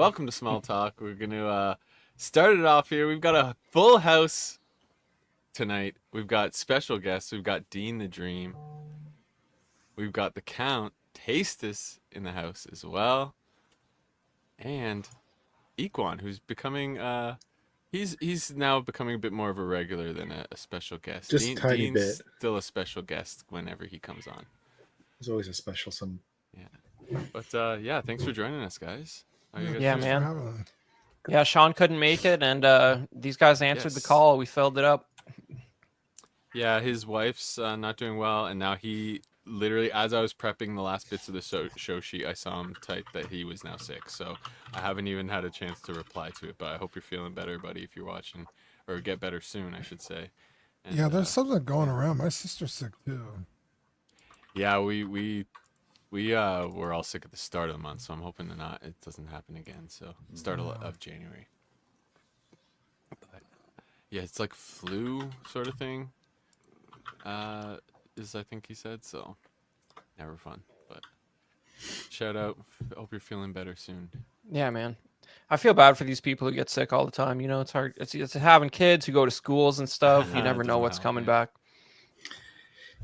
welcome to Small Talk. We're going to start it off here. We've got a full house tonight. We've got special guests. We've got Dean the Dream. We've got the Count, Tastus in the house as well. And Equan, who's becoming, he's now becoming a bit more of a regular than a special guest. Just a tiny Dean's bit. still a special guest whenever he comes on. There's always a special some. Yeah. But yeah, thanks for joining us, guys. How you guys Yeah, doing? man. Yeah, Sean couldn't make it, and these guys answered the call. We filled it up. Yeah, his wife's not doing well, and now he literally, as I was prepping the last bits of the show sheet, I saw him type that he was now sick. So I haven't even had a chance to reply to it, but I hope you're feeling better, buddy, if you're watching, or get better soon, I should say. And, yeah, there's something going around. My sister's sick too. Yeah, we were all sick at the start of the month, so I'm hoping it doesn't happen again. So start of January. But yeah, it's like flu sort of thing. Is I think he said, so never fun. But shout out. Hope you're feeling better soon. Yeah, man. I feel bad for these people who get sick all the time. You know, it's hard. It's having kids who go to schools and stuff. You never know what's coming back.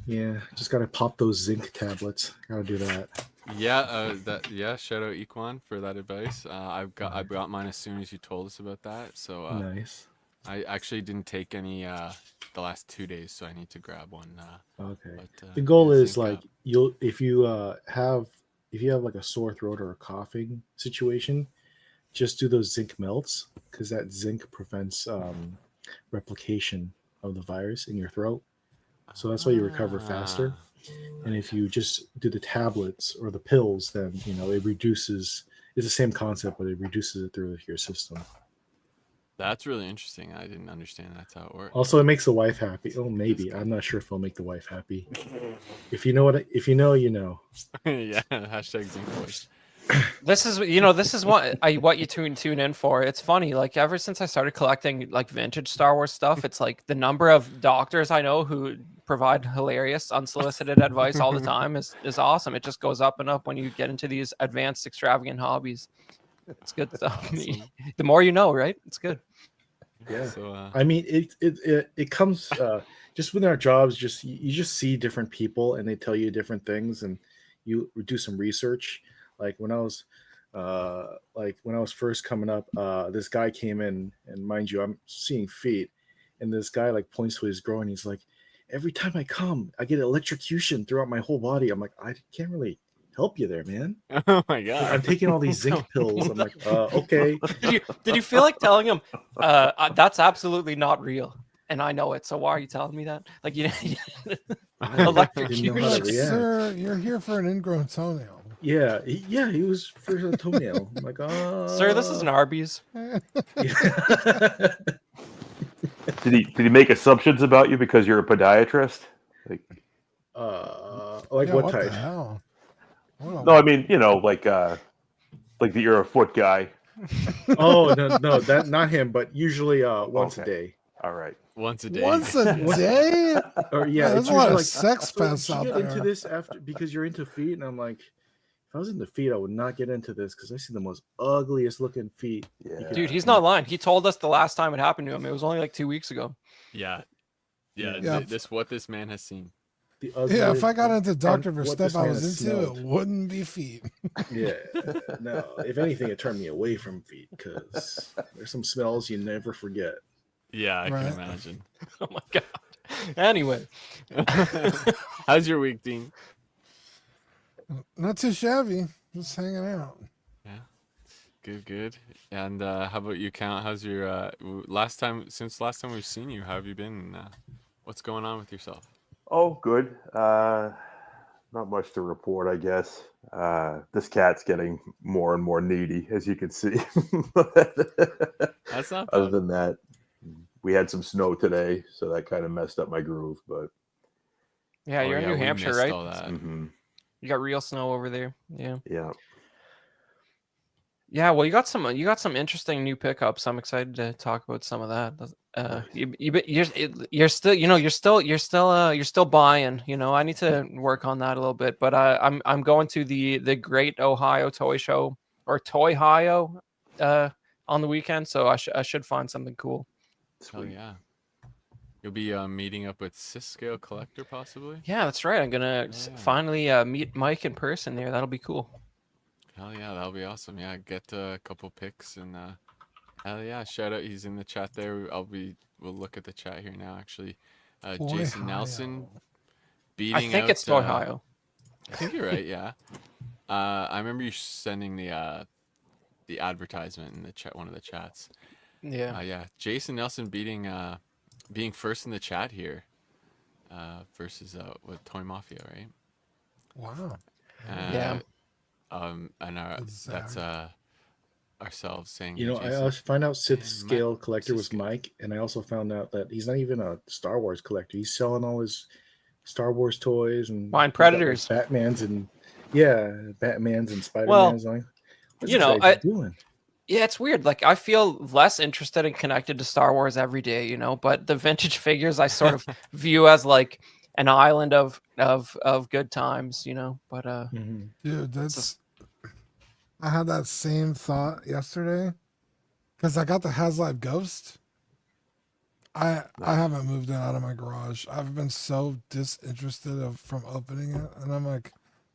Yeah, just gotta pop those zinc tablets. Gotta do that. Yeah, shout out Equan for that advice. I got mine as soon as you told us about that. So nice. I actually didn't take any the last 2 days, so I need to grab one. Okay. But, the goal is like if you have like a sore throat or a coughing situation, just do those zinc melts because that zinc prevents replication of the virus in your throat. So that's why you recover faster. And if you just do the tablets or the pills, then it reduces. It's the same concept, but it reduces it through your system. That's really interesting. I didn't understand that's how it works. Also, it makes the wife happy. Oh, maybe. I'm not sure if it'll make the wife happy. If you know, you know. Yeah. Hashtag Zinc Voice. This is what you tune in for. It's funny. Like ever since I started collecting like vintage Star Wars stuff, it's like the number of doctors I know who provide hilarious unsolicited advice all the time is awesome. It just goes up and up when you get into these advanced extravagant hobbies. It's good stuff. The more you know, right? It's good. Yeah. So, I mean, it comes just with our jobs. You just see different people and they tell you different things, and you do some research. Like when I was first coming up, this guy came in, and mind you, I'm seeing feet, and this guy like points to his groin. He's like, every time I come, I get electrocution throughout my whole body. I'm like, I can't really help you there, man. Oh my god! Like, I'm taking all these zinc pills. I'm like, okay. Did you feel like telling him that's absolutely not real, and I know it? So why are you telling me that? Like electrocution. Sir, you're here for an ingrown toenail. Yeah, he was for a toenail. I'm like, sir, this is an Arby's. Did he make assumptions about you because you're a podiatrist? Like Yeah, what type? The hell? No, I mean, like that you're a foot guy. Oh no, that not him, but usually once a day. All right, once a day. Once a day? Or yeah, there's it's a lot usually of like sex pests so out you there. get into this after because you're into feet, and I'm like, if I was into feet, I would not get into this because I see the most ugliest looking feet. Yeah. Dude, he's not lying. He told us the last time it happened to him. It was only like 2 weeks ago. Yeah. What this man has seen. Yeah, if I got into Dr. what Verstep this I man was has into, smelled. it wouldn't be feet. Yeah, no. If anything, it turned me away from feet because there's some smells you never forget. Yeah, I can imagine. Oh my god. Anyway, how's your week, Dean? Not too shabby. Just hanging out. Yeah, good. And how about you, Count? How's your last time we've seen you? How have you been? What's going on with yourself? Oh, good. Not much to report, I guess. This cat's getting more and more needy, as you can see. That's not bad. Other than that, we had some snow today, so that kind of messed up my groove. But yeah, you're in New Hampshire, right? mm-hmm. You got real snow over there. Yeah. Yeah. Well, you got some interesting new pickups. I'm excited to talk about some of that. You're still buying. I need to work on that a little bit. But I'm going to the Great Ohio Toy Show or Toy-Hio. on the weekend, so I should find something cool. Hell yeah. You'll be meeting up with Scale Collector possibly? Yeah, that's right. I'm gonna Yeah. finally meet Mike in person there. That'll be cool. Hell yeah, that'll be awesome. Yeah, get a couple pics and hell yeah, shout out. He's in the chat there. We'll look at the chat here now. Actually, Jason Nelson beating I think out, it's Ohio. I think you're right. Yeah. I remember you sending the advertisement in the chat, one of the chats. Yeah. Yeah. Jason Nelson being first in the chat here, versus with Toy Mafia, right? Wow. Yeah. And that's ourselves saying. You know, I Jason, also find out Sith Man, Scale Collector was Sith Scale. Mike, and I also found out that he's not even a Star Wars collector. He's selling all his Star Wars toys and Mine he's got, like, Predators. Batmans and Spider-Mans. Well, Like, what's you this know, guy doing? Yeah, it's weird. Like I feel less interested and connected to Star Wars every day, you know, but the vintage figures I sort of view as like an island of good times, you know. But Dude, I had that same thought yesterday because I got the Haslive Ghost. I haven't moved it out of my garage. I've been so disinterested from opening it, and I'm like,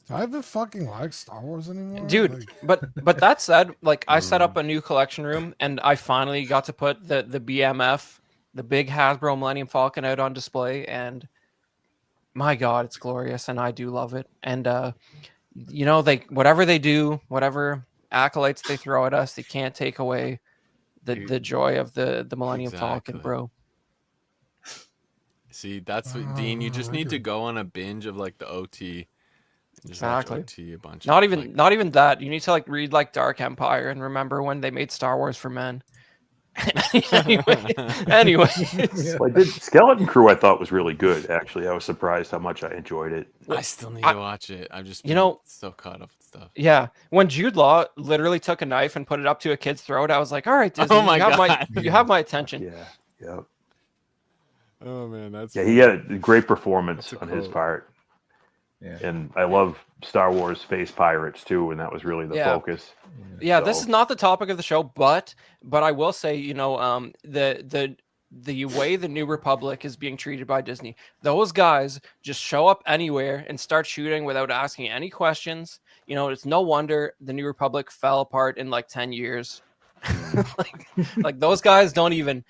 do I even fucking like Star Wars anymore? dude, Like, but that said, like I set up a new collection room and I finally got to put the BMF, the big Hasbro Millennium Falcon out on display, and my God, it's glorious and I do love it. And you know, whatever they do, whatever accolades they throw at us, they can't take away the joy of the Millennium Falcon, Exactly. bro. See, that's what Dean. You just need to go on a binge of like the OT. And just watch Exactly. OT a bunch. Not of, even like, not even that. You need to like read like Dark Empire and remember when they made Star Wars for men. anyway. Yeah. Well, I did Skeleton Crew. I thought was really good. Actually, I was surprised how much I enjoyed it. I still need to watch it. I'm just so caught up with stuff. Yeah, when Jude Law literally took a knife and put it up to a kid's throat, I was like, "All right, Disney, my God. you have my attention." Yeah. Oh man, that's He had a great performance That's a on his quote. part. Yeah. And I love Star Wars Space Pirates too, and that was really the focus. Yeah, this So- is not the topic of the show, but I will say, you know, the way the New Republic is being treated by Disney, those guys just show up anywhere and start shooting without asking any questions. You know, it's no wonder the New Republic fell apart in like 10 years. like those guys don't even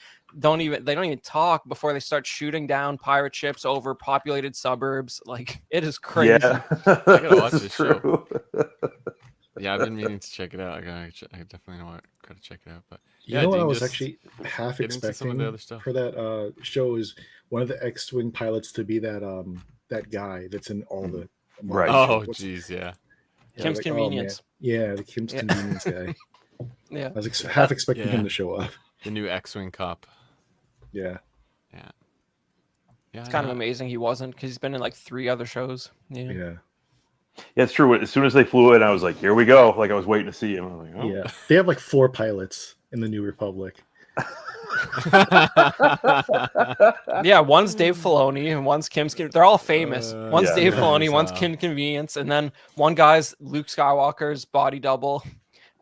talk before they start shooting down pirate ships over populated suburbs. Like it is crazy. Yeah, I gotta watch This this is show. true. Yeah, I've been meaning to check it out. I definitely know gotta check it out. But You know what I Dean, was just actually half get into some of the expecting other stuff. for that show is one of the X-wing pilots to be that guy that's in all the Right. Oh, What's- jeez, yeah. Kim's like, oh, man. Convenience. Yeah, the Kim's Convenience guy. Yeah. I was half expecting Yeah. him to show up. The new X-wing cop. Yeah. Yeah, It's kind of amazing he wasn't because he's been in like 3 other shows. Yeah. Yeah. Yeah, it's true. As soon as they flew in, I was like, "Here we go!" Like I was waiting to see him. I was like, "Oh, Yeah. They have like 4 pilots in the New Republic. Yeah, one's Dave Filoni and one's Kim's. They're all famous. One's yeah, Dave yeah. Filoni, one's Wow. Kim Convenience, and then one guy's Luke Skywalker's body double.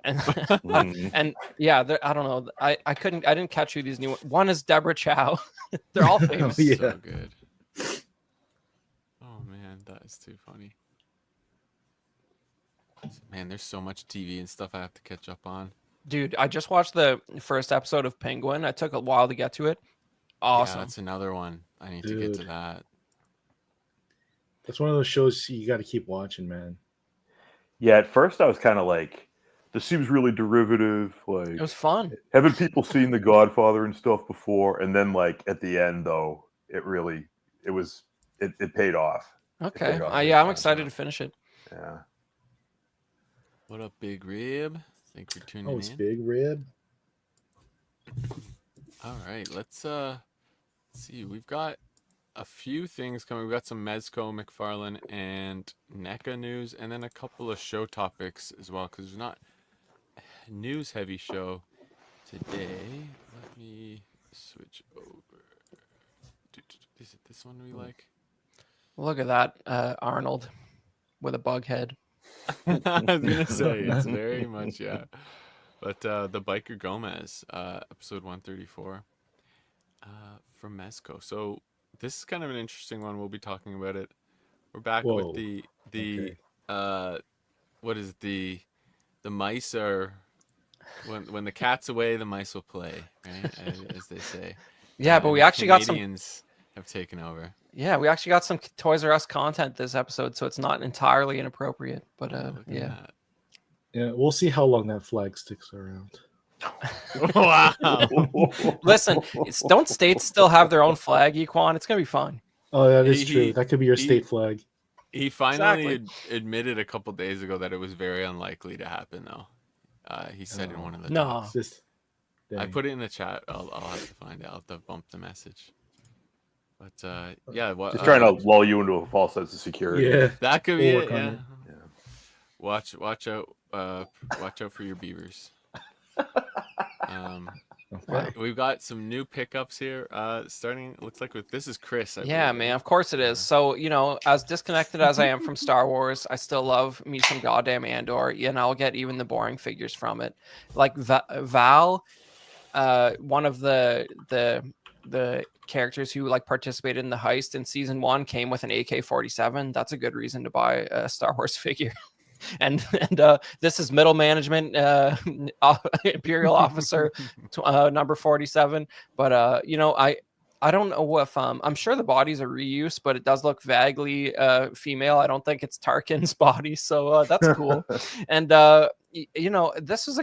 And Mhm. and yeah, I don't know. I didn't catch who these new. One is Deborah Chow. They're all famous. Yeah. So good. Oh man, that is too funny. Man, there's so much TV and stuff I have to catch up on. Dude, I just watched the first episode of Penguin. It took a while to get to it. Awesome. Yeah, that's another one. I need to get to Dude. that. That's one of those shows you got to keep watching, man. Yeah, at first I was kind of like, "This seems really derivative." Like, It was fun. haven't people seen The Godfather and stuff before? And then, like at the end, though, it paid off. Okay. paid off Yeah, I'm big excited time. to finish it. Yeah. What up, Big Rib? Thanks for tuning Oh, it's in. Big Red. All right, let's see. We've got a few things coming. We've got some Mezco, McFarlane, and NECA news, and then a couple of show topics as well, because there's not a news-heavy show today. Let me switch over. Is it this one we like? Look at that, Arnold with a bug head. I was gonna say it's very much, yeah. But the Biker Gomez, episode 134, from Mezco. So this is kind of an interesting one. We'll be talking about it. We're back with Whoa. the Okay. what is the mice are when the cat's away, the mice will play, right? As they say. Yeah, but And we the actually got some. Canadians have taken over. Yeah, we actually got some Toys R Us content this episode, so it's not entirely inappropriate. But Look at yeah. that. Yeah, we'll see how long that flag sticks around. Wow. Listen, don't states still have their own flag, Equan? It's gonna be fine. Oh, that is He- true. That could be your he- state flag. He finally Exactly. admitted a couple days ago that it was very unlikely to happen, though. He said in one of the No. talks. It's just, I dang. put it in the chat. I'll have to find it. I'll have to bump the message. But yeah, what, Just trying to lull you into a false sense of security. Yeah. that could be We'll it. work on Yeah. it. Yeah. Watch out. Watch out for your beavers. Okay. We've got some new pickups here. Starting looks like with this is Chris. I Yeah, believe, man, right? of course it is. So, as disconnected as I am from Star Wars, I still love me some goddamn Andor, and I'll get even the boring figures from it. Like Val, one of the characters who like participated in the heist in season 1 came with an AK-47. That's a good reason to buy a Star Wars figure. And this is middle management, Imperial officer number 47. But I don't know if I'm sure the body's a reuse, but it does look vaguely female. I don't think it's Tarkin's body, so that's cool. And this is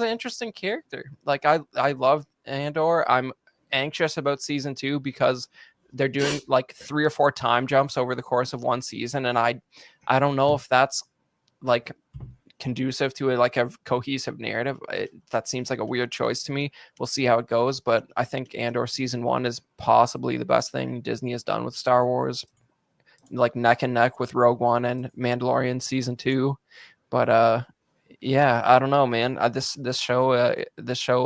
an interesting character. Like I love Andor. I'm anxious about season 2 because they're doing like 3 or 4 time jumps over the course of one season, and I don't know if that's like conducive to a cohesive narrative. That seems like a weird choice to me. We'll see how it goes, but I think Andor season 1 is possibly the best thing Disney has done with Star Wars, like neck and neck with Rogue One and Mandalorian season 2. But yeah, I don't know, man. This show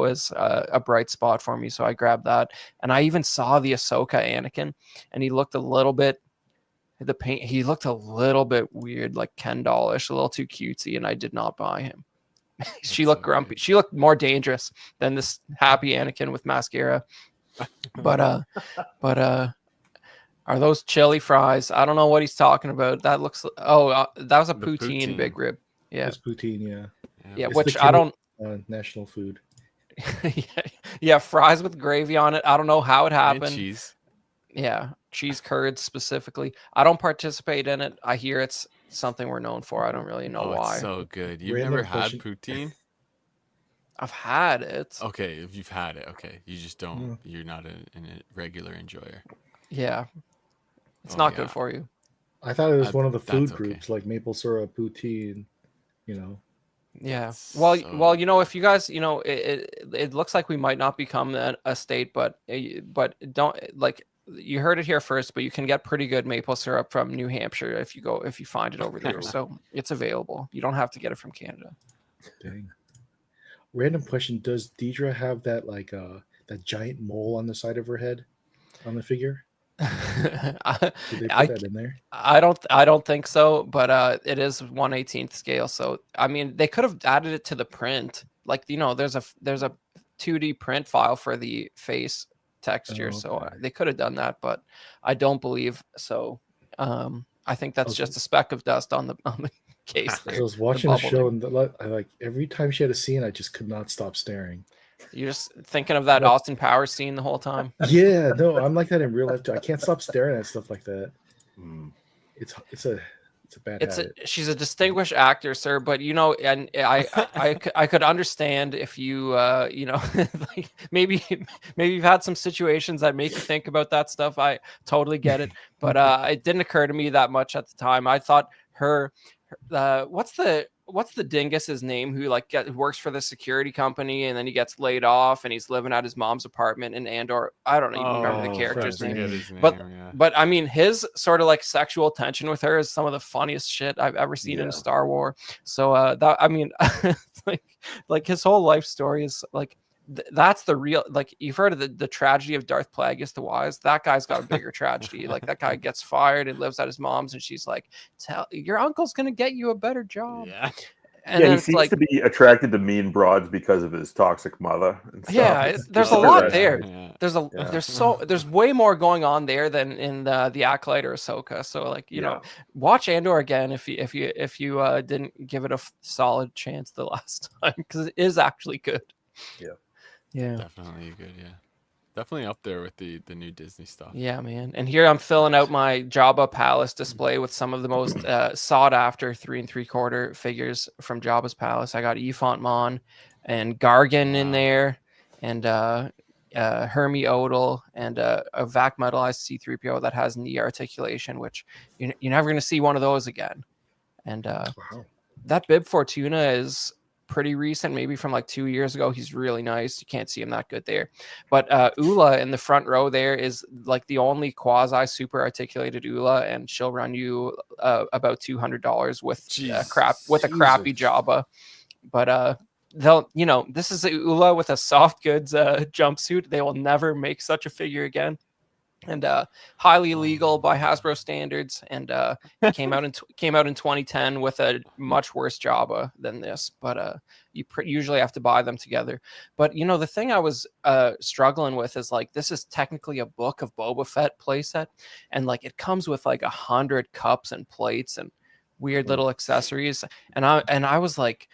is a bright spot for me, so I grabbed that. And I even saw the Ahsoka Anakin, and he looked a little bit weird, like Ken dollish, a little too cutesy, and I did not buy him. She looked grumpy. She looked more dangerous than this happy Anakin with mascara. But are those chili fries? I don't know what he's talking about. That looks. That was a The poutine poutine. big rib. Yeah, It's poutine, yeah. yeah. It's Which the I don't. national food. Yeah, fries with gravy on it. I don't know how it And happened. cheese. Yeah, cheese curds specifically. I don't participate in it. I hear it's something we're known for. I don't really know Oh, why. it's so good. You've Random never had question. poutine? I've had it. Okay, if you've had it, okay. You just don't. Yeah. You're not a regular enjoyer. Yeah, it's Oh, not yeah. good for you. I thought it was one of the That's food okay. groups, like maple syrup, poutine, Yeah. It's Well, so- if you guys, it looks like we might not become a state, but don't like. You heard it here first, but you can get pretty good maple syrup from New Hampshire if you find it over there. So it's available. You don't have to get it from Canada. Dang. Random question: does Deidre have that that giant mole on the side of her head on the figure? Did they put that in there? I don't think so, but it is 1/18th scale. So I mean, they could have added it to the print. Like there's a 2D print file for the face texture, Oh, so okay. they could have done that, but I don't believe so. I think that's Okay. just a speck of dust on the case 'Cause there. I was watching the bubble show, and I like every time she had a scene, I just could not stop staring. You're just thinking of that What? Austin Powers scene the whole time. Yeah, no, I'm like that in real life too. I can't stop staring at stuff like that. Mm. It's a bad habit. She's a distinguished actor, sir, but and I could understand if you like maybe you've had some situations that make you think about that stuff. I totally get it, but it didn't occur to me that much at the time. I thought her what's the dingus's name who works for the security company and then he gets laid off and he's living at his mom's apartment in Andor. I don't even remember the Oh, character's Fred, name. Forget his name, But- yeah. But I mean, his sort of like sexual tension with her is some of the funniest shit I've ever seen in Yeah. Star Wars. So that I mean, like his whole life story is like that's the real, like you've heard of the tragedy of Darth Plagueis the Wise. That guy's got a bigger tragedy. Like that guy gets fired and lives at his mom's, and she's like, "Tell your uncle's gonna get you a better job." Yeah. And Yeah, then he it's seems like, to be attracted to mean broads because of his toxic mother and stuff. yeah, there's a super lot nice. there. Yeah. There's way more going on there than in the Acolyte or Ahsoka. So like, Yeah. watch Andor again if you didn't give it a solid chance the last time, because it is actually good. Yeah. Yeah. Definitely good. Yeah. Definitely up there with the new Disney stuff. Yeah, man. And here I'm filling out my Jabba Palace display with some of the most sought after 3 3/4 figures from Jabba's Palace. I got Efont Mon and Gargan in Wow. there, and Hermie Odal, and a vac metalized C3PO that has knee articulation, which you're never going to see one of those again. And Wow. that Bib Fortuna is pretty recent, maybe from like 2 years ago. He's really nice. You can't see him that good there. But Ula in the front row there is like the only quasi super articulated Ula, and she'll run you about $200 with a crappy Jesus. Jabba. But they'll, this is a Ula with a soft goods jumpsuit. They will never make such a figure again. And highly illegal by Hasbro standards, and came out in 2010 with a much worse Jabba than this. But you usually have to buy them together. But the thing I was struggling with is like, this is technically a Book of Boba Fett playset, and like it comes with like 100 cups and plates and weird little accessories. And I was like,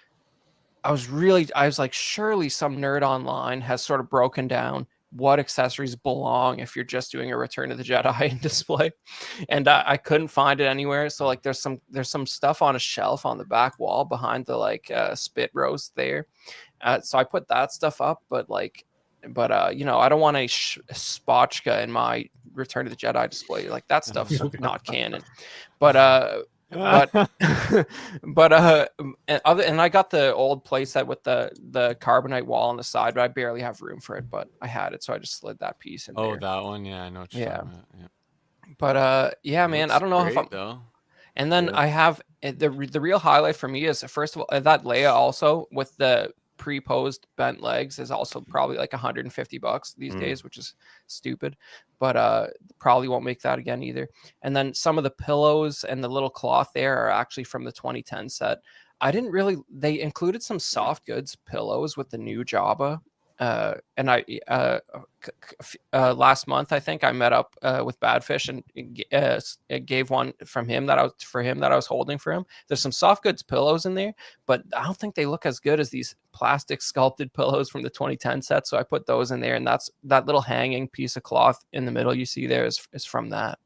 surely some nerd online has sort of broken down what accessories belong if you're just doing a Return of the Jedi display, and I couldn't find it anywhere. So like, there's some stuff on a shelf on the back wall behind the like spit roast there. So I put that stuff up, but I don't want a spotchka in my Return of the Jedi display. Like, that stuff's not canon. But but and I got the old playset with the carbonite wall on the side, but I barely have room for it. But I had it, so I just slid that piece in there. That one. Yeah, I know what you're talking about. Yeah. But yeah, It man, I looks don't know if great, I'm. though. And then I have the real highlight for me is, first of all, that Leia also with the pre-posed bent legs is also probably like $150 these days, which is stupid, but probably won't make that again either. And then some of the pillows and the little cloth there are actually from the 2010 set. They included some soft goods pillows with the new Jabba. And I last month, I think I met up with Badfish and gave one from him that I was holding for him. There's some soft goods pillows in there, but I don't think they look as good as these plastic sculpted pillows from the 2010 set. So I put those in there, and that little hanging piece of cloth in the middle you see there is from that.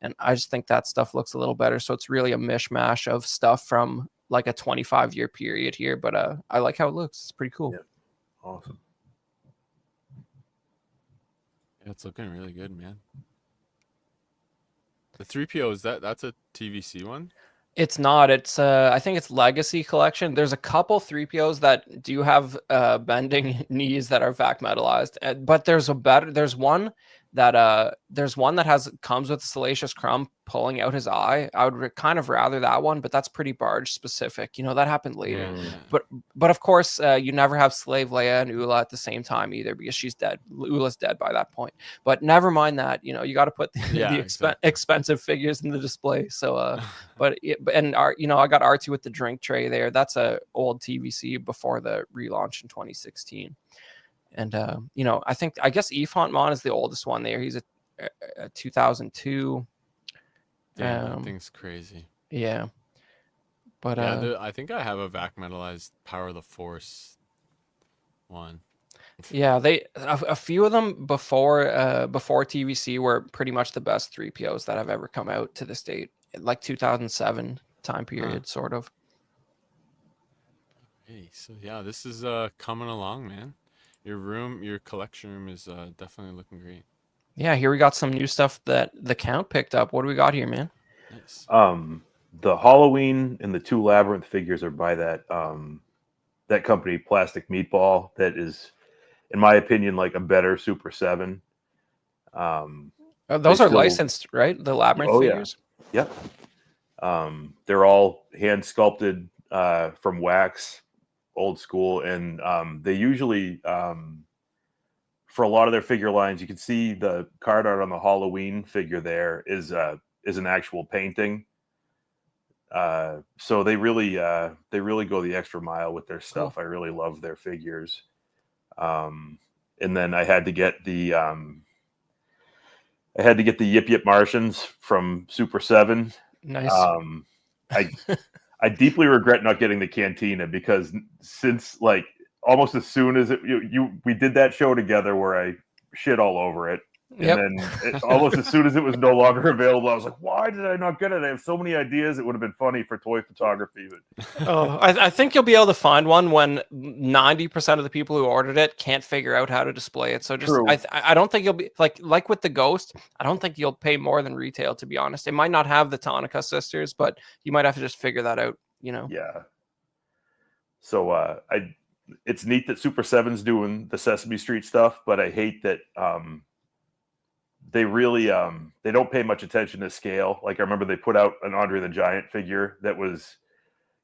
And I just think that stuff looks a little better. So it's really a mishmash of stuff from like a 25-year period here, but I like how it looks. It's pretty cool. Yeah. Awesome. Yeah, it's looking really good, man. The 3PO, that's a TVC one? It's not. It's I think it's Legacy Collection. There's a couple 3POs that do have bending knees that are vac metalized, but there's one that comes with Salacious Crumb pulling out his eye. I would kind of rather that one, but that's pretty barge specific. That happened later. Yeah. But of course, you never have Slave Leia and Ula at the same time either, because she's dead. Ula's dead by that point. But never mind that. You got to put the expensive figures in the display. So, I got R2 with the drink tray there. That's a old TVC before the relaunch in 2016. And I guess Efont Mon is the oldest one there. He's a 2002. Damn, that thing's crazy. Yeah. But I think I have a vac metalized Power of the Force one. Yeah, a few of them before TVC were pretty much the best 3POs that have ever come out to this date, like 2007 time period, sort of. Hey, so yeah, this is coming along, man. Your collection room is definitely looking great. Yeah, here we got some new stuff that the Count picked up. What do we got here, man? Nice. The Halloween and the 2 Labyrinth figures are by that company, Plastic Meatball, that is, in my opinion, like a better Super 7. Those are licensed, right? The Labyrinth figures? Yeah. Yep. They're all hand sculpted from wax, old school, and they usually, for a lot of their figure lines, you can see the card art on the Halloween figure there is an actual painting. So they really go the extra mile with their stuff. I really love their figures. And then I had to get the Yip Yip Martians from Super 7. Nice. I deeply regret not getting the Cantina, because since like almost as soon as we did that show together where I shit all over it, and then almost as soon as it was no longer available, I was like, why did I not get it? I have so many ideas. It would have been funny for toy photography. But I think you'll be able to find one when 90% of the people who ordered it can't figure out how to display it. So just I don't think you'll be like with the Ghost. I don't think you'll pay more than retail, to be honest. It might not have the Tonica sisters, but you might have to just figure that out. Yeah. So it's neat that Super 7's doing the Sesame Street stuff, but I hate that they really they don't pay much attention to scale. Like, I remember they put out an Andre the Giant figure that was,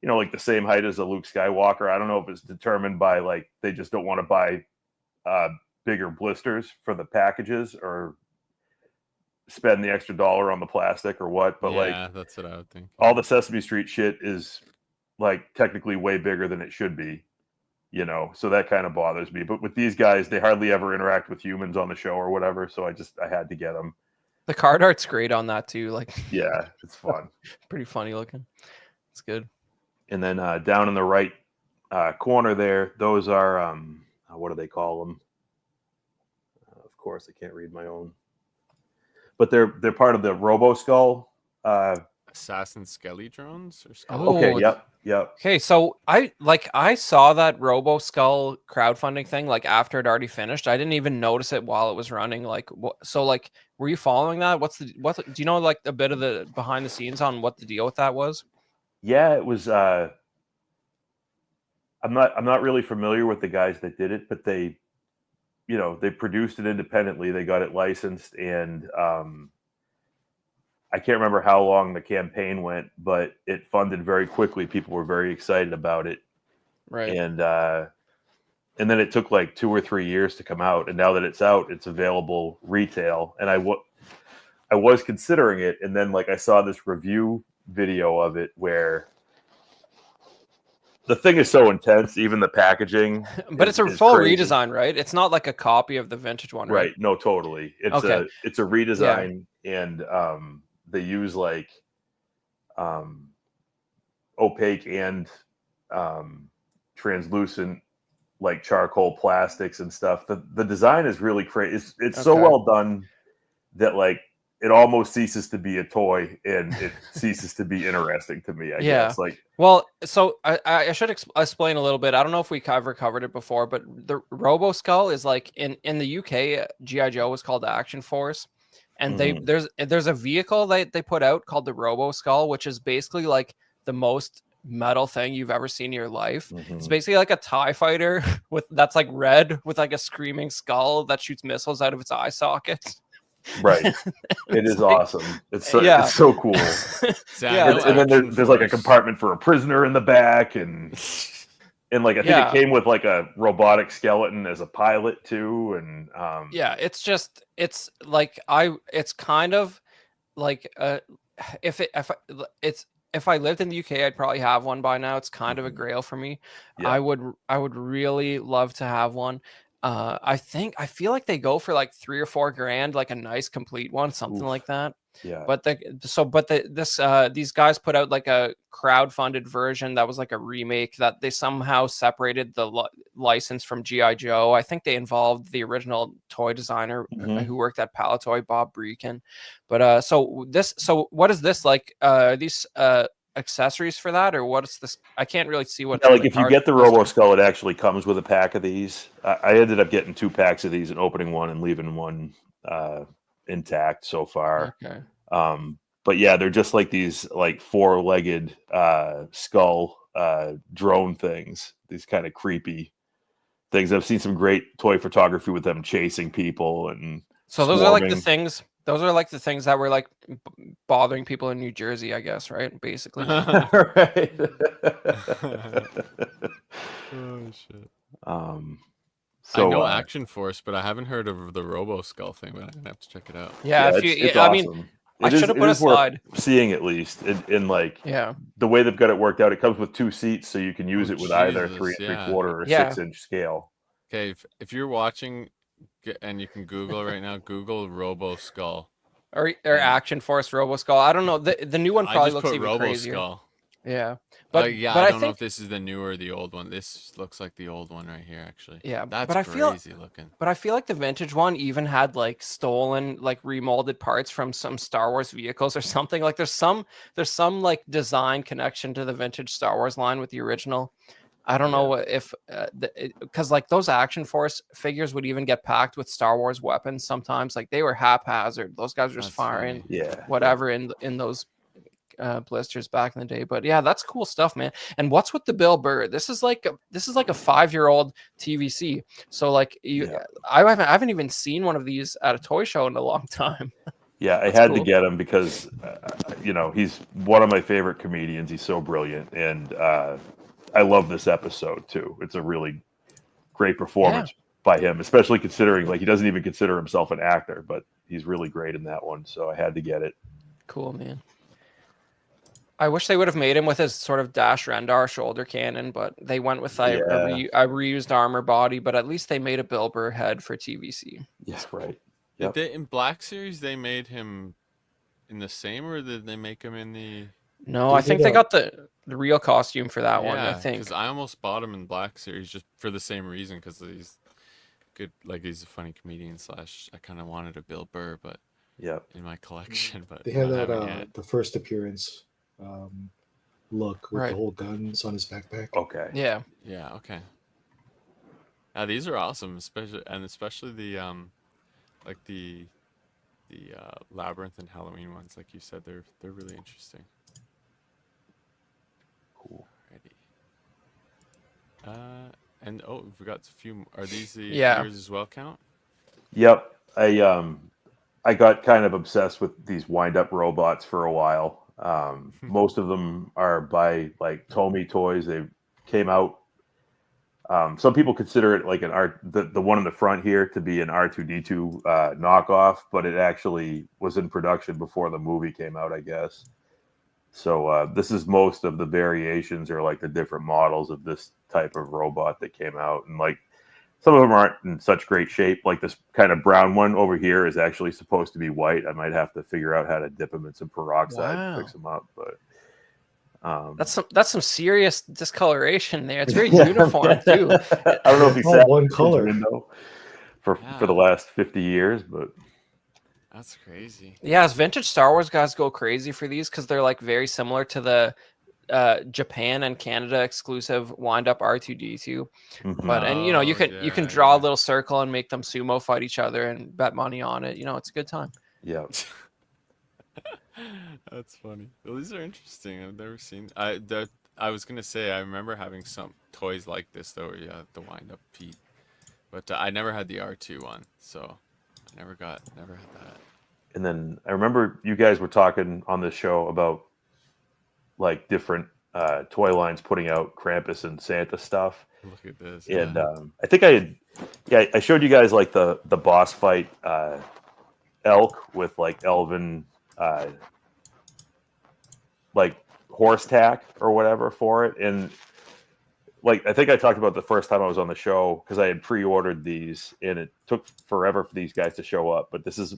like the same height as a Luke Skywalker. I don't know if it's determined by like they just don't want to buy bigger blisters for the packages or spend the extra $1 on the plastic or what. But that's what I would think. All the Sesame Street shit is like technically way bigger than it should be. So that kind of bothers me. But with these guys, they hardly ever interact with humans on the show or whatever. So I had to get them. The card art's great on that too. Like, yeah, it's fun. Pretty funny looking. It's good. And then down in the right corner there, those are what do they call them? Of course, I can't read my own. But they're part of the Robo Skull. Assassin Skelly drones or Oh, okay, yep. Okay, so I saw that Robo Skull crowdfunding thing like after it already finished. I didn't even notice it while it was running. Were you following that? Do you know like a bit of the behind the scenes on what the deal with that was? Yeah, it was. I'm not really familiar with the guys that did it, but they produced it independently. They got it licensed, and I can't remember how long the campaign went, but it funded very quickly. People were very excited about it. Right. And then it took like 2 or 3 years to come out. And now that it's out, it's available retail. And I was considering it. And then I saw this review video of it where the thing is so intense, even the packaging. But it's a full redesign, right? It's not like a copy of the vintage one, right? Right. No, totally. It's a redesign, and they use opaque and translucent charcoal plastics and stuff. The design is really crazy. It's so well done that it almost ceases to be a toy and it ceases to be interesting to me, I guess. Well, so I should explain a little bit. I don't know if we ever covered it before, but the Robo Skull is in the UK, G.I. Joe was called Action Force. And there's a vehicle they put out called the Robo Skull, which is basically the most metal thing you've ever seen in your life. It's basically like a TIE fighter that's red with a screaming skull that shoots missiles out of its eye sockets. Right. It is awesome. It's so cool. And then there's a compartment for a prisoner in the back, and I think it came with a robotic skeleton as a pilot too, and it's kind of if I lived in the UK, I'd probably have one by now. It's kind of a grail for me. I would really love to have one. I feel like they go for $3 or $4 grand, a nice complete one, something like that. Yeah. But these guys put out a crowdfunded version that was a remake that they somehow separated the license from G.I. Joe. I think they involved the original toy designer who worked at Palatoy, Bob Breakin. But so what is this these accessories for that, or what's this? I can't really see what. If you get the Robo Skull, it actually comes with a pack of these. I ended up getting 2 packs of these and opening one and leaving one intact so far. Okay. But yeah, they're just these 4-legged skull drone things. These kind of creepy things. I've seen some great toy photography with them chasing people, and so those are the things. Those are the things that were bothering people in New Jersey, I guess, right? Basically. Right. Oh shit. So I know Action Force, but I haven't heard of the Robo Skull thing. But I'm gonna have to check it out. Yeah, it's awesome. I should have put a slide. Seeing at least in like Yeah. the way they've got it worked out. It comes with 2 seats, so you can use Oh, it with either Jesus, 3 yeah. 3/4 or a Yeah. 6-inch scale. Okay, if you're watching, and you can Google right now, Google Robo Skull. Or Action Force Robo Skull. I don't know. The new one I probably just looks put even Robo crazier. Skull. Yeah. But yeah, but I I don't know think if this is the new or the old one. This looks like the old one right here, actually. yeah, That's but I feel crazy looking. But I feel like the vintage one even had like stolen, like remolded parts from some Star Wars vehicles or something. Like there's some like design connection to the vintage Star Wars line with the original. I don't know if because like those Action Force figures would even get packed with Star Wars weapons sometimes. Like they were haphazard. Those guys were just That's firing Yeah. whatever in those blisters back in the day. But yeah, that's cool stuff, man. And what's with the Bill Burr? This is like a 5-year-old TVC. So like I haven't even seen one of these at a toy show in a long time. Yeah, I That's had to cool. get him because, he's one of my favorite comedians. He's so brilliant, and I love this episode too. It's a really great performance by him, especially considering like he doesn't even consider himself an actor, but he's really great in that one. So I had to get it. Cool, man. I wish they would have made him with his sort of Dash Rendar shoulder cannon, but they went with a reused armor body. But at least they made a Bill Burr head for TVC. Yeah, right. Did they, in Black Series, they made him in the same, or did they make him in the? No, I think they got the real costume for that one. I think because I almost bought him in Black Series just for the same reason, because he's good. Like he's a funny comedian / I kind of wanted a Bill Burr, but in my collection. But They had that the first appearance look with Right. the whole guns on his backpack. Okay. Yeah. Yeah. Okay. Now these are awesome, especially the like the Labyrinth and Halloween ones, like you said, they're really interesting. Cool. Alrighty. And we got a few. Are these the Yeah. years as well? Count. Yep. I got kind of obsessed with these wind-up robots for a while. Most of them are by like Tomy Toys. They came out. Some people consider it like the one in the front here to be an R2D2 knockoff, but it actually was in production before the movie came out, I guess. So this is most of the variations or like the different models of this type of robot that came out, and like some of them aren't in such great shape. Like this kind of brown one over here is actually supposed to be white. I might have to figure out how to dip them in some peroxide and fix them up. But that's some serious discoloration there. It's very uniform too. I don't know if he's one color for the last 50 years, but that's crazy. Yeah, as vintage Star Wars guys go crazy for these because they're like very similar to the Japan and Canada exclusive wind up R2D2. But and you can draw a little circle and make them sumo fight each other and bet money on it. It's a good time. Yeah. That's funny. Well, these are interesting. I've never seen. I was gonna say I remember having some toys like this though. Yeah, the wind up Pete, but I never had the R2 one, so I never had that. And then I remember you guys were talking on this show about like different toy lines putting out Krampus and Santa stuff. Look at this. And I think I showed you guys like the boss fight elk with like elven like horse tack or whatever for it. And like I think I talked about the first time I was on the show because I had pre-ordered these and it took forever for these guys to show up. But this is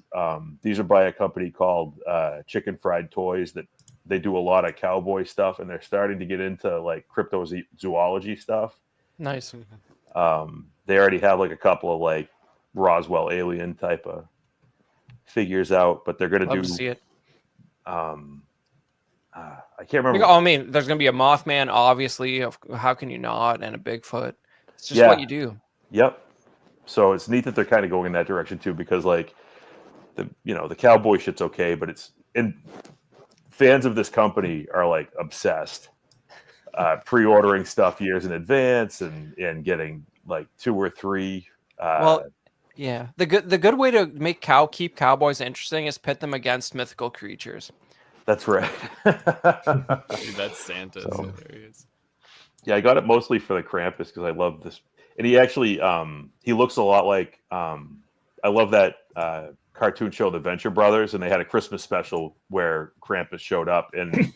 these are by a company called Chicken Fried Toys that they do a lot of cowboy stuff, and they're starting to get into like cryptozoology stuff. Nice. They already have like a couple of like Roswell alien type of figures out, but they're going Love to to see it. I can't remember. I mean, there's going to be a Mothman, obviously. How can you not? And a Bigfoot. It's just what you do. Yep. So it's neat that they're kind of going in that direction too, because like the cowboy shit's okay, but fans of this company are like obsessed, pre-ordering stuff years in advance and getting like 2 or 3. Yeah. The good way to keep cowboys interesting is pit them against mythical creatures. That's right. Dude, that's Santa. So hilarious. Yeah, I got it mostly for the Krampus because I love this, and he actually he looks a lot like I love that cartoon show, The Venture Brothers, and they had a Christmas special where Krampus showed up, and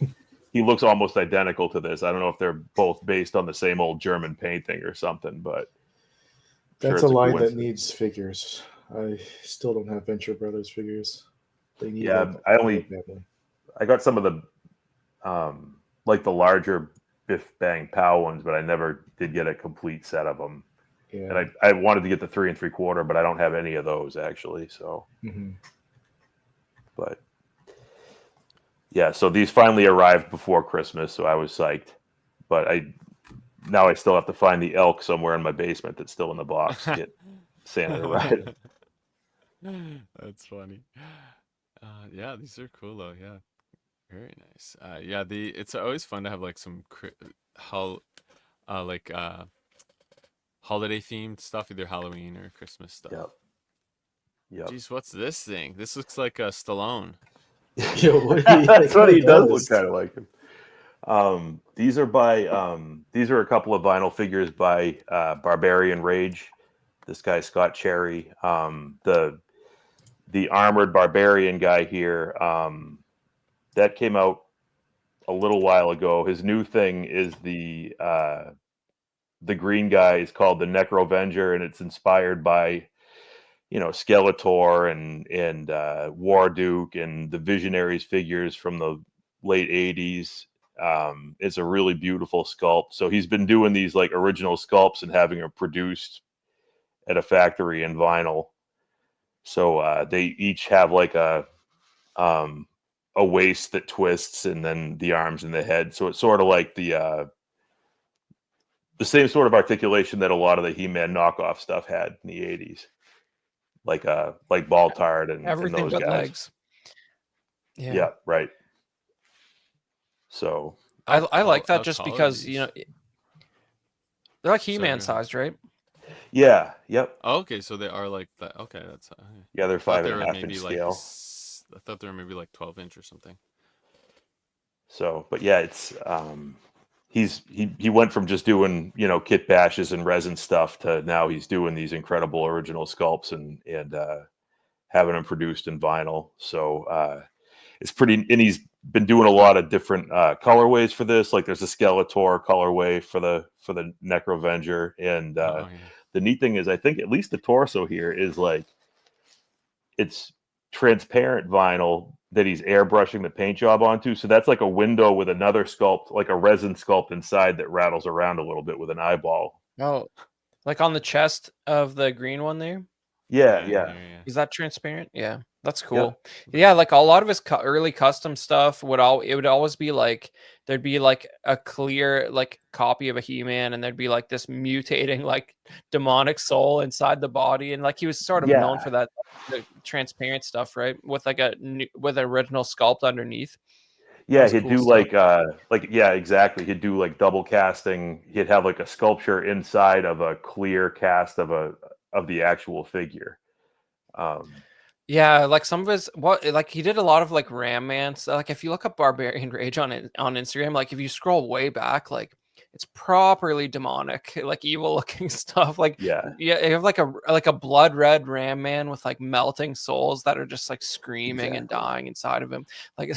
he looks almost identical to this. I don't know if they're both based on the same old German painting or something, but That's sure a it's line that coincidence. needs figures. I still don't have Venture Brothers figures. They need Yeah, like I got some of the like the larger Biff Bang Pow ones, but I never did get a complete set of them. Yeah. And I wanted to get the 3 3/4, but I don't have any of those actually. So, but yeah, so these finally arrived before Christmas, so I was psyched. But now I still have to find the elk somewhere in my basement that's still in the box to get Santa to ride. That's funny. Yeah, these are cool though. Yeah, very nice. Yeah, it's always fun to have like some holiday themed stuff, either Halloween or Christmas stuff. Yep. Jeez, what's this thing? This looks like a Stallone. That's what he does look kind of like him. These are a couple of vinyl figures by Barbarian Rage. This guy Scott Cherry, the armored barbarian guy here, that came out a little while ago. His new thing is the green guy is called the Necrovenger, and it's inspired by Skeletor and Warduke and the Visionaries figures from the late 80s. It's a really beautiful sculpt. So he's been doing these like original sculpts and having them produced at a factory in vinyl. So they each have like a waist that twists and then the arms and the head. So it's sort of like the same sort of articulation that a lot of the He-Man knockoff stuff had in the 80s. Like Baltard and Everything those but guys. legs. Yeah, right. So I like that how just tall are because these? they're like He-Man Sorry. sized, right? yeah, yep. Oh, okay, so they are like that. Okay, that's. Yeah, they're I thought they 5.5 were inch maybe scale. I thought they were maybe like 12-inch or something. So, but yeah, it's he went from just doing kit bashes and resin stuff to now he's doing these incredible original sculpts and having them produced in vinyl. So it's pretty, and he's been doing a lot of different colorways for this. Like there's a Skeletor colorway for the Necrovenger, and Yeah. the neat thing is I think at least the torso here is like it's transparent vinyl that he's airbrushing the paint job onto. So that's like a window with another sculpt, like a resin sculpt inside that rattles around a little bit with an eyeball. Oh, like on the chest of the green one there. Yeah. Is that transparent? Yeah, that's cool. Yeah, like a lot of his early custom stuff it would always be like there'd be like a clear like copy of a He-Man, and there'd be like this mutating like demonic soul inside the body, and like he was sort of known for that, the transparent stuff, right? With like with an original sculpt underneath. Yeah, he'd cool do stuff. yeah, exactly. He'd do like double casting. He'd have like a sculpture inside of a clear cast of the actual figure. Yeah, like some of his like he did a lot of like Ram Man stuff. Like if you look up Barbarian Rage on Instagram, like if you scroll way back, like it's properly demonic, like evil looking stuff. Like Yeah, you have like a blood red Ram Man with like melting souls that are just like screaming and dying inside of him. Like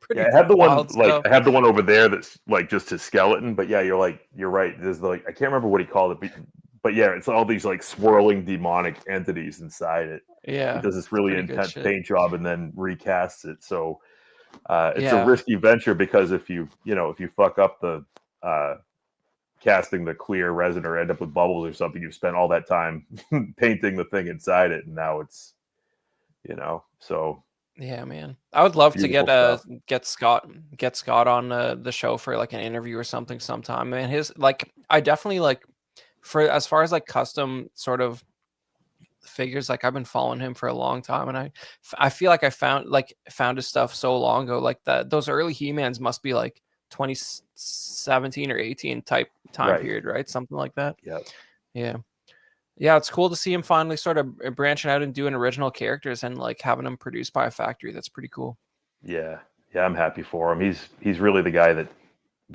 pretty I have the one wild stuff. I have the one over there that's like just his skeleton. But yeah, you're right. There's like I can't remember what he called it, but yeah, it's all these like swirling demonic entities inside it. Yeah, It does this really intense paint job and then recasts it. So it's a risky venture because if you fuck up the casting the clear resin or end up with bubbles or something, you've spent all that time painting the thing inside it, and now it's so. Yeah, man. I would love to Beautiful get Scott on the show for like an interview or something sometime. Man, his like I definitely like for as far as like custom sort of figures, like I've been following him for a long time, and I feel like I found his stuff so long ago. Like those early He-Mans must be like 2017 or 18 type time period, right? Something like that. Yeah, it's cool to see him finally sort of branching out and doing original characters and like having them produced by a factory. That's pretty cool. Yeah, I'm happy for him. He's really the guy that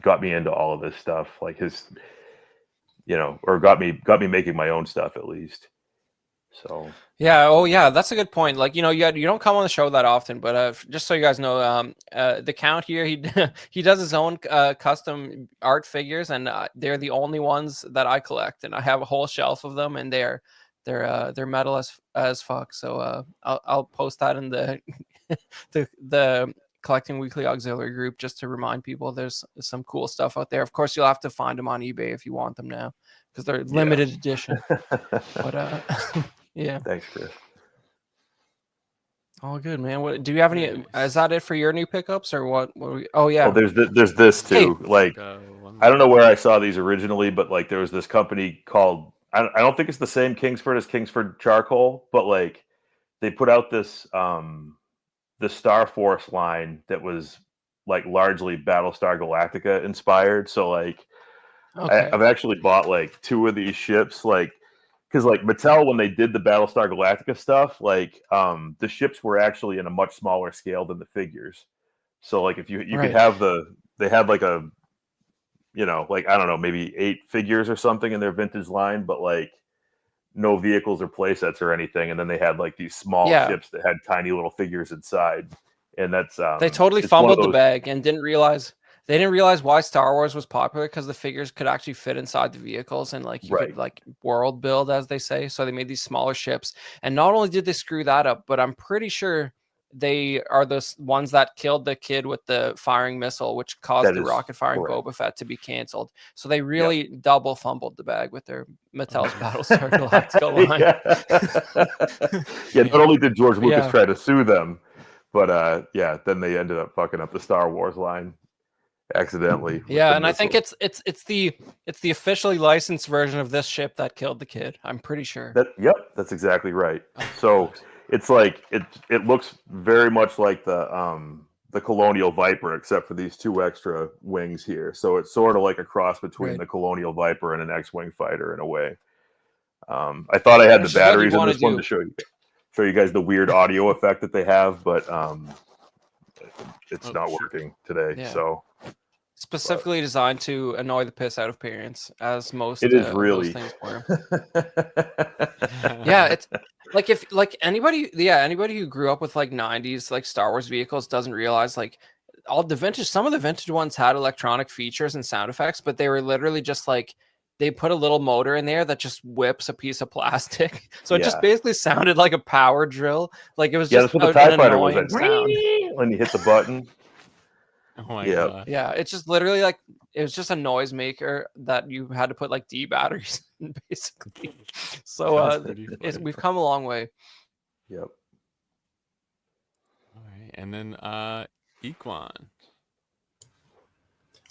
got me into all of this stuff. Like his, or got me making my own stuff at least. So Yeah. Oh, yeah. That's a good point. Like, you don't come on the show that often, but just so you guys know, the Count here, he he does his own custom art figures, and they're the only ones that I collect, and I have a whole shelf of them, and they're metal as fuck. So I'll post that in the the Collecting Weekly Auxiliary group just to remind people there's some cool stuff out there. Of course, you'll have to find them on eBay if you want them now because they're limited edition. But yeah. Thanks, Chris. All good, man. What do you have any? Is that it for your new pickups or what? Oh yeah. Well, there's this too. Like, I don't know where I saw these originally, but like there was this company called I don't think it's the same Kingsford as Kingsford Charcoal, but like they put out this the Star Force line that was like largely Battlestar Galactica inspired. So like Okay. I've actually bought like 2 of these ships, like because like Mattel when they did the Battlestar Galactica stuff, like the ships were actually in a much smaller scale than the figures. So like if you Right. could have they had like a like I don't know, maybe 8 figures or something in their vintage line, but like no vehicles or play sets or anything. And then they had like these small Yeah. ships that had tiny little figures inside. And that's They totally it's one of fumbled the those- bag and didn't realize why Star Wars was popular because the figures could actually fit inside the vehicles and like you Right. could like world build as they say. So they made these smaller ships. And not only did they screw that up, but I'm pretty sure they are the ones that killed the kid with the firing missile, which caused That the is rocket firing correct. Boba Fett to be canceled. So they really double fumbled the bag with their Mattel's Battlestar Galactica line. Yeah, not only did George Lucas Yeah. try to sue them, but then they ended up fucking up the Star Wars line accidentally. with Yeah, the and I think missile. it's the officially licensed version of this ship that killed the kid. I'm pretty sure. Yep, that's exactly right. Oh, So God. it's like it looks very much like the Colonial Viper, except for these 2 extra wings here. So it's sort of like a cross between Right. the Colonial Viper and an X-wing fighter in a way. I thought I had Which the is what you batteries in wanna this one do. to show you guys the weird audio effect that they have, but it's Oh, not shoot. working today. Yeah. So Specifically designed to annoy the piss out of parents, as most it is of really. those things were. Yeah, it's like if like anybody who grew up with like 90s like Star Wars vehicles doesn't realize like some of the vintage ones had electronic features and sound effects, but they were literally just like they put a little motor in there that just whips a piece of plastic. So it just Yeah. basically sounded like a power drill. Like it was Yeah, just that's what the TIE an Fighter was. annoying That sound. when you hit the button. Oh my Yeah. God. Yeah, it's just literally like it was just a noisemaker that you had to put like D batteries in, basically. So That's pretty funny. we've come a long way. Yep. All right, and then Equan.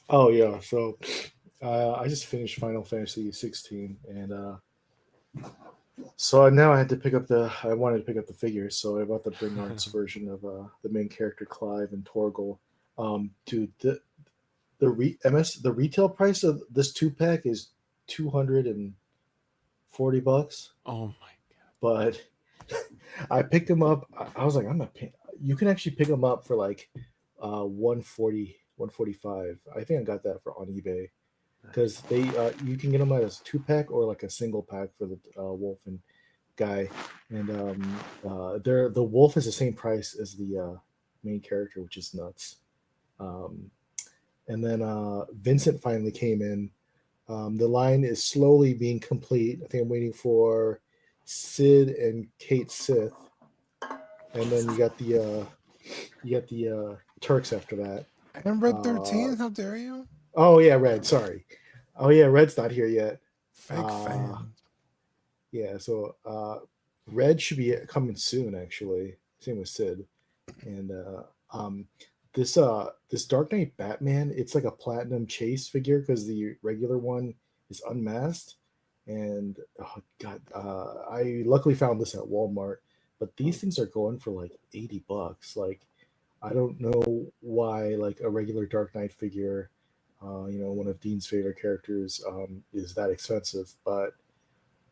Oh yeah, so I just finished Final Fantasy 16, and so now I wanted to pick up the figures, so I bought the Bring Arts version of the main character Clive and Torgal. Dude, the retail price of this 2-pack is $240, Oh my but I picked them up. I was like, I'm not paying. You can actually pick them up for like 140, 145. I think I got that on eBay because they you can get them as a 2-pack or like a single pack for the wolf and guy, and the wolf is the same price as the main character, which is nuts. And then Vincent finally came in. The line is slowly being complete. I think I'm waiting for Sid and Kate Sith, and then you got the Turks after that. And Red 13, how dare you? Oh yeah, Red. Sorry. Oh yeah, Red's not here yet. Fake fan. Yeah, so Red should be coming soon. Actually, same with Sid, and this Dark Knight Batman. It's like a platinum chase figure because the regular one is unmasked. And oh god, I luckily found this at Walmart, but these things are going for like $80. Like, I don't know why like a regular Dark Knight figure, one of Dean's favorite characters, is that expensive, but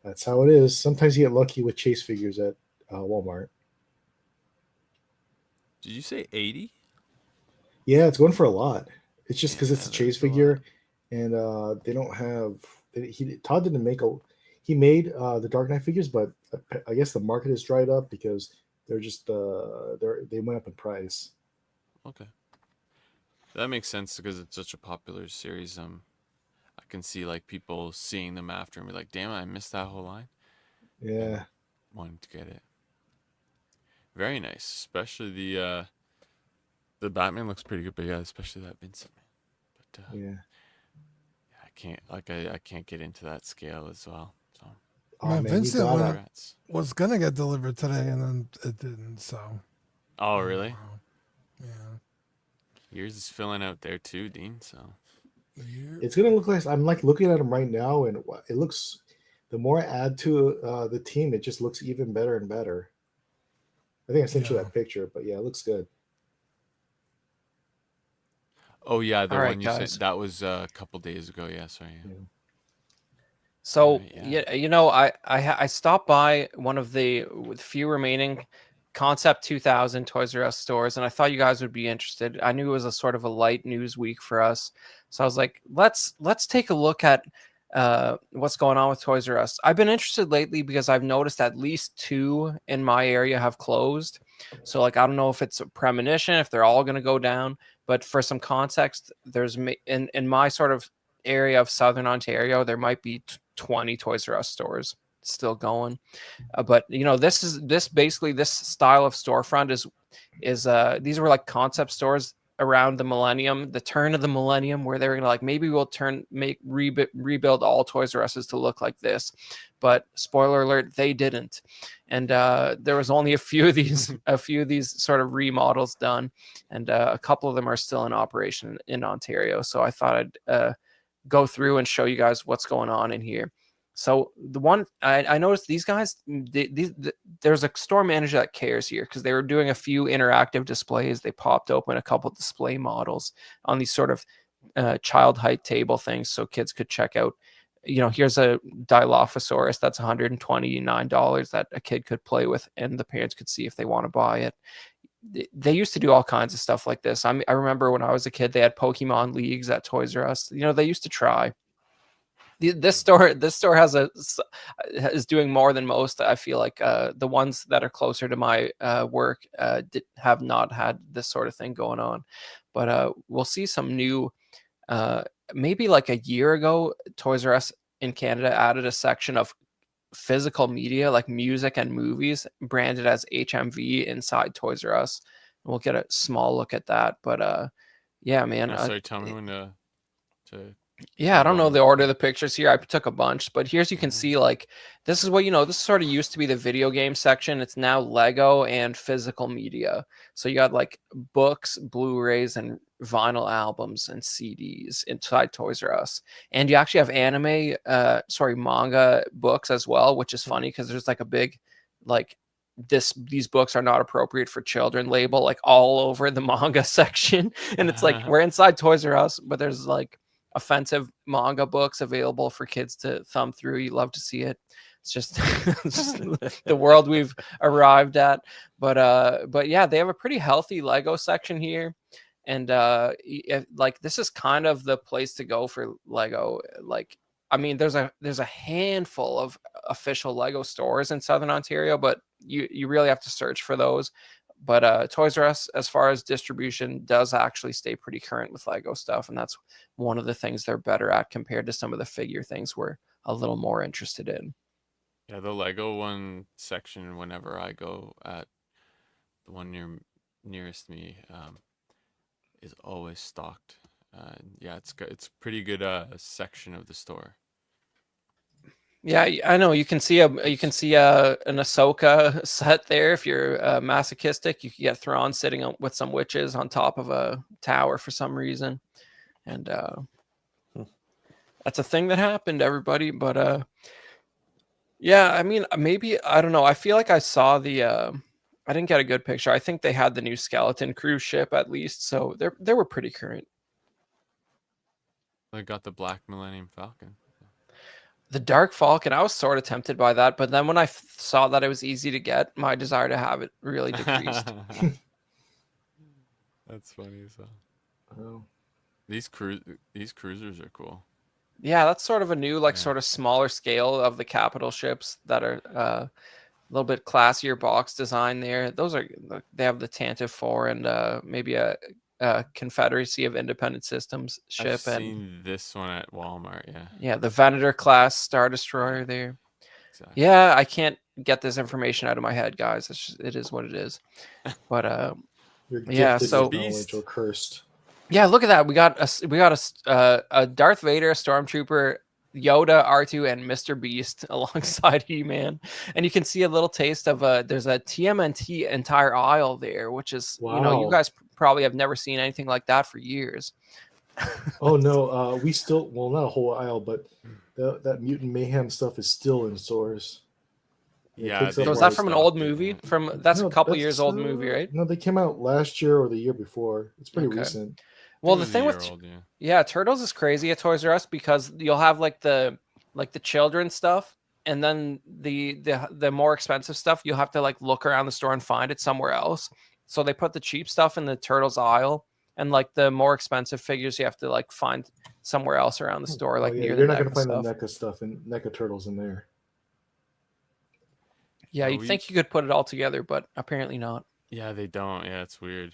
that's how it is. Sometimes you get lucky with chase figures at Walmart. Did you say 80? Yeah, it's going for a lot. It's just because Yeah, it's a chase that's a lot. figure, and they don't have. Todd didn't make he made the Dark Knight figures, but I guess the market has dried up because they're just they went up in price. Okay, that makes sense because it's such a popular series. I can see like people seeing them after and be like, "Damn, I missed that whole line," and Yeah, wanting to get it. Very nice, especially the Batman looks pretty good, but yeah, especially that Vincent man. But yeah. I can't get into that scale as well. So Oh Man, man, you Vincent gotta. congrats. was gonna get delivered today, and then it didn't. So. Oh really? Wow. Yeah. Yours is filling out there too, Dean. So It's gonna look like I'm like looking at him right now, and it looks. The more I add to the team, it just looks even better and better. I think I sent you Yeah. that picture, but yeah, it looks good. oh yeah, the All right, one you guys. sent that was a couple days ago. Yeah, sorry. Yeah. So Alright, yeah. yeah, I stopped by one of the with few remaining Concept 2000 Toys R Us stores, and I thought you guys would be interested. I knew it was a sort of a light news week for us, so I was like, let's take a look at what's going on with Toys R Us. I've been interested lately because I've noticed at least 2 in my area have closed. So like I don't know if it's a premonition, if they're all going to go down, but for some context, there's in my sort of area of Southern Ontario, there might be 20 Toys R Us stores still going. But this style of storefront is these were like concept stores around the turn of the millennium, where they're gonna like maybe we'll rebuild all Toys R Us's to look like this. But spoiler alert, they didn't, and there was only a few of these sort of remodels done, and a couple of them are still in operation in Ontario. So I thought I'd go through and show you guys what's going on in here. So the one I noticed these guys, there's a store manager that cares here because they were doing a few interactive displays. They popped open a couple display models on these sort of child height table things so kids could check out. Here's a Dilophosaurus that's $129 that a kid could play with, and the parents could see if they want to buy it. They used to do all kinds of stuff like this. I remember when I was a kid, they had Pokemon leagues at Toys R Us. They used to try. This store is doing more than most. I feel like the ones that are closer to my work have not had this sort of thing going on. But we'll see some new. Maybe like a year ago, Toys R Us in Canada added a section of physical media like music and movies branded as HMV inside Toys R Us. And we'll get a small look at that. But yeah, man. Sorry, tell me when to Yeah, I don't go know on the with order it. of the pictures here. I took a bunch, but here's you can see like this is what this sort of used to be the video game section. It's now Lego and physical media. So you got like books, Blu-rays, and vinyl albums and CDs inside Toys R Us. And you actually have manga books as well, which is funny because there's like a big like these books are not appropriate for children label like all over the manga section. And it's like we're inside Toys R Us, but there's like offensive manga books available for kids to thumb through. You love to see it. It's just, it's just the world we've arrived at. But yeah, they have a pretty healthy Lego section here. And like this is kind of the place to go for Lego. Like, I mean, there's a handful of official Lego stores in Southern Ontario, but you really have to search for those. But Toys R Us, as far as distribution, does actually stay pretty current with Lego stuff, and that's one of the things they're better at compared to some of the figure things we're a little more interested in. Yeah, the Lego one section. Whenever I go at the one nearest me, is always stocked. Yeah, it's pretty good section of the store. Yeah, I know you can see an Ahsoka set there. If you're masochistic, you can get Thrawn sitting with some witches on top of a tower for some reason, and that's a thing that happened, everybody. But yeah, I mean, maybe I don't know. I feel like I saw the. I didn't get a good picture. I think they had the new Skeleton cruise ship at least, so they were pretty current. I got the Black Millennium Falcon. The Dark Falcon, I was sort of tempted by that, but then when I saw that it was easy to get, my desire to have it really decreased. That's funny as hell. Oh. These cruisers are cool. Yeah, that's sort of a new, like, Yeah. sort of smaller scale of the capital ships that are a little bit classier box design there. Those are, they have the Tantive 4 and maybe a Confederacy of Independent Systems I've ship, and seen this one at Walmart. Yeah, yeah, the Venator class Star Destroyer there. exactly. Yeah, I can't get this information out of my head, guys. It is what it is. But You're yeah, gifted so with knowledge or cursed. yeah, look at that. We got a Darth Vader, Stormtrooper, Yoda, R2, and Mr. Beast alongside He-Man, and you can see a little taste of there's a TMNT entire aisle there, which is, you know, you Wow. guys probably have never seen anything like that for years. Oh no, we still, well, not a whole aisle, but that Mutant Mayhem stuff is still in stores. It Yeah, takes they up So is all that the from an stock. old movie? That's a No, couple years old movie, right? No, they came out last year or the year before. It's pretty Okay. recent. Well, It the was a thing year with old, yeah. yeah, Turtles is crazy at Toys R Us because you'll have like the children's stuff, and then the more expensive stuff you'll have to like look around the store and find it somewhere else. So they put the cheap stuff in the Turtles aisle, and like the more expensive figures you have to like find somewhere else around the store, like Oh, yeah, near you're the not gonna NECA find stuff. the NECA stuff and NECA Turtles in there. Yeah, No, you'd think you could put it all together, but apparently not. Yeah, they don't. Yeah, it's weird.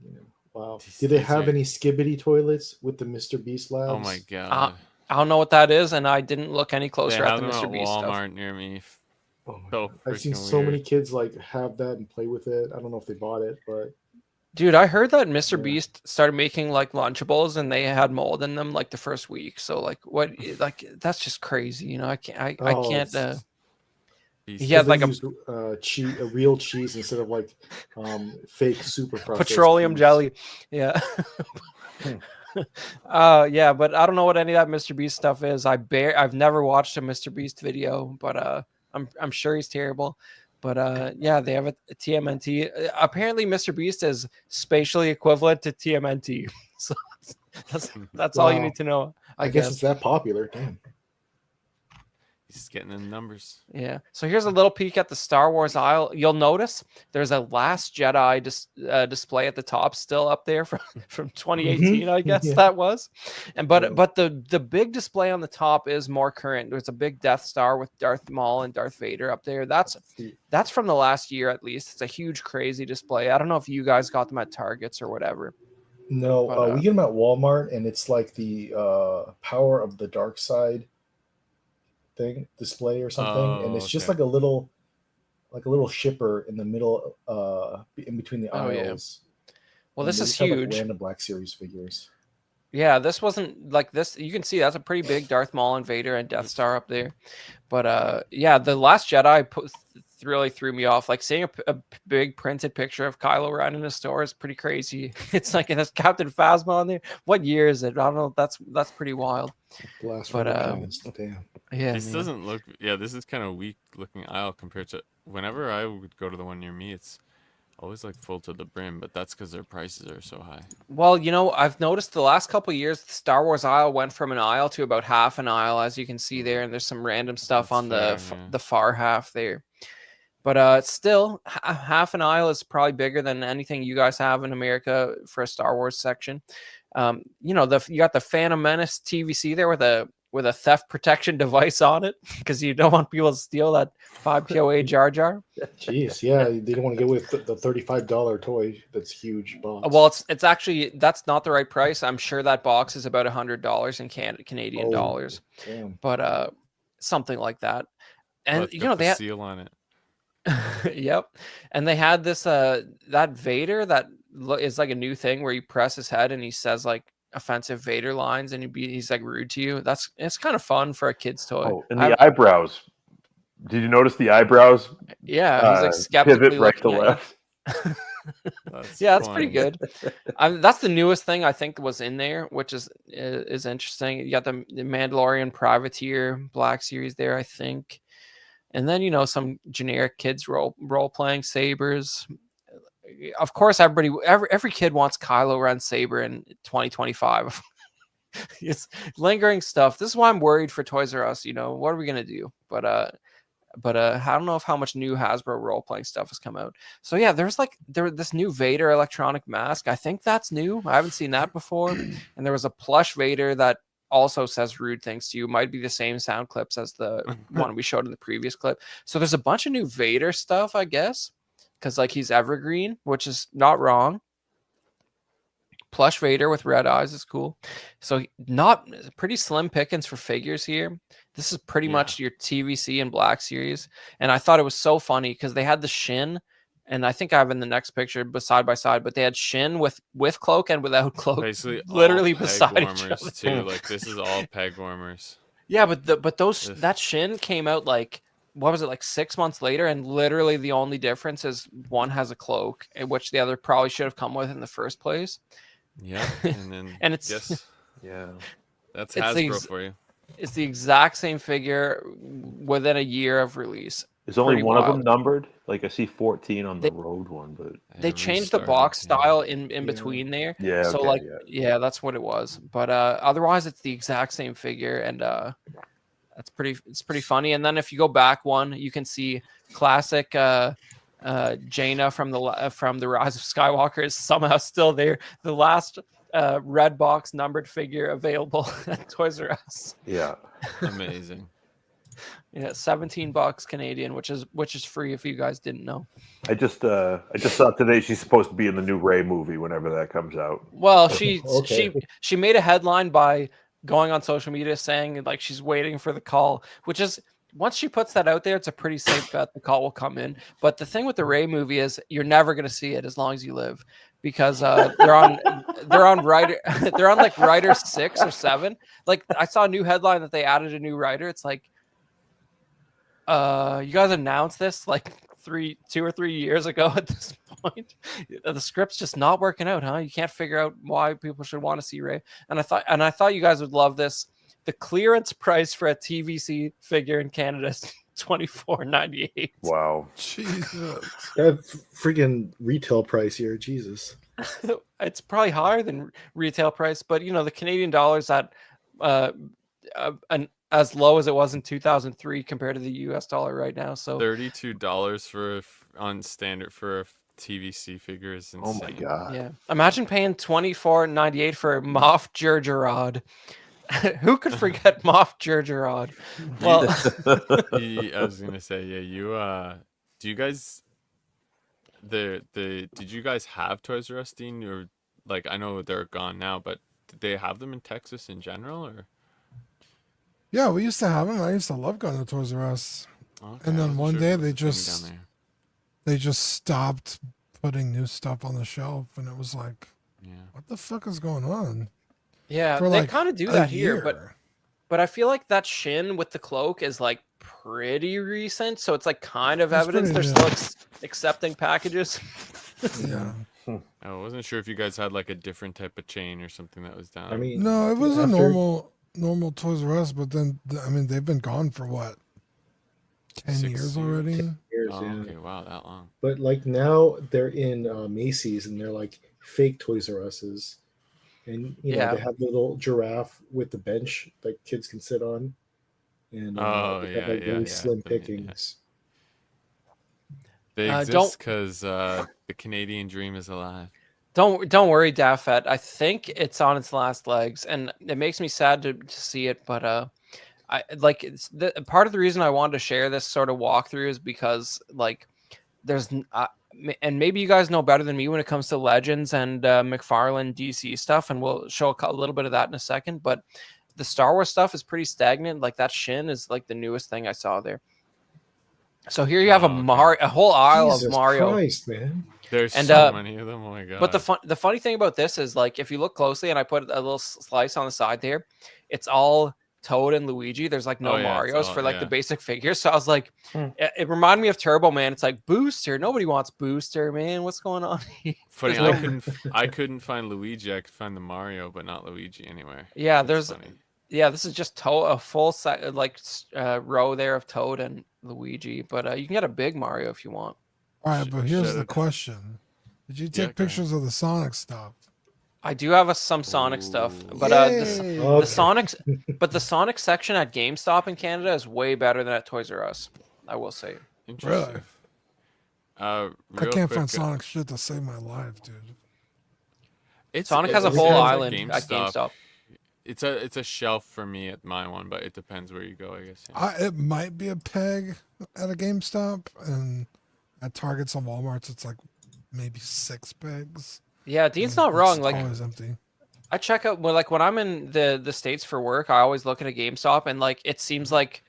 Yeah. Wow. These- Do they these have are- any Skibbity toilets with the Mr. Beast labs? Oh my god. I don't know what that is, and I didn't look any They closer at have the them Mr. at Beast stuff. Walmart near me. Oh my So God. I've seen freaking so many weird. kids like have that and play with it. I don't know if they bought it, but Dude, I heard that Mr. Yeah. Beast started making like Lunchables and they had mold in them like the first week. So like what, like that's just crazy, you know. I can't it's- Beast- he had they like a used real cheese instead of like fake super processed petroleum cheese. jelly. Yeah. Yeah, but I don't know what any of that Mr. Beast stuff is. I've never watched a Mr. Beast video, but I'm sure he's terrible. But yeah, they have a TMNT. Apparently Mr. Beast is spatially equivalent to TMNT. So that's all you Wow. need to know. I guess it's that popular. Damn. He's getting in numbers. Yeah. So here's a little peek at the Star Wars aisle. You'll notice there's a Last Jedi display at the top still up there from 2018, I guess Yeah. that was. And Yeah. but the big display on the top is more current. There's a big Death Star with Darth Maul and Darth Vader up there. That's from the last year at least. It's a huge, crazy display. I don't know if you guys got them at Targets or whatever. No, But, we get them at Walmart, and it's like the Power of the Dark Side thing display or something, and it's just okay. like a little shipper in the middle, in between the Oh, yeah. aisles. Well, And this they is just have, like, huge. random Black Series figures. Yeah, this wasn't like this. You can see that's a pretty big Darth Maul and Vader and Death Star up there. But yeah, the Last Jedi really threw me off. Like seeing a big printed picture of Kylo Ren in a store is pretty crazy. It's like it has Captain Phasma on there. What year is it? I don't know. That's pretty wild. Blast But, from the past. Damn. Yeah, This man. doesn't look. Yeah, this is kind of weak looking aisle compared to whenever I would go to the one near me. It's always like full to the brim, but that's because their prices are so high. Well, you know, I've noticed the last couple of years, the Star Wars aisle went from an aisle to about half an aisle, as you can see there, and there's some random stuff That's on the fair, yeah. the far half there. But still, half an aisle is probably bigger than anything you guys have in America for a Star Wars section. You know, you got the Phantom Menace TVC there with a theft protection device on it because you don't want people to steal that 5 POA Jar Jar. Jeez, yeah, they don't want to go with the $35 toy that's huge box. Well, it's actually that's not the right price. I'm sure that box is about $100 in Canadian Oh, dollars, damn. but something like that. And But you got know the they had, seal on it. yep, and they had this that Vader that is like a new thing where you press his head and he says like offensive Vader lines and he's like rude to you. It's kind of fun for a kid's toy. Oh, and the eyebrows. Did you notice the eyebrows? Yeah, he's like skeptically Pivot right to looking at you. left. Yeah, that's pretty fun. good. That's the newest thing I think was in there, which is interesting. You got the Mandalorian Privateer Black Series there, I think, and then you know some generic kids role playing sabers. Of course, every kid wants Kylo Ren saber in 2025. It's lingering stuff. This is why I'm worried for Toys R Us. You know, what are we gonna do? But I don't know how much new Hasbro role playing stuff has come out. So yeah, there's this new Vader electronic mask. I think that's new. I haven't seen that before. And there was a plush Vader that also says rude things to you. It might be the same sound clips as the one we showed in the previous clip. So there's a bunch of new Vader stuff, I guess, because like he's evergreen, which is not wrong. Plush Vader with red eyes is cool. So not pretty slim pickings for figures here. This is pretty much your TVC and Black Series. And I thought it was so funny because they had the Shin, and I think I have in the next picture side by side, but they had Shin with cloak and without cloak. Basically literally all peg beside each warmers other. too. Like this is all peg warmers. Yeah, but those Ugh. that Shin came out like, what was it, like 6 months later, and literally the only difference is one has a cloak, which the other probably should have come with in the first place. Yeah, and then And it's yes, Yeah. that's It's the Hasbro for you. It's the exact same figure within a year of release. Is only Pretty one of them wild. numbered? Like I see 14 on the They- road one, but They haven't changed the restarted, box yeah. style in Yeah. between there. yeah, So okay, like yeah. that's what it was. But otherwise it's the exact same figure, and it's pretty funny. And then if you go back one, you can see classic Jaina from the Rise of Skywalker is somehow still there. The last red box numbered figure available at Toys R Us. Yeah. Amazing. Yeah, $17 Canadian, which is free if you guys didn't know. I just saw today she's supposed to be in the new Ray movie whenever that comes out. Well, she Okay. she made a headline by going on social media saying like she's waiting for the call, which is, once she puts that out there, it's a pretty safe bet the call will come in. But the thing with the Ray movie is you're never going to see it as long as you live, because they're on writer they're on like writer 6 or 7. Like I saw a new headline that they added a new writer. It's like, you guys announced this like 2 or 3 years ago at this point. The script's just not working out, huh? You can't figure out why people should want to see Ray. And I thought you guys would love this. The clearance price for a TVC figure in Canada is $24.98. Wow. Jesus. That freaking retail price here, Jesus. It's probably higher than retail price, but you know, the Canadian dollar's at as low as it was in 2003 compared to the US dollar right now. So $32 on standard for a TVC figure is insane. Oh my god. yeah, imagine paying $24.98 for Moff Jerjerrod. Who could forget Moff Jerjerrod? Well, I was gonna say, yeah, do you guys did you guys have Toys R Us, Dean? Or like, I know they're gone now, but did they have them in Texas in general, or? Yeah, we used to have them. I used to love going to Toys R Us. Okay, And I then wasn't one sure if day it was they a thing just- down there. They just stopped putting new stuff on the shelf, and it was like, Yeah. what the fuck is going on? yeah, For they like kind of do a that here, but year. I feel like that Shin with the cloak is like pretty recent, so it's like kind of It's evidence they're pretty still accepting packages. Yeah. I wasn't sure if you guys had like a different type of chain or something that was down. I mean, No, it was a after- normal Toys R Us, but then I mean they've been gone for what, 10 6 years years. already? years, Oh, yeah. okay, wow, that long. But like now they're in Macy's and they're like fake Toys R Us's, and you know Yeah. they have the little giraffe with the bench that kids can sit on, and Oh, they yeah, have like yeah, really yeah. slim I mean, yeah. pickings. They Don't- exist because the Canadian dream is alive. Don't worry, Daffet. I think it's on its last legs, and it makes me sad to see it. But I like it's part of the reason I wanted to share this sort of walkthrough is because like and maybe you guys know better than me when it comes to Legends and McFarlane DC stuff, and we'll show a little bit of that in a second. But the Star Wars stuff is pretty stagnant. Like that Shin is like the newest thing I saw there. So here you have Oh, okay. a whole aisle Jesus of Mario. Christ, man! There's And, so many of them. Oh my god. But the funny thing about this is like if you look closely, and I put a little slice on the side there, it's all Toad and Luigi. There's like no Oh, yeah, it's Marios all- for like the yeah. basic figures. So I was like, it reminded me of Turbo Man. It's like Booster. Nobody wants Booster, man. What's going on here? funny, there's I couldn't find Luigi. I could find the Mario, but not Luigi anywhere. Yeah, That's there's funny. this is just a full set row there of Toad and Luigi. But you can get a big Mario if you want. All right, but here's Shut the it. question. Did you Yeah, take go ahead. pictures of the Sonic stuff? I do have some Sonic stuff, Ooh. but Yay! the Okay. the Sonic section at GameStop in Canada is way better than at Toys R Us. I will say. Interesting. Really? Uh, I real can't quick, find Sonic shit to save my life, dude. It's, Sonic has a it's whole because at island at GameStop. it's a shelf for me at my one, but it depends where you go, I guess. Yeah. It might be a peg at a GameStop, and at Targets and Walmart's, it's like maybe 6 pegs. Yeah, Dean's and not it's wrong. Like always empty. I check out when I'm in the States for work, I always look at a GameStop and like it seems like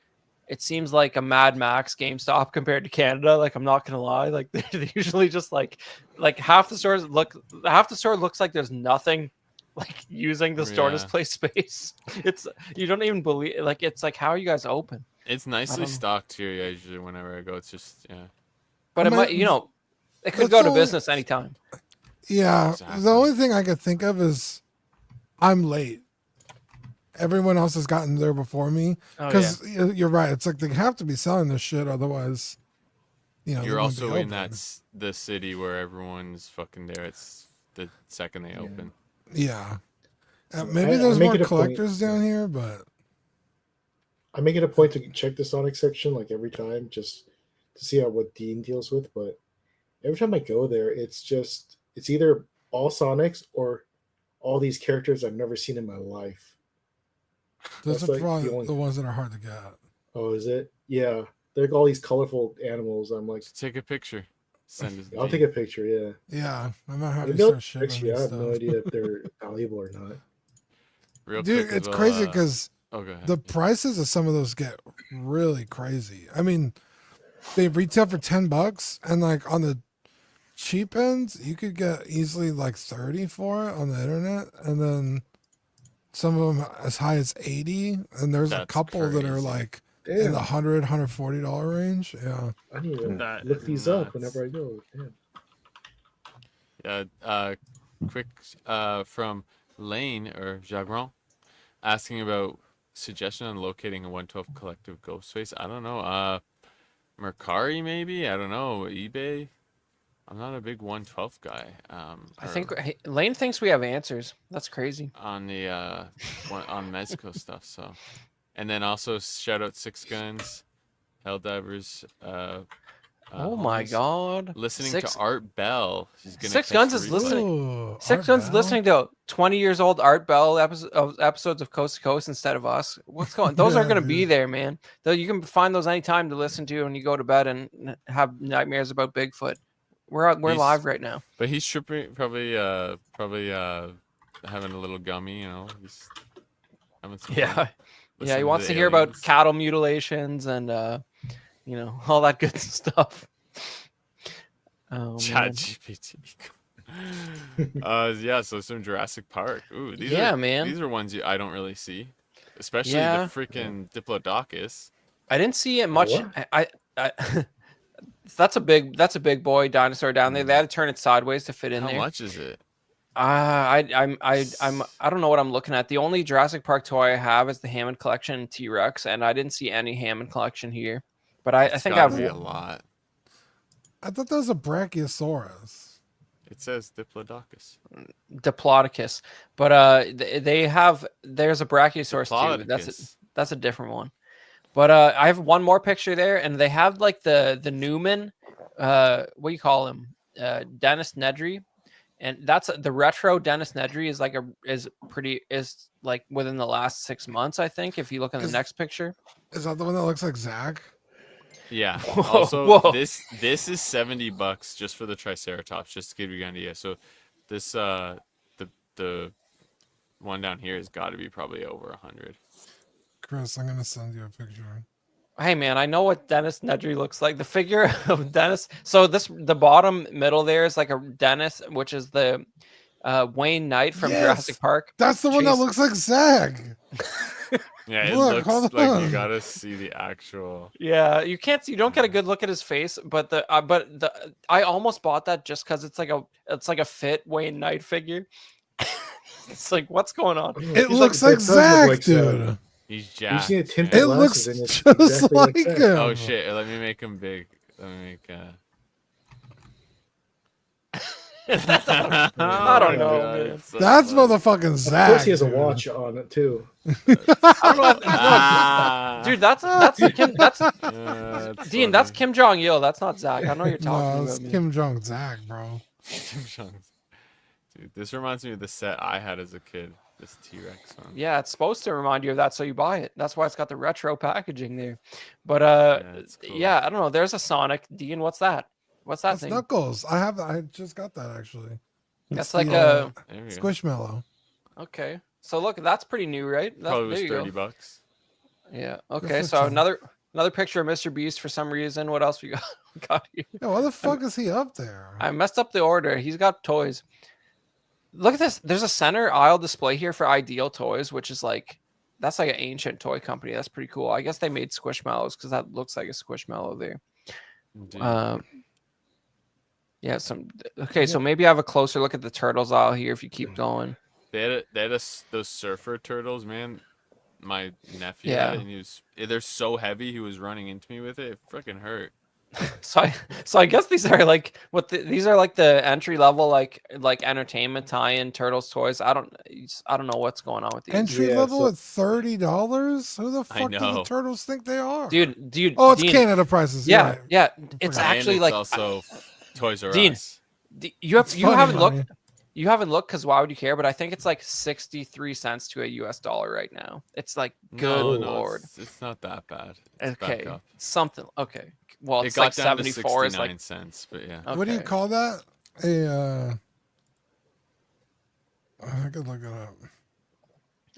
a Mad Max GameStop compared to Canada. Like I'm not gonna lie, like they're usually just like half the store looks like there's nothing like using the store Yeah. display space. It's you don't even believe like it's like how are you guys open? It's nicely stocked here. Yeah, usually whenever I go, it's just But I it might mean, it could that's go to only- business anytime. Yeah, Exactly. the only thing I could think of is I'm late. Everyone else has gotten there before me. Oh, Because you're right. It's like they have to be selling this shit, otherwise, they You're wouldn't be also in open. the city where everyone's fucking there. It's the second they open. Yeah. I Maybe there's make more it a point- collectors down here, but I make it a point to check the Sonic section like every time, just to see what Dean deals with. But every time I go there, it's either all Sonics or all these characters I've never seen in my life. those That's are like probably the only- the ones that are hard to get. Oh, is it? Yeah, they're like all these colorful animals. I'm like, Just take a picture. Send it. I'll take a picture. Yeah, Yeah, I might have to Maybe I'll start shipping actually, I these have stuff. no idea if they're valuable or not. Real Dude, quick as it's well, crazy because oh, go ahead. the prices of some of those get really crazy. I mean, they retail for $10, and like on the cheap ends, you could get easily like 30 for it on the internet, and then some of them as high as 80, and there's a That's couple that are crazy. like in Damn, the $100-$140 range. Yeah. I need to That look is these nuts. up whenever I go. Damn. Quick from Lane or Jagron asking about suggestion on locating a 112 collective ghost face. I don't know. Mercari maybe? I don't know. eBay? I'm not a big 112 guy. I think Lane thinks we have answers. That's crazy. on the on Mezco stuff. So, and then also shout out Six Guns, Helldivers. Oh my homies. god. Listening Six, to Art Bell. She's gonna Six catch Guns the is replay. listening. Ooh, Six Art Guns Bell? listening to 20 years old Art Bell episodes of Coast to Coast instead of us. What's going? Those are Yeah, going to be dude. there, man. Though you can find those anytime to listen to when you go to bed and have nightmares about Bigfoot. We're He's- live right now. But he's tripping, probably having a little gummy. You know, he's having some fun Yeah, yeah. listening He wants the to hear about aliens. cattle mutilations and all that good stuff. Oh, Chat man. GPT. Yeah, so some Jurassic Park. Ooh, these Yeah, are, man. These are ones I don't really see, especially Yeah. the freaking Diplodocus. I didn't see it much. What? I that's a big boy dinosaur down there. They had to turn it sideways to fit in How there. much is it? I don't know what I'm looking at. The only Jurassic Park toy I have is the Hammond collection T-Rex, and I didn't see any Hammond collection here. But I It's think gotta I've be a lot. I thought that was a Brachiosaurus. It says Diplodocus. Diplodocus, but there's a Brachiosaurus too. Diplodocus. That's a different one. But I have one more picture there, and they have like the Newman, what do you call him? Dennis Nedry, and that's the retro Dennis Nedry is like within the last 6 months, I think. If you look at the Is- next picture, Is that the one that looks like Zach? Yeah. Whoa, Also, whoa. this is $70 just for the Triceratops, just to give you an idea. So this the one down here has got to be probably over 100. Chris, I'm gonna send you a picture. hey man, I know what Dennis Nedry looks like. The figure of Dennis. So the bottom middle there is like a Dennis, which is the Wayne Knight from Yes! Jurassic Park. That's the one that Chase- looks like Zach. Yeah, it Look, looks hold like you on. gotta see the actual. Yeah, you don't get a good look at his face, but I almost bought that just because it's like a fit Wayne Knight figure. It's like, what's going on? It He's looks that like does look Zach, like dude. He's You've jacked. seen it tinted It man. looks glasses, and it's just exactly like Zach. him. Oh shit! Let me make him big. Let me make. I don't know, God, man. it's so That's funny. motherfucking Of Zach. course, he has a dude. watch on it too. I don't know. Ah. Dude, that's Kim. That's Dean. That's funny. Kim Jong Il. That's not Zach. I know you're talking No, it's about. Man. Kim Jong Zach, bro. Kim Jong-un. Dude, this reminds me of the set I had as a kid. This T-Rex one. Yeah, it's supposed to remind you of that, so you buy it. That's why it's got the retro packaging there. But it's cool. yeah, I don't know. There's a Sonic. Dean, what's that? What's that That's thing? Knuckles. I just got that actually. That's It's like the, a There we go. Squishmallow. okay. So look, that's pretty new, right? Probably was there you go. $30. Yeah. for Okay. So 10. another picture of Mr. Beast for some reason. What else we got here? Yeah, why the fuck is he up there? I messed up the order. He's got toys. Look at this. There's a center aisle display here for Ideal Toys, which is like that's like an ancient toy company. That's pretty cool. I guess they made Squishmallows because that looks like a Squishmallow there. Indeed. Yeah. Okay. So maybe I have a closer look at the turtles aisle here if you keep going. They had those surfer turtles, man. My nephew Yeah. had it, and they're so heavy. He was running into me with it. It freaking hurt. So I guess these are like these are like the entry level like entertainment tie-in Turtles toys. I don't know what's going on with these. Entry Yeah, level so- at $30? Who the fuck do the know. turtles think they are? Dude. Oh, it's Dean, Canada prices. You're Yeah, right. yeah. It's And actually it's like also Toys R Dean, Us. you It's funny, haven't honey. looked. You haven't looked because why would you care? But I think it's like 63 cents to a US dollar right now. It's like good No, lord. it's not that bad. It's back Okay, up. something. Okay, well It it's got like down to 74 is 69 like cents, but yeah. okay. What do you call that? I could look it up.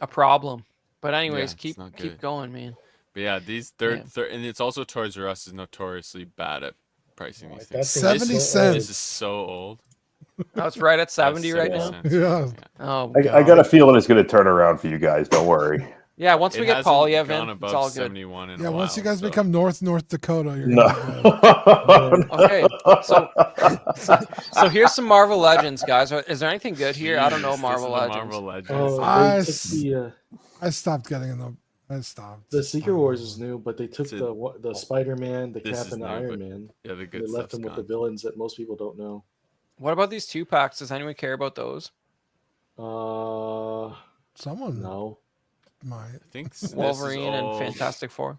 a problem. But anyways, Yeah, it's keep not keep good. going, man. But yeah, these and it's also Toys R Us is notoriously bad at pricing these That things. thing 70 is so cents. old. This is so old. Oh, it's right at That's 70 right now. 70 cents. Yeah. Oh, I got God. a feeling it's going to turn around for you guys. Don't worry. Yeah, once It we get hasn't Polyev gone in, above it's all good. 71 in Yeah, a while. once you guys so- become North Dakota, you're No. gonna be good. Okay, so here's some Marvel Legends, guys. Is there anything good here? I don't know Jeez, Marvel this is the Legends. Marvel Legends. Oh, I they took s- I stopped getting in the. I stopped. the Secret Wars is new, but they took It's a- the Spider-Man, the This Cap, is and the new, Iron but Man. Yeah, the And good they left stuff's them with the gone. villains that most people don't know. What about these 2-packs? Does anyone care about those? Someone No. might. I think this is Wolverine and all- Fantastic Four.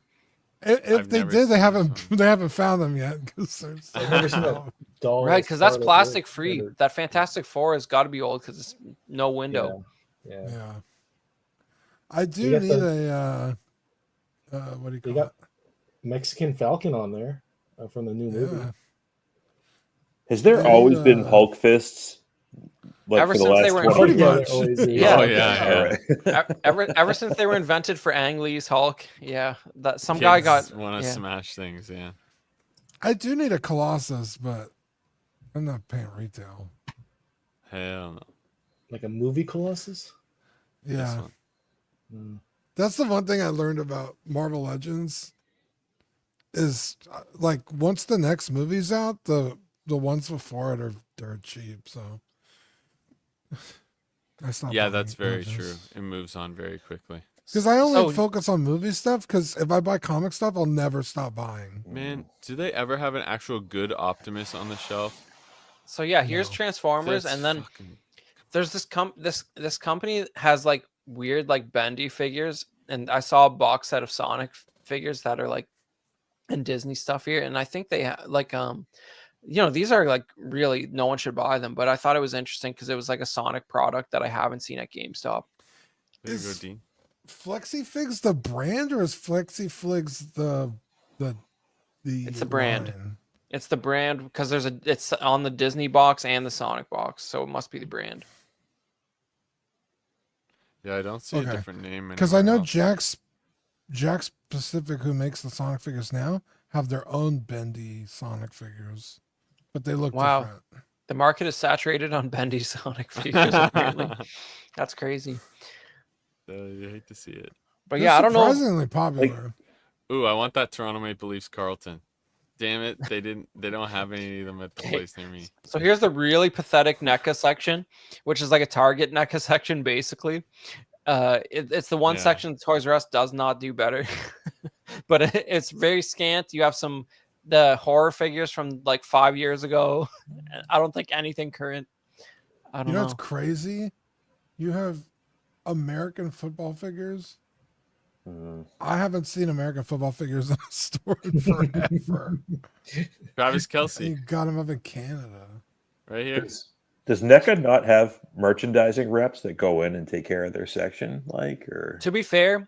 If I've they never did, they seen haven't. this one. They haven't found them yet because they're. I've never seen a doll. Right, because that's Scarlet plastic Witch free. or- That Fantastic Four has got to be old because it's no window. Yeah. Yeah. I You do got need a. What do you They call got Mexican Falcon on there from the new it? movie. Yeah. Has there They, always been Hulk fists? Like Ever for the since they last were 20 Pretty Yeah, much. there always is. Yeah. Oh yeah, yeah. Ever since they were invented for Ang Lee's Hulk, yeah, that some Kids guy got want to yeah. smash things. Yeah. I do need a Colossus, but I'm not paying retail. Hell no. Like a movie Colossus. This Yeah. one. Mm. That's the one thing I learned about Marvel Legends is like once the next movie's out, the ones before it are dirt cheap. So I stopped. Yeah, buying that's very Legends. true. It moves on very quickly. Because I only So- focus on movie stuff. Because if I buy comic stuff, I'll never stop buying. Man, do they ever have an actual good Optimus on the shelf? So yeah, here's No. Transformers, That's and then fucking- there's this company that has like weird like bendy figures, and I saw a box set of Sonic figures that are like and Disney stuff here, and I think they like these are like really no one should buy them, but I thought it was interesting because it was like a Sonic product that I haven't seen at GameStop. There you go, Is- Dean. FlexiFigs the brand or is FlexiFigs the It's the brand. line? It's the brand because it's on the Disney box and the Sonic box, so it must be the brand. Yeah, I don't see Okay. a different name. Because I anywhere know else. Jack's Pacific, who makes the Sonic figures now, have their own bendy Sonic figures, but they look Wow. different. The market is saturated on bendy Sonic figures. Apparently, that's crazy. You hate to see it. But They're yeah, I don't know. surprisingly popular. Ooh, I want that Toronto Maple Leafs Carlton. Damn it, they didn't. They don't have any of them at the Okay. place near me. So here's the really pathetic NECA section, which is like a Target NECA section, basically. It's the one Yeah. section Toys R Us does not do better, but it's very scant. You have the horror figures from like 5 years ago. I don't think anything current. I don't You know know. what's crazy? You have American football figures. Mhm. I haven't seen American football figures in a store in forever. Travis And Kelsey, you got them up in Canada. right here. Does NECA not have merchandising reps that go in and take care of their section, or? To be fair,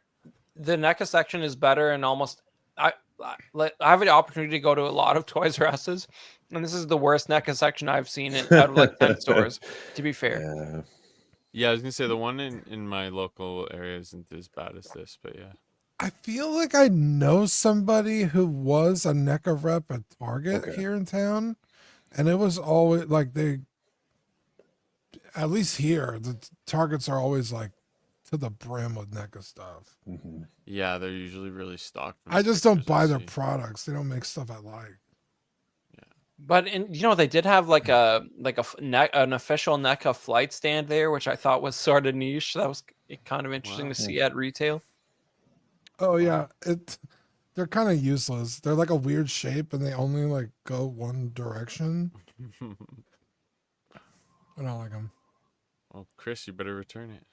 the NECA section is better, and almost I have an opportunity to go to a lot of Toys R Us's, and this is the worst NECA section I've seen it out of like 10 stores. To be fair, Yeah. Yeah, I was gonna say the one in my local area isn't as bad as this, but yeah. I feel like I know somebody who was a NECA rep at Target Okay. here in town, and it was always like at least here, the Targets are always like to the brim with NECA stuff. Mhm. Yeah, they're usually really stocked. from I the just don't pictures I buy their see. products. They don't make stuff I like. but they did have like an official NECA flight stand there, which I thought was sort of niche. That was kind of interesting Wow. to see at retail. Oh yeah, they're kind of useless. They're like a weird shape, and they only like go one direction. I don't like them. Well, Chris, you better return it.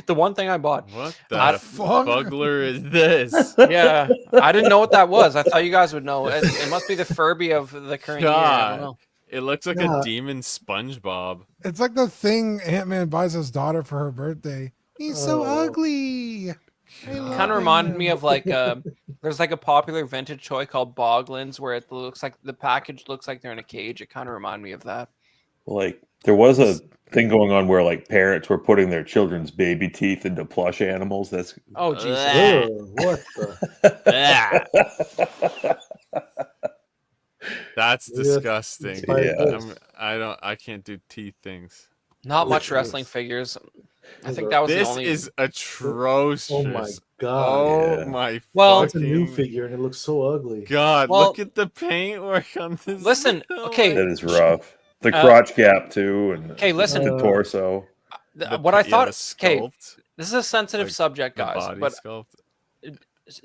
The one thing I bought. What I- the fuck? bugler is this? Yeah, I didn't know what that was. I thought you guys would know. It must be the Furby of the current year. I don't God. know. It looks like Yeah. a demon SpongeBob. It's like the thing Ant-Man buys his daughter for her birthday. He's so Oh. ugly. Kind of reminded me of like there's like a popular vintage toy called Boglins where it looks like the package looks like they're in a cage. It kind of reminded me of that. There was a thing going on where parents were putting their children's baby teeth into plush animals. That's Oh Jesus! Ugh. Oh, what the? That's Maybe that's disgusting. inspired Yeah. this. I can't do teeth things. Not much Gross. wrestling figures. I Those think are- that was the This only. is atrocious. Oh my god! Oh Yeah. my Well- That's a new fucking figure, and it looks so ugly. God, Well- look at the paintwork on this. Listen, Oh okay. my- that is rough. The Uh, crotch gap too, and Okay, listen. the torso. the What pa- I yeah, thought. the Okay, sculpt, this is a sensitive like, subject, the guys. body But sculpt.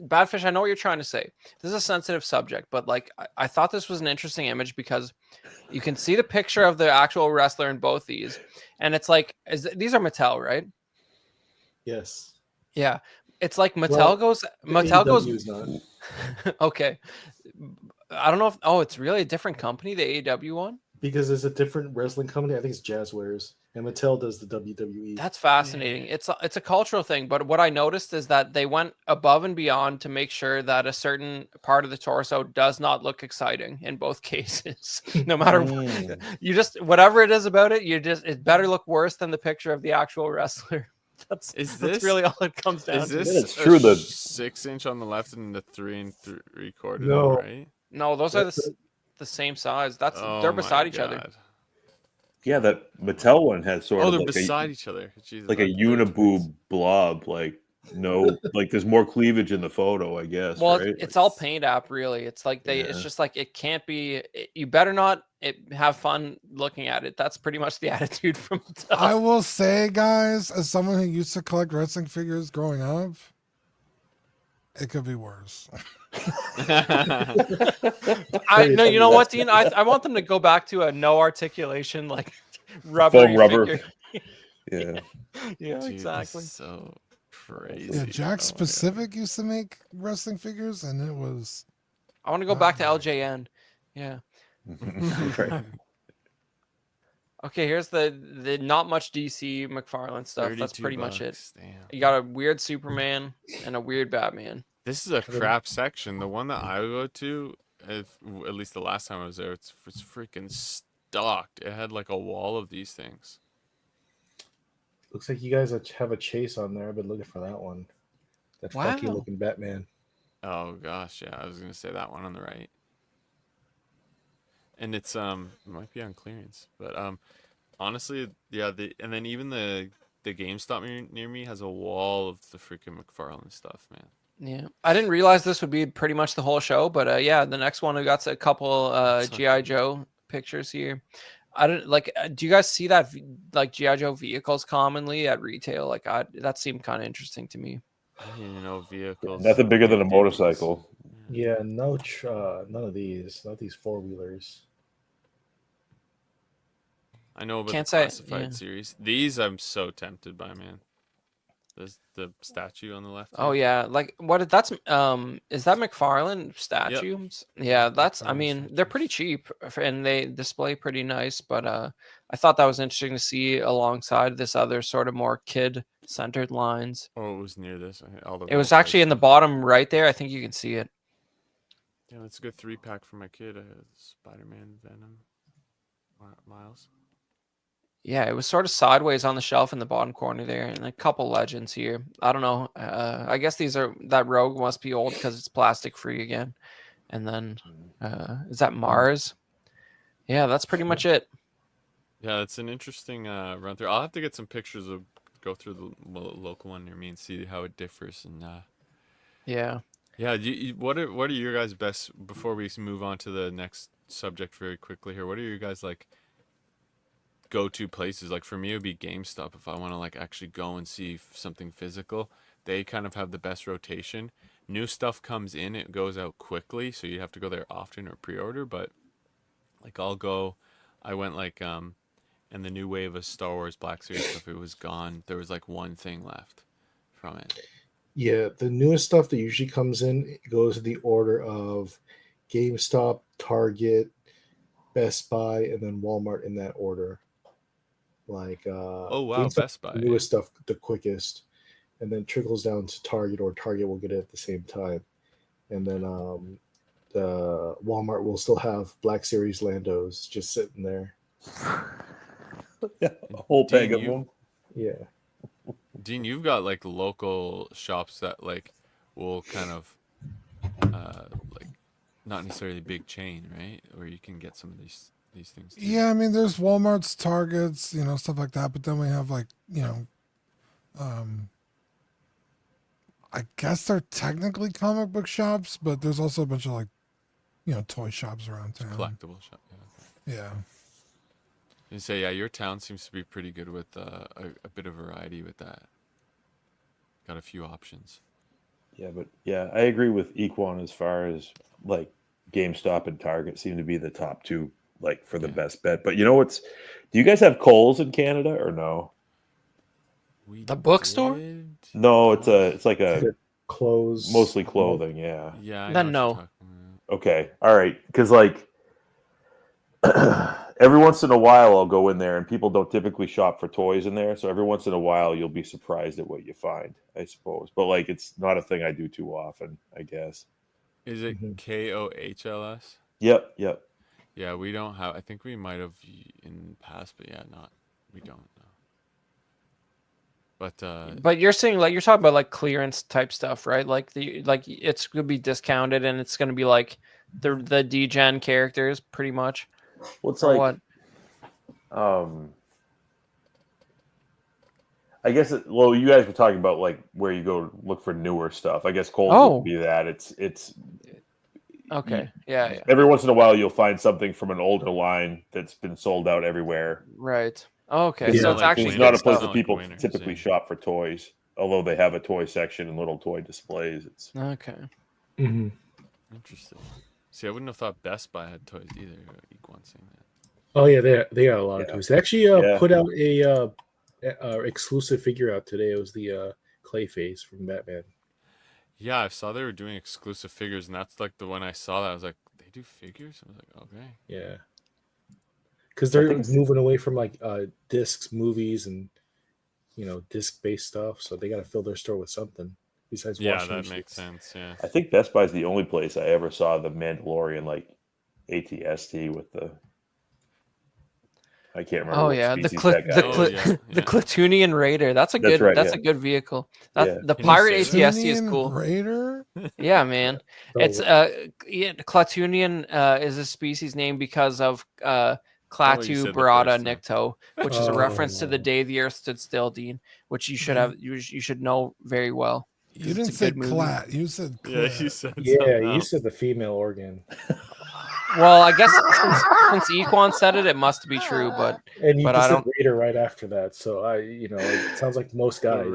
Badfish, I know what you're trying to say. This is a sensitive subject, but like I thought this was an interesting image because you can see the picture of the actual wrestler in both these, and it's like these are Mattel, right? Yes. Yeah, it's like Mattel Well, goes. The Mattel goes. AEW is not, Okay, I don't know if. Oh, it's really a different company, the AEW one. because it's a different wrestling company. I think it's Jazzwares, and Mattel does the WWE. That's fascinating. It's a cultural thing, but what I noticed is that they went above and beyond to make sure that a certain part of the torso does not look exciting in both cases. No matter Mm. you just whatever it is about it, it better look worse than the picture of the actual wrestler. That's this- really all it comes down Is to. this it's true that- 6-inch on the left and the 3 3/4 No. right? No, those are That's the same size. They're Oh beside my each other. God. Yeah, that Mattel one has sort Oh, of they're like beside each other. Jesus, a that's uniboob blob. There's more cleavage in the photo, I guess. Well, right? it's all paint app, really. It's like it's Yeah. just like it can't be. You better not have fun looking at it. That's pretty much the attitude from Mattel. I will say, guys, as someone who used to collect wrestling figures growing up, it could be worse. No, you know what, Dean? I want them to go back to a no articulation, like rubbery Foam rubber. figure. Yeah. Yeah, Dude, exactly. this is so crazy. Yeah, Oh Jack my God. Specific used to make wrestling figures, and it was I want to go back to LJN. Yeah. Right. Okay, here's the not much DC McFarlane stuff. That's 32 pretty much it. bucks, damn. You got a weird Superman and a weird Batman. This is a crap section. The one that I go to, at least the last time I was there, it's freaking stocked. It had like a wall of these things. Looks like you guys have a chase on there. I've been looking for that one. That funky Wow. looking Batman. Oh gosh, yeah, I was gonna say that one on the right. And it's it might be on clearance, but honestly, yeah, and then even the GameStop near me has a wall of the freaking McFarlane stuff, man. Yeah, I didn't realize this would be pretty much the whole show, but yeah, the next one we got a couple GI Joe pictures here. I don't like. Do you guys see that like GI Joe vehicles commonly at retail? Like, that seemed kind of interesting to me. I didn't even know vehicles. Nothing bigger than a did these. motorcycle. Yeah, none of these. Not these 4-wheelers. I know about Can't the say- classified yeah. series. These I'm so tempted by, man. There's the statue on the left. Oh here. yeah, like what? That's is that McFarlane statues? Yeah, that's. I McFarlane mean, they're pretty statues. cheap and they display pretty nice. But I thought that was interesting to see alongside this other sort of more kid-centered lines. Oh, it was near this. All the It was role actually plays in the stuff. bottom right there. I think you can see it. Yeah, that's a good 3-pack for my kid. Spider-Man, Venom, Miles. Yeah, it was sort of sideways on the shelf in the bottom corner there, and a couple legends here. I don't know. I guess that Rogue must be old because it's plastic free again. And then is that Mars? Yeah, that's pretty much it. Yeah, it's an interesting run through. I'll have to get some pictures of go through the local one near me and see how it differs. And Yeah. yeah, what are your guys' best before we move on to the next subject very quickly here? What are your guys like go-to places? Like for me, it would be GameStop if I want to like actually go and see something physical. They kind of have the best rotation. New stuff comes in, it goes out quickly, so you have to go there often or pre-order. But like I went like and the new wave of Star Wars Black Series stuff, it was gone. There was like one thing left from it. Yeah, the newest stuff that usually comes in it goes in the order of GameStop, Target, Best Buy, and then Walmart in that order. Like Oh wow, GameStop, Best Buy. the newest stuff the quickest, and then trickles down to Target, or Target will get it at the same time, and then the Walmart will still have Black Series Landos just sitting there. A whole bag Dean, of them. Yeah. Dean, you've got like local shops that like will kind of like not necessarily big chain, right? Where you can get some of these things too. Yeah, I mean, there's Walmart's, Targets, stuff like that. But then we have like, I guess they're technically comic book shops, but there's also a bunch of like, toy shops around town. Collectible shop. Yeah. Yeah. You say yeah, your town seems to be pretty good with a bit of variety with that. Got a few options. Yeah, but yeah, I agree with Equan as far as like GameStop and Target seem to be the top two, like for the Yeah. best bet. But do you guys have Kohl's in Canada or no? The bookstore? did. No, it's like a Clothes. mostly clothing. Yeah. Yeah. I Then know what no. you're talking about. Okay. All right. Because like every once in a while, I'll go in there, and people don't typically shop for toys in there. So every once in a while, you'll be surprised at what you find, I suppose. But like, it's not a thing I do too often, I guess. Is it Mhm. KOHLS? Yep. Yep. Yeah, we don't have. I think we might have in the past, but yeah, we don't know. But you're saying like you're talking about like clearance type stuff, right? Like it's gonna be discounted and it's gonna be like the D-gen characters pretty much. Well, it's Or like what? I guess you guys were talking about like where you go look for newer stuff. I guess Kohl's Oh. would be that. It's Okay. Yeah. every once in a while you'll find something from an older line that's been sold out everywhere. Right. Okay. Yeah, So it's like actually It's Winners, not a good place stuff. where people Winners, typically yeah. shop for toys, although they have a toy section and little toy displays. It's Okay. Mhm. Interesting. See, I wouldn't have thought Best Buy had toys either. Equan saying that. Oh yeah, they got a lot Yeah. of toys. They actually Yeah. put out a exclusive figure out today. It was the Clayface from Batman. Yeah, I saw they were doing exclusive figures, and that's like the one I saw that I was like, they do figures? I was like, okay. Yeah, because I they're think it's- moving away from like discs, movies, and disc-based stuff. So they got to fill their store with something besides Yeah, washing that machines. makes sense. Yeah. I think Best Buy's the only place I ever saw the Mandalorian like ATST with the. I can't remember. Oh what yeah, the species that guy Oh, is. yeah, the yeah. Clatoonian Raider. That's a That's good. right, That's yeah. a good vehicle. That Yeah. the Can you pirate say that? ATST is Clatoonian cool. Raider? Yeah, man. So, It's yeah, Clatoonian is a species name because of what you Klaatu said the Barada first time. Nikto, which is a reference to the Oh. day the Earth stood still, Dean, which you should have you should know very well. You 'cause didn't it's a say good movie. clat. You said Yeah, clit. you said yeah, something you else. said the female organ, Well, I guess since Equan said it, it must be true. But and you But I just said don't- Raider right after that. So it sounds like most guys.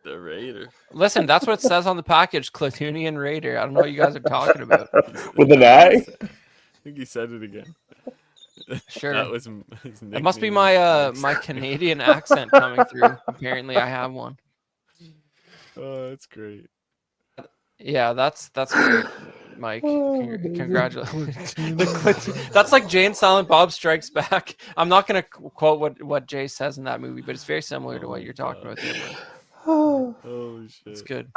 The Raider. listen, that's what it says on the package, Clatoonian Raider. I don't know what you guys are talking about. With an eye? I think he said it again. Sure. That was his It must be nickname my was my Canadian accent coming through. Apparently, I have one. Oh, that's great. Yeah, that's great, Mike. Congratulations. Platoon. That's like Jay and Silent Bob Strikes Back. I'm not gonna quote what Jay says in that movie, but it's very similar to what you're talking about there, Mike. Holy shit. It's good.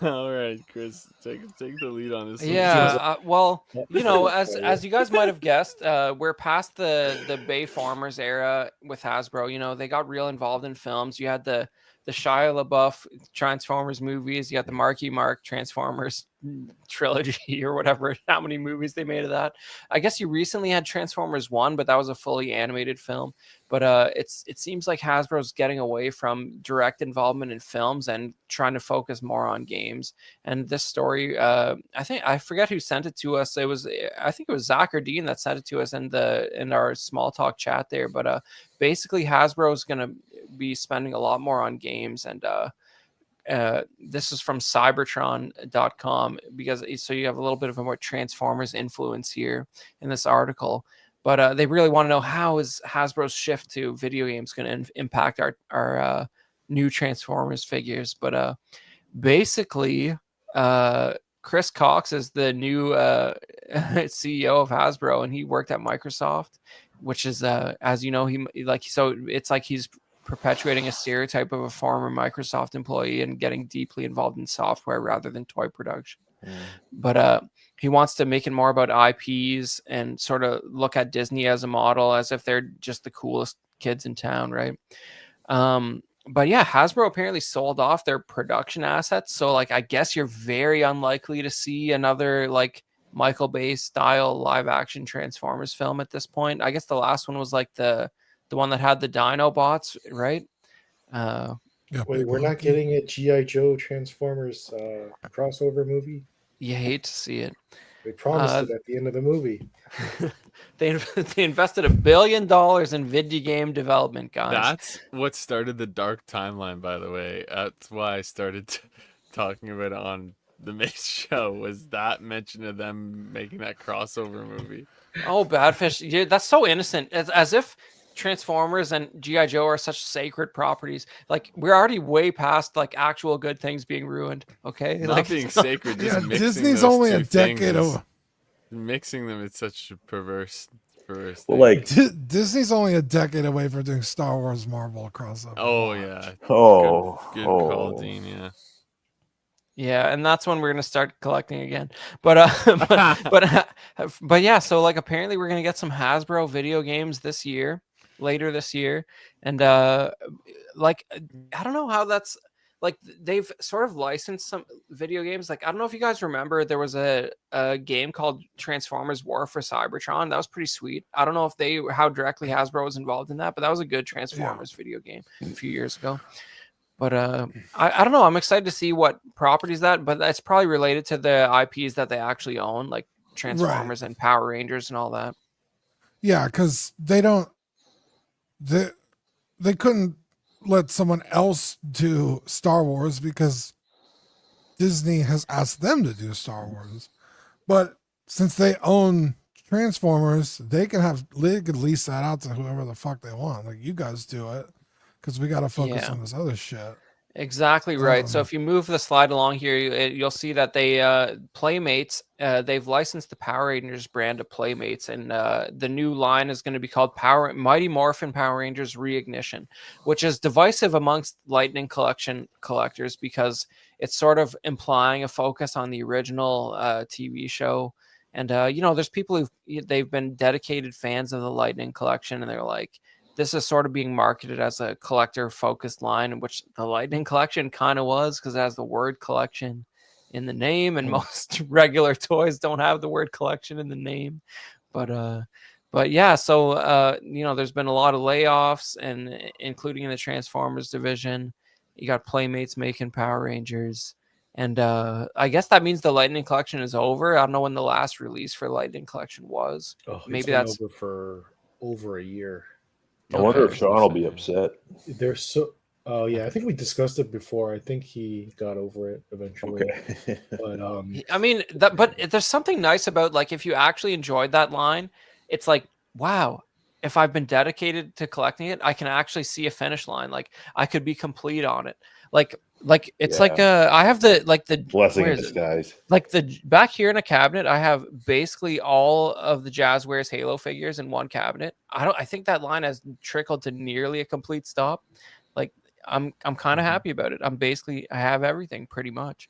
All right, Chris, take the lead on this one. Yeah, well, Yeah. as you guys might have guessed, we're past the Bay Farmers era with Hasbro. They got real involved in films. You had the Shia LaBeouf Transformers movies. You got the Marky Mark Transformers trilogy or whatever. How many movies they made of that? I guess you recently had Transformers 1, but that was a fully animated film. But it seems like Hasbro's getting away from direct involvement in films and trying to focus more on games. And this story, I forget who sent it to us. I think it was Zach or Dean that sent it to us in our small talk chat there. But basically, Hasbro is going to be spending a lot more on games, and this is from Cybertron.com, because so you have a little bit of a more Transformers influence here in this article. But they really want to know, how is Hasbro's shift to video games going to impact our new Transformers figures. But basically, Chris Cox is the new CEO of Hasbro, and he worked at Microsoft, which is, as you know, it's like he's perpetuating a stereotype of a former Microsoft employee and getting deeply involved in software rather than toy production. But he wants to make it more about IPs and sort of look at Disney as a model, as if they're just the coolest kids in town, right? But yeah, Hasbro apparently sold off their production assets. So like, I guess you're very unlikely to see another like Michael Bay style live action Transformers film at this point. I guess the last one was like the one that had the Dino bots, right? Yeah, Wait, big we're not monkey. getting a G.I. Joe Transformers crossover movie? You hate to see it. They promised it at the end of the movie. They invested $1 billion in video game development, guys. That's what started the dark timeline, by the way. That's why I started talking about it on the Mace show, was that mention of them making that crossover movie. Oh, Badfish. Yeah, that's so innocent. As if Transformers and G.I. Joe are such sacred properties. Like, we're already way past like actual good things being ruined. Okay, Not like being sacred, just Yeah, mixing Disney's those only two a decade things is- over. Mixing them is such a perverse Well, thing. like, Disney's only a decade away from doing Star Wars Marvel crossover. Oh Watch. yeah, oh, good oh. call, Dean. Yeah. Yeah, and that's when we're gonna start collecting again. But but yeah, so like apparently we're gonna get some Hasbro video games later this year, and like I don't know how that's like, they've sort of licensed some video games. Like, I don't know if you guys remember, there was a game called Transformers War for Cybertron. That was pretty sweet. I don't know if how directly Hasbro was involved in that, but that was a good Transformers video game a few years ago. But I don't know. I'm excited to see what properties but that's probably related to the IPs that they actually own, like Transformers and Power Rangers and all that. Yeah, because they couldn't let someone else do Star Wars because Disney has asked them to do Star Wars. But since they own Transformers, they could lease that out to whoever the fuck they want. Like, you guys do it, because we got to focus on this other shit. Exactly right. So if you move the slide along here, you'll see that they Playmates, they've licensed the Power Rangers brand of Playmates, and the new line is going to be called Mighty Morphin Power Rangers Reignition, which is divisive amongst Lightning Collection collectors because it's sort of implying a focus on the original TV show. And there's people they've been dedicated fans of the Lightning Collection, and they're like, this is sort of being marketed as a collector-focused line, which the Lightning Collection kind of was, because it has the word collection in the name, and most regular toys don't have the word collection in the name. But yeah, so there's been a lot of layoffs, and including in the Transformers division. You got Playmates making Power Rangers, and I guess that means the Lightning Collection is over. I don't know when the last release for Lightning Collection was. Maybe that's over for over a year. I wonder if Sean will be upset. They're so. Oh yeah, I think we discussed it before. I think he got over it eventually. Okay. But I mean, but there's something nice about, like, if you actually enjoyed that line, it's like, wow, if I've been dedicated to collecting it, I can actually see a finish line. Like, I could be complete on it. Like, Like it's like Yeah. I have the Blessing where in is it? disguise. Like back here in a cabinet, I have basically all of the Jazzwares Halo figures in one cabinet. I think that line has trickled to nearly a complete stop. Like I'm kind of Mhm. happy about it. I have everything pretty much.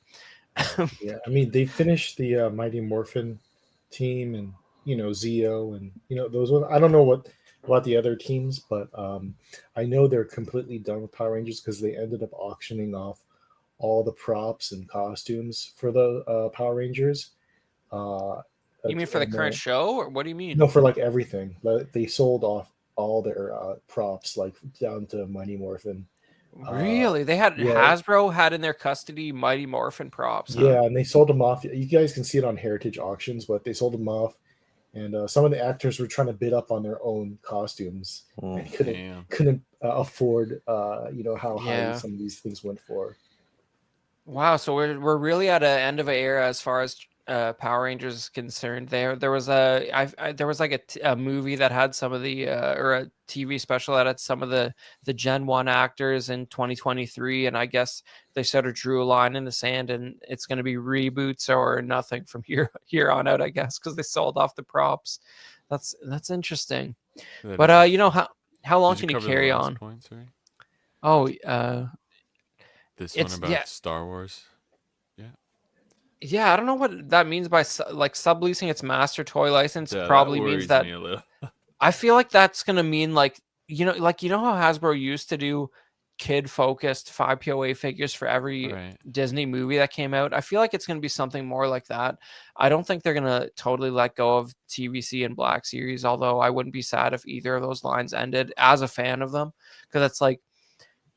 Yeah, I mean they finished the Mighty Morphin team, and Zeo, and those ones. I don't know what about the other teams, but I know they're completely done with Power Rangers because they ended up auctioning off all the props and costumes for the Power Rangers. Uh, You mean for the and current show, or what do you mean? no, for like everything. Like, they sold off all their props, like down to Mighty Morphin. Uh, Really? They had yeah, Hasbro had in their custody Mighty Morphin props, huh? yeah, and they sold them off. You guys can see it on Heritage Auctions, but they sold them off, and some of the actors were trying to bid up on their own costumes and Damn. couldn't afford, how high Yeah. some of these things went for. Wow, so we're really at an end of an era as far as Power Rangers is concerned. There was there was like a movie that had some of the or a TV special that had some of the Gen 1 actors in 2023, and I guess they sort of drew a line in the sand, and it's going to be reboots or nothing from here on out, I guess, because they sold off the props. That's interesting. That But is how long Did you can you cover the carry last on? point? Sorry. Oh, This one it's yeah. about Star Wars. Yeah, I don't know what that means by like subleasing its master toy license. Yeah, that Probably means worries that me a little. I feel like that's gonna mean like how Hasbro used to do kid focused 5POA figures for every Right. Disney movie that came out. I feel like it's gonna be something more like that. I don't think they're gonna totally let go of TVC and Black Series, although I wouldn't be sad if either of those lines ended as a fan of them, because it's like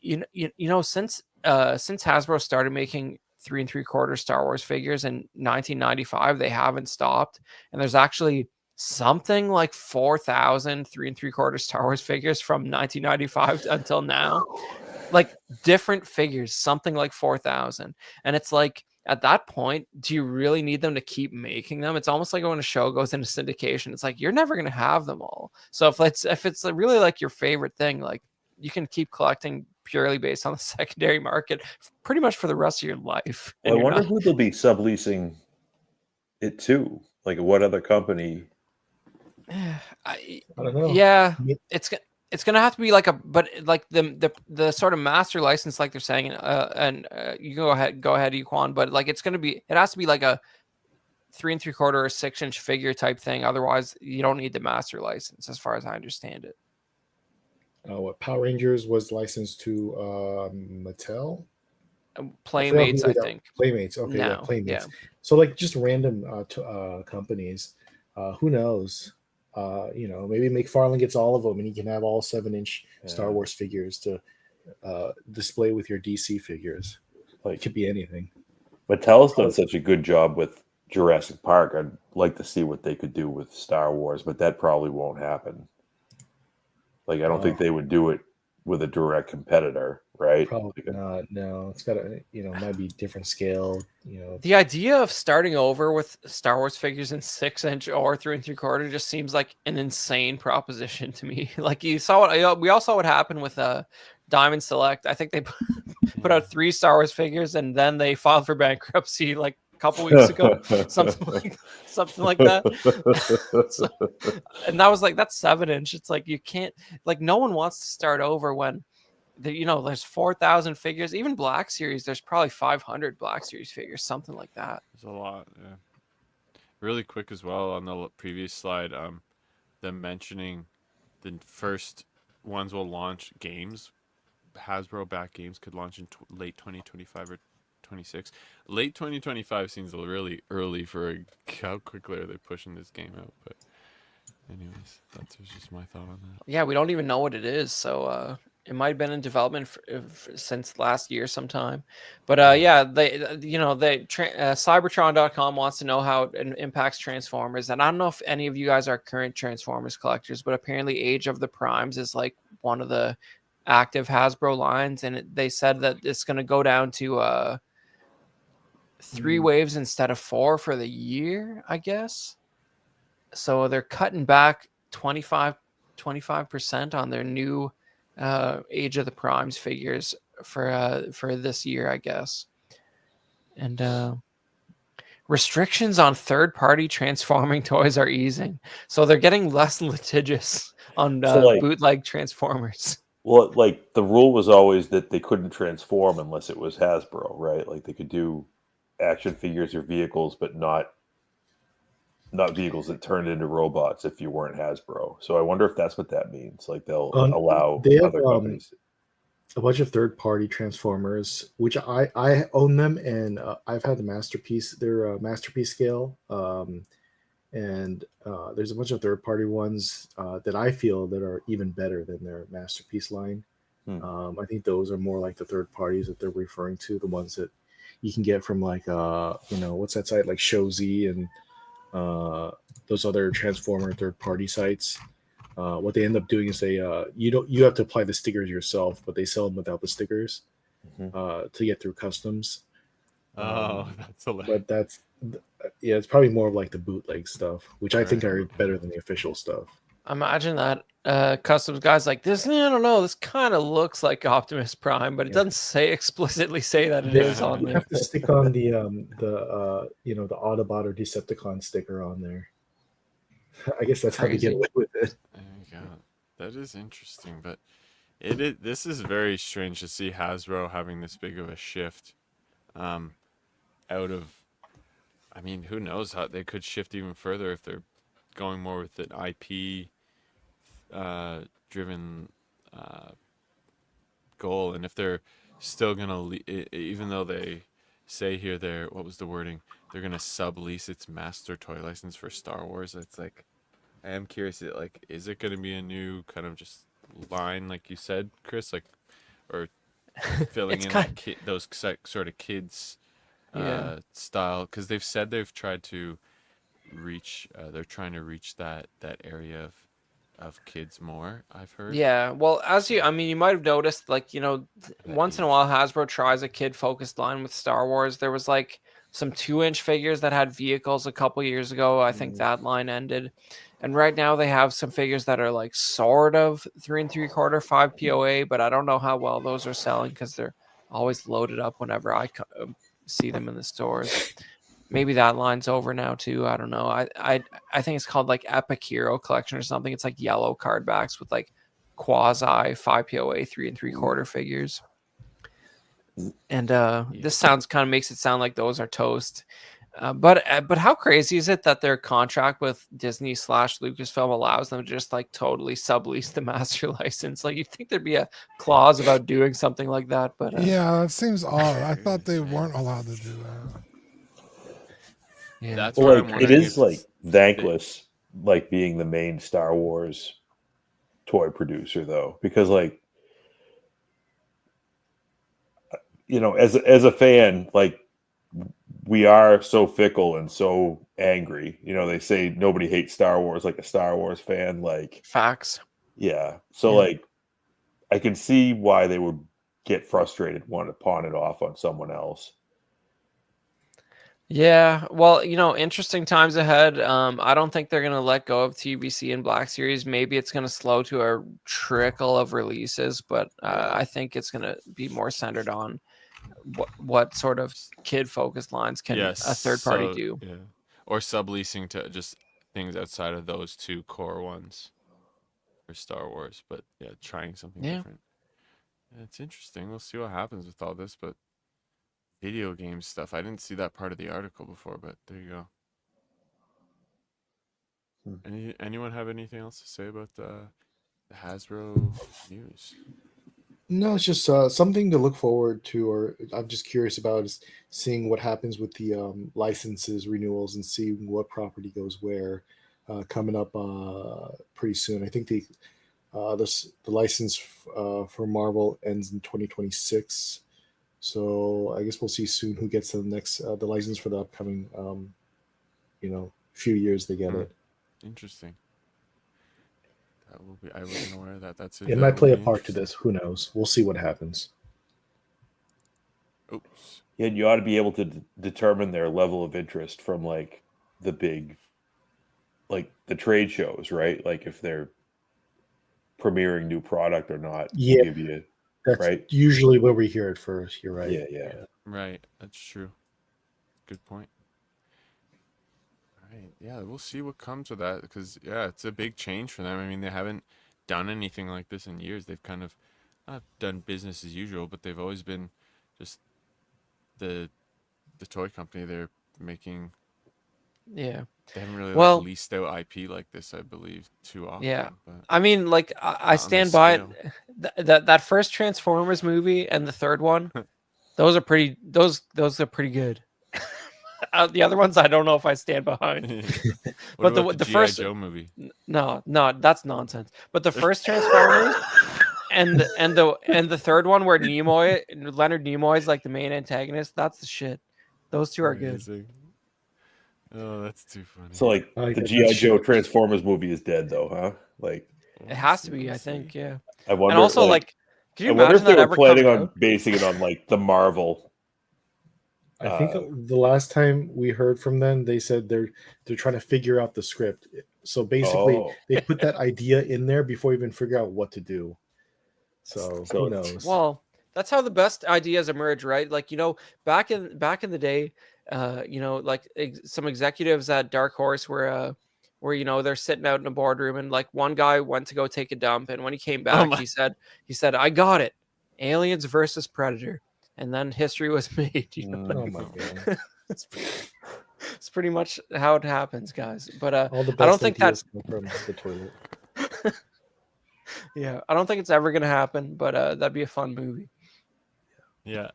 since Hasbro started making 3 3/4 Star Wars figures in 1995, they haven't stopped, and there's actually something like 4,000 3 3/4 Star Wars figures from 1995 until now, like different figures, something like 4,000, and it's like. At that point, do you really need them to keep making them? It's almost like when a show goes into syndication. It's like you're never going to have them all. So if it's really like your favorite thing, like you can keep collecting purely based on the secondary market pretty much for the rest of your life. Well, And I you're wonder not, who they'll be subleasing it to. Like, what other company? I, I don't know. yeah, Yeah, it's gonna have to be like but like the sort of master license, like they're saying, and you go ahead, Equan, but like it has to be like a 3 3/4 or 6-inch figure type thing. Otherwise, you don't need the master license, as far as I understand it. what Power Rangers was licensed to Mattel. I forgot who Playmates, they I got. think. Playmates. Okay, yeah, No, yeah. Playmates. So like just random companies. Who knows? Maybe McFarlane gets all of them, and he can have all 7-inch Star Yeah. Wars figures to display with your DC figures. It Like, could be anything. Mattel's done such a good job with Jurassic Park. I'd like to see what they could do with Star Wars, but that probably won't happen. Like, I don't think they would do it with a direct competitor, right? Probably Like not. No, it's got to, might be different scale. The idea of starting over with Star Wars figures in 6-inch or 3 3/4 just seems like an insane proposition to me. Like we all saw what happened with Diamond Select. I think they put out 3 Star Wars figures and then they filed for bankruptcy like a couple weeks ago, something like that. So, and that was like that's 7-inch. It's like you can't, like, no one wants to start over when there's 4,000 figures. Even Black Series, there's probably 500 Black Series figures, something like that. There's a lot. Yeah. Really quick as well on the previous slide. Them mentioning the first ones will launch games. Hasbro back games could launch in late 2025 or 26. Late 2025 seems really early for how quickly are they pushing this game out. But anyways, that's just my thought on that. Yeah, we don't even know what it is, so it might have been in development since last year sometime. But yeah, Cybertron.com wants to know how it impacts Transformers, and I don't know if any of you guys are current Transformers collectors, but apparently Age of the Primes is like one of the active Hasbro lines, and they said that it's going to go down to 3 waves instead of 4 for the year, I guess. So they're cutting back 25% on their new Age of the Primes figures for this year, I guess. And restrictions on third-party transforming toys are easing, so they're getting less litigious on So, like, bootleg Transformers. well, like the rule was always that they couldn't transform unless it was Hasbro, right? Like they could do action figures or vehicles, but not vehicles that turned into robots if you weren't Hasbro. So I wonder if that's what that means. Like they'll allow They have other companies. a bunch of third-party Transformers, which I own them, and I've had the Masterpiece. They're Masterpiece scale, and there's a bunch of third-party ones that I feel that are even better than their Masterpiece line. I think those are more like the third parties that they're referring to, the ones that you can get from like what's that site like Shozy and those other Transformer third-party sites. What they end up doing is you have to apply the stickers yourself, but they sell them without the stickers to get through customs. That's hilarious. But it's probably more of like the bootleg stuff, which I think are better than the official stuff. Imagine that customs guys like this. I don't know. This kind of looks like Optimus Prime, but it doesn't explicitly say that it is on You there. have to stick on the Autobot or Decepticon sticker on there. I guess that's how they get away with it. There you go. That is interesting, but this is very strange to see Hasbro having this big of a shift out of. I mean, who knows how they could shift even further if they're going more with an IP driven goal, and if they're still gonna even though they say here what was the wording, they're gonna sublease its master toy license for Star Wars. It's like I am curious, is it gonna be a new kind of just line like you said, Chris, like, or filling in that those sort of kids style, because they've said they've tried to reach they're trying to reach that area of kids more, I've heard. Yeah, well, you might have noticed, like, once in a while Hasbro tries a kid-focused line with Star Wars. There was like some 2-inch figures that had vehicles a couple years ago. I think that line ended, and right now they have some figures that are like sort of 3 3/4 5 POA, but I don't know how well those are selling because they're always loaded up whenever I see them in the stores. Maybe that line's over now too. I don't know. I think it's called like Epic Hero Collection or something. It's like yellow card backs with like quasi 5 POA 3 3/4 figures. And this makes it sound like those are toast. But how crazy is it that their contract with Disney / Lucasfilm allows them to just like totally sublease the master license? Like, you'd think there'd be a clause about doing something like that, but yeah, it seems odd. I thought they weren't allowed to do that. Yeah, that's Well, what I'm like wondering. it is like thankless, like being the main Star Wars toy producer, though, because like as a fan, like we are so fickle and so angry. They say nobody hates Star Wars like a Star Wars fan. Like facts. yeah, so like I can see why they would get frustrated, want to pawn it off on someone else. Yeah, well, interesting times ahead. I don't think they're gonna let go of TBC and Black Series. Maybe it's gonna slow to a trickle of releases, but I think it's gonna be more centered on what sort of kid-focused lines can a third party do. Yeah, or subleasing to just things outside of those two core ones for Star Wars. But yeah, trying something different. Yeah, it's interesting. We'll see what happens with all this, but. Video game stuff. I didn't see that part of the article before, but there you go. Anyone have anything else to say about the Hasbro news? No, it's just something to look forward to, or I'm just curious about is seeing what happens with the licenses renewals and seeing what property goes where coming up pretty soon. I think the license for Marvel ends in 2026. So I guess we'll see soon who gets the next the license for the upcoming few years they get it. Interesting. That will be. I wasn't aware of that. That's it. It might play a part to this. Who knows? We'll see what happens. Oops. Yeah, and you ought to be able to determine their level of interest from like the big, like the trade shows, right? Like if they're premiering new product or not. Yeah. Give you That's right? usually where we hear it first. You're right. Yeah. Right. That's true. Good point. All right. Yeah, we'll see what comes of that because yeah, it's a big change for them. I mean, they haven't done anything like this in years. They've kind of not done business as usual, but they've always been just the toy company. They're making. Yeah. They haven't really like Well, leased out IP like this, I believe, too often. yeah. But I mean, like I not on this stand by it. scale. That first Transformers movie and the third one, those are pretty. Those are pretty good. The other ones, I don't know if I stand behind. What But about the G.I. first, Joe movie? no, that's nonsense. But the first Transformers and the third one where Leonard Nimoy is like the main antagonist, that's the shit. Those two are good. Amazing. Oh, that's too funny. So like I like the that GI Joe shit. Transformers movie is dead though, huh? Like It has to be, I think, yeah. I wonder. And also, like, can you I wonder imagine if they that were ever planning coming on out? basing it on like the Marvel. I think the last time we heard from them, they said they're trying to figure out the script. So basically, Oh, they put that idea in there before even figure out what to do. So So who it's- knows? Well, that's how the best ideas emerge, right? Like, back in the day, like some executives at Dark Horse where they're sitting out in a boardroom and like one guy went to go take a dump, and when he came back, my- he said, "I got it, Aliens versus Predator," and then history was made. Oh my god! It's pretty much how it happens, guys. But All the I don't best think ideas come from the toilet. yeah, I don't think it's ever gonna happen. But that'd be a fun movie. Yeah.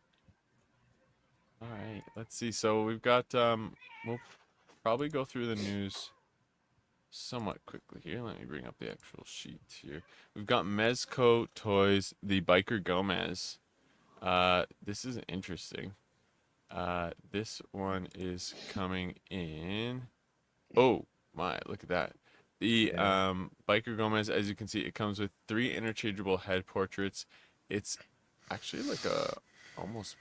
All right. Let's see. So we've got we'll probably go through the news somewhat quickly here. Let me bring up the actual sheet here. We've got Mezco Toys, the Biker Gomez. This is interesting. This one is coming in. Oh my, look at that. The Biker Gomez, as you can see, it comes with 3 interchangeable head portraits. It's actually like almost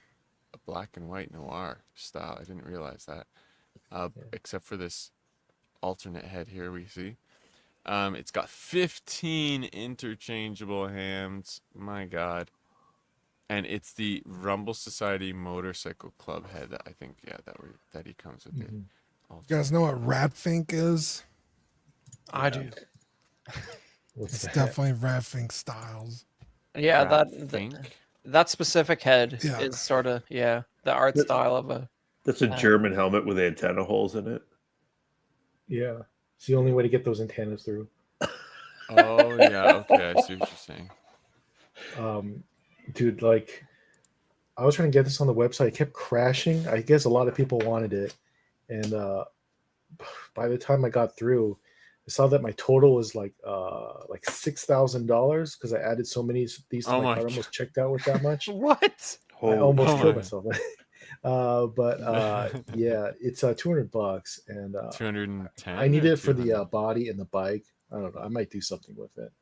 a black and white noir style. I didn't realize that. Except for this alternate head here we see. It's got 15 interchangeable hands. My God. And it's the Rumble Society Motorcycle Club head that I think, that he comes with. Mhm. You guys know what Ratfink is? I do. What's It's that? definitely Ratfink Styles. Yeah, Think. that specific head Yeah. is sort of the art style of a. that's a German helmet with antenna holes in it. Yeah, it's the only way to get those antennas through. Oh yeah, okay, I see what you're saying. Dude, like, I was trying to get this on the website. It kept crashing. I guess a lot of people wanted it, and by the time I got through, I saw that my total was like $6,000 because I added so many of these to Oh my my cart. I almost checked out with that much. What? I almost oh killed my. myself. Yeah, it's $200, and 210. I need or it for 200? the body and the bike. I don't know. I might do something with it.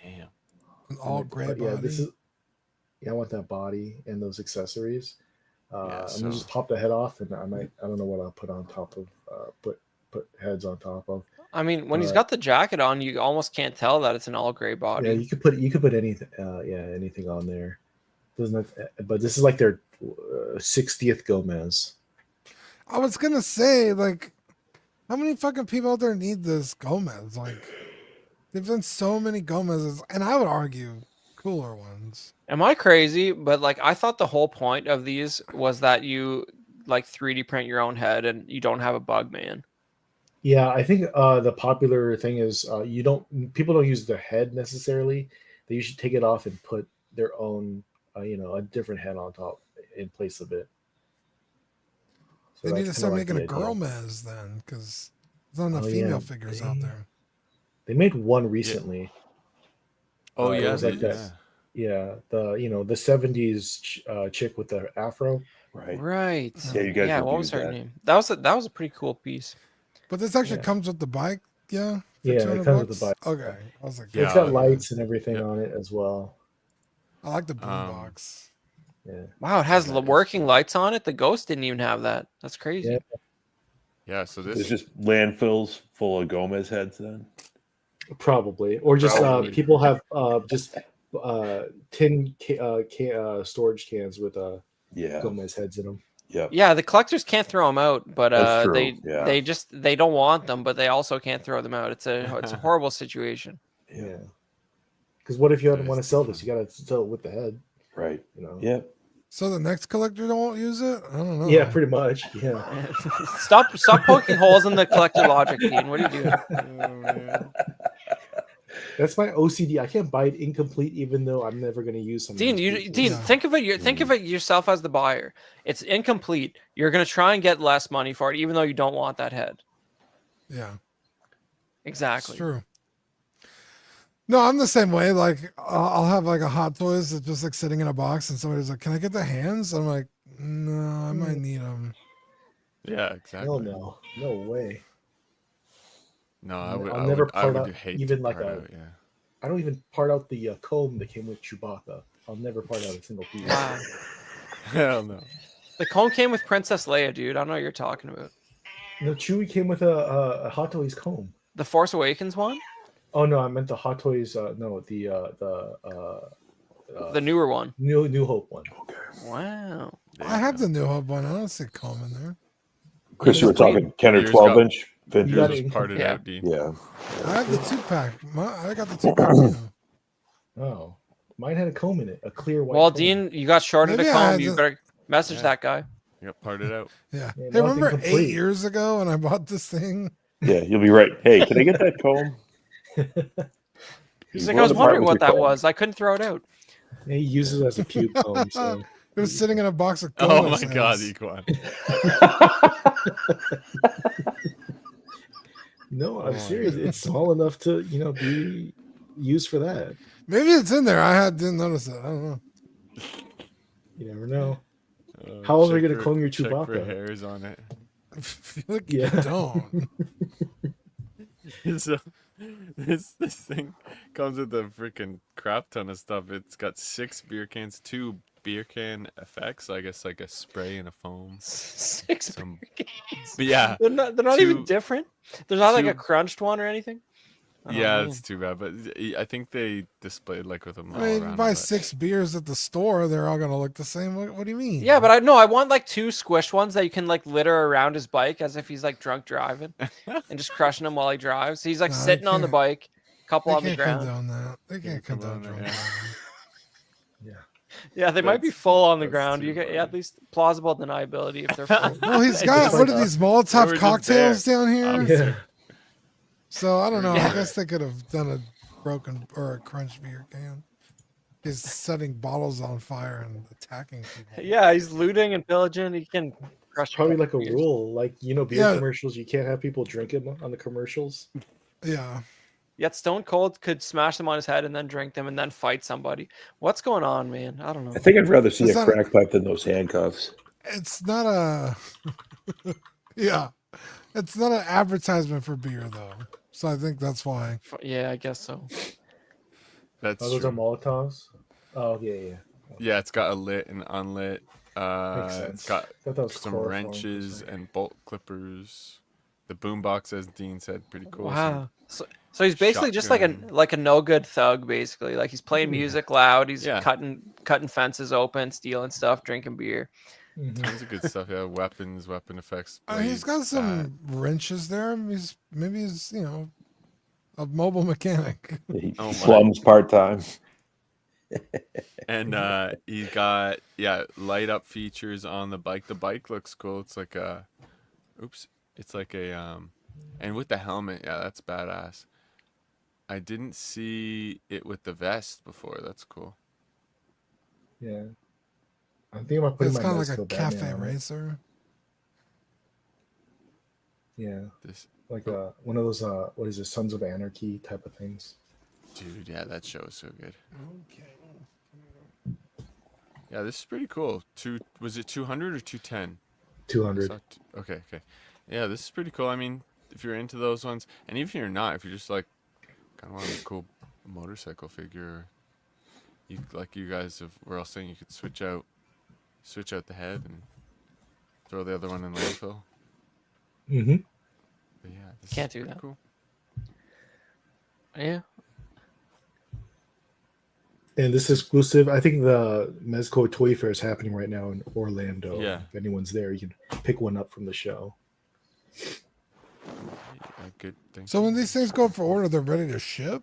Damn. An all gray But body. yeah, this is. Yeah, I want that body and those accessories. Yeah, I'm so- gonna just pop the head off, and I don't know what I'll put on top of. Put heads on top of. I mean, when he's Uh, got the jacket on, you almost can't tell that it's an all gray body. Yeah, you could put anything. Anything on there. Doesn't have, but this is like their 60th Gomez. I was gonna say, like, how many fucking people out there need this Gomez? Like, there've been so many Gomez's, and I would argue cooler ones. Am I crazy? But like, I thought the whole point of these was that you like 3D print your own head and you don't have a bug man. Yeah, I think the popular thing is people don't use their head necessarily. They usually take it off and put their own a different head on top in place of it. So They need to that's start kinda like making a the idea. girl Mez then, because there's not enough Oh, female yeah, figures out there. They made one recently. Oh it yeah, was like that. Yeah, the 70s chick with the afro. Right. Right. Yeah, you guys Yeah. What reviewed was her that. name? That was a pretty cool piece. But this actually Yeah. comes with the bike, yeah. For Yeah, it 200 comes with the bucks? Okay, I was like, Yeah, It's got yeah. lights and everything Yeah. on it as well. I like the boombox. Yeah. Wow, it has That is working cool. lights on it. The Ghost didn't even have that. That's crazy. Yeah. Yeah, so There's this just landfills full of Gomez heads then. Probably, or just Probably. people have just storage cans with Yeah. Gomez heads in them. Yep. Yeah, the collectors can't throw them out, but That's true, they yeah. they don't want them, but they also can't throw them out. It's a horrible situation. Yeah. Because what if you That want to is sell too this? You got to sell it with the head. Right. You know. Yep. So the next collector don't use it? I don't know. Yeah, pretty much. Yeah. Stop poking holes in the collector logic, Dean. What are you doing? Oh, man. That's my OCD. I can't buy it incomplete, even though I'm never going to use some. Dean, Yeah. think of it. Think of it yourself as the buyer. It's incomplete. You're gonna try and get less money for it, even though you don't want that head. Yeah. Exactly. It's true. No, I'm the same way. Like, I'll have like a Hot Toys that's just like sitting in a box, and somebody's like, "Can I get the hands?" I'm like, "No, I might need them." Yeah, exactly. Hell no, no way. No, I'll never I part would out hate even to like part a. out, yeah. I don't even part out the comb that came with Chewbacca. I'll never part out a single piece. Wow. Hell no. The comb came with Princess Leia, dude. I don't know what you're talking about. No, Chewie came with a Hot Toys comb. The Force Awakens one? Oh no, I meant the Hot Toys. No, The newer one. New Hope one. Wow. I have the New Hope one. I don't see comb in there. Chris, you were talking 10 or Yours 12 got- inch vintage. You got Just it. parted Yeah. out, Dean. Yeah. I have the 2-pack. I got the 2-pack. too. Oh, mine had a comb in it, a clear white. Well, comb. Dean, you got shorted Maybe a I comb. had You to- better message Yeah. that guy. You got parted out. Yeah. Yeah, Hey, now it's remember 8 incomplete. years ago when I bought this thing? Yeah, you'll be right. Hey, can I get that comb? He's We're like, I was on the wondering part what with that your comb. was. I couldn't throw it out. He uses it as a pube comb. So It was sitting in a box of Oh Gomez my god, heads. Equan. no, Oh I'm my serious. God. It's small enough to be used for that. Maybe it's in there. Didn't notice it. I don't know. You never know. How else are you check gonna for- clone your check for Chewbacca? hairs on it. I feel like Yeah. you don't. So, this thing comes with a freaking crap ton of stuff. It's got 6 beer cans, 2 beer can effects, I guess like a spray and a foam. 6 Some, beer cans. but yeah, They're not even two- different. There's not like a two- crunched one or anything. Oh, yeah, man. it's too bad. But I think they displayed like with them all I mean, around. you buy but- 6 beers at the store, they're all gonna look the same. What do you mean? Yeah, but I want like 2 squished ones that you can like litter around his bike as if he's like drunk driving and just crushing him while he drives. So he's like No, they sitting on the can't- bike, couple they on the can't ground. condone that. They can't come condone on, drunk yeah. driving. Yeah, they might be That's- full on the that's ground. too You get funny. at least plausible deniability if they're full. Well, he's They got just- what are these They were Molotov just cocktails down here? Obviously. Yeah. So I don't know. Yeah. I guess they could have done a broken or a crunch beer can. He's setting bottles on fire and attacking people. Yeah, he's looting and pillaging. He can crush. It's probably like a beers. rule, like beer Yeah. commercials. You can't have people drinking on the commercials. Yeah. Yet Stone Cold could smash them on his head and then drink them and then fight somebody. What's going on, man? I don't know. I think I'd rather see Is a that- crack pipe than those handcuffs. It's not a yeah. It's not an advertisement for beer though. So I think that's why. Yeah, I guess so. That's Oh, those true. are Molotovs. Oh yeah. Yeah, it's got a lit and unlit. Makes It's sense. got Thought that was some chloroform. wrenches and bolt clippers. The boombox, as Dean said, pretty cool. Wow. So he's basically just like shotgun. a no good thug, basically. Like he's playing Yeah. music loud. He's Yeah. cutting fences open, stealing stuff, drinking beer. Mhm. Tons of good stuff. Yeah, weapons, weapon effects. He's got blades, some wrenches there. Maybe he's a mobile mechanic. He Oh my. slums part time. and he got light up features on the bike. The bike looks cool. It's like a, it's like a and with the helmet, yeah, that's badass. I didn't see it with the vest before. That's cool. Yeah. I'm thinking about putting It's my kind of like Mezco a Batman cafe on it. racer. Yeah, This like one of those what is it, Sons of Anarchy type of things. dude, yeah, that show is so good. Okay. Yeah, this is pretty cool. Was it 200 or 210? 200. Okay. Yeah, this is pretty cool. I mean, if you're into those ones, and even if you're not, if you're just like kind of want a cool motorcycle figure, you guys were all saying, you could switch out the head and throw the other one in landfill. Mm-hmm. But yeah, this Can't is do pretty that. Cool. Yeah. And this is exclusive. I think the Mezco Toy Fair is happening right now in Orlando. Yeah. If anyone's there, you can pick one up from the show. A good thing. So when these things go for order, they're ready to ship.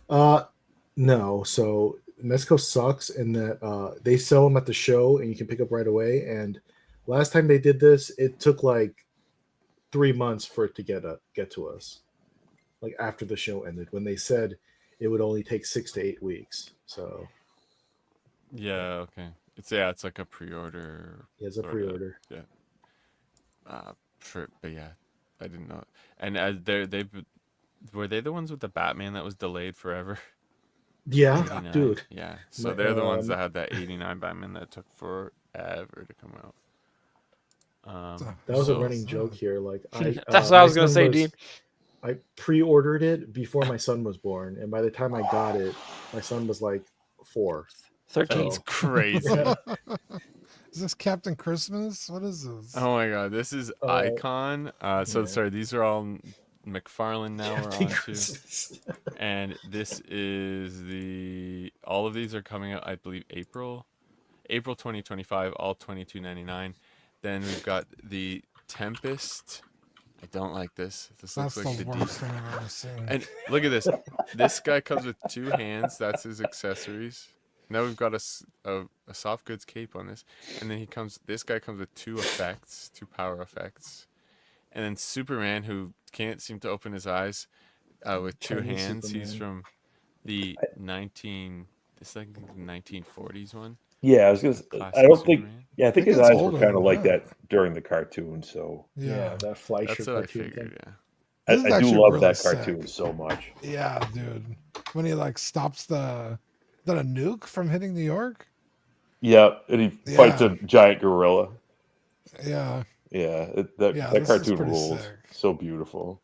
No. So Mezco sucks in that they sell them at the show and you can pick up right away. And last time they did this, it took like 3 months for it to get to us. Like after the show ended, when they said it would only take 6 to 8 weeks. So Yeah, okay. It's like a pre-order. it's a sorta, pre-order. Yeah. But yeah, I didn't know. And were they the ones with the Batman that was delayed forever? Yeah, 89? dude. Yeah. So My- they're the ones that had that 89 Batman that took forever to come out. That was So- a running joke here. Like That's what I my was gonna son say, Dean. I pre-ordered it before my son was born, and by the time I got it, my son was like 4. 13. That's crazy. Yeah. Is this Captain Christmas? What is this? Oh my god, this is Icon. So yeah. sorry, these are all McFarlane now we're Captain on to. Christmas. And this is all of these are coming out, I believe, April 2025, all $22.99. Then we've got the Tempest. I don't like this. This That's looks like the the worst thing I've ever seen. And look at this. This guy comes with 2 hands. That's his accessories. Now we've got a soft goods cape on this, and then this guy comes with 2 effects, 2 power effects, and then Superman, who can't seem to open his eyes, with 2 Chinese hands. He's Superman. from the 1940s one. Yeah, I was gonna. Classic I don't think. Superman. Yeah, I think I think his it's eyes were older kind of than like that. that during the cartoon. So Yeah, that Fleischer That's what I cartoon figured. thing. Yeah. I, This is I do actually love really that sick. cartoon so much. Yeah, dude. When he like stops a nuke from hitting New York? Yeah, and he fights Yeah. a giant gorilla. Yeah. Yeah, Yeah, that this is cartoon pretty rules. sick. So beautiful.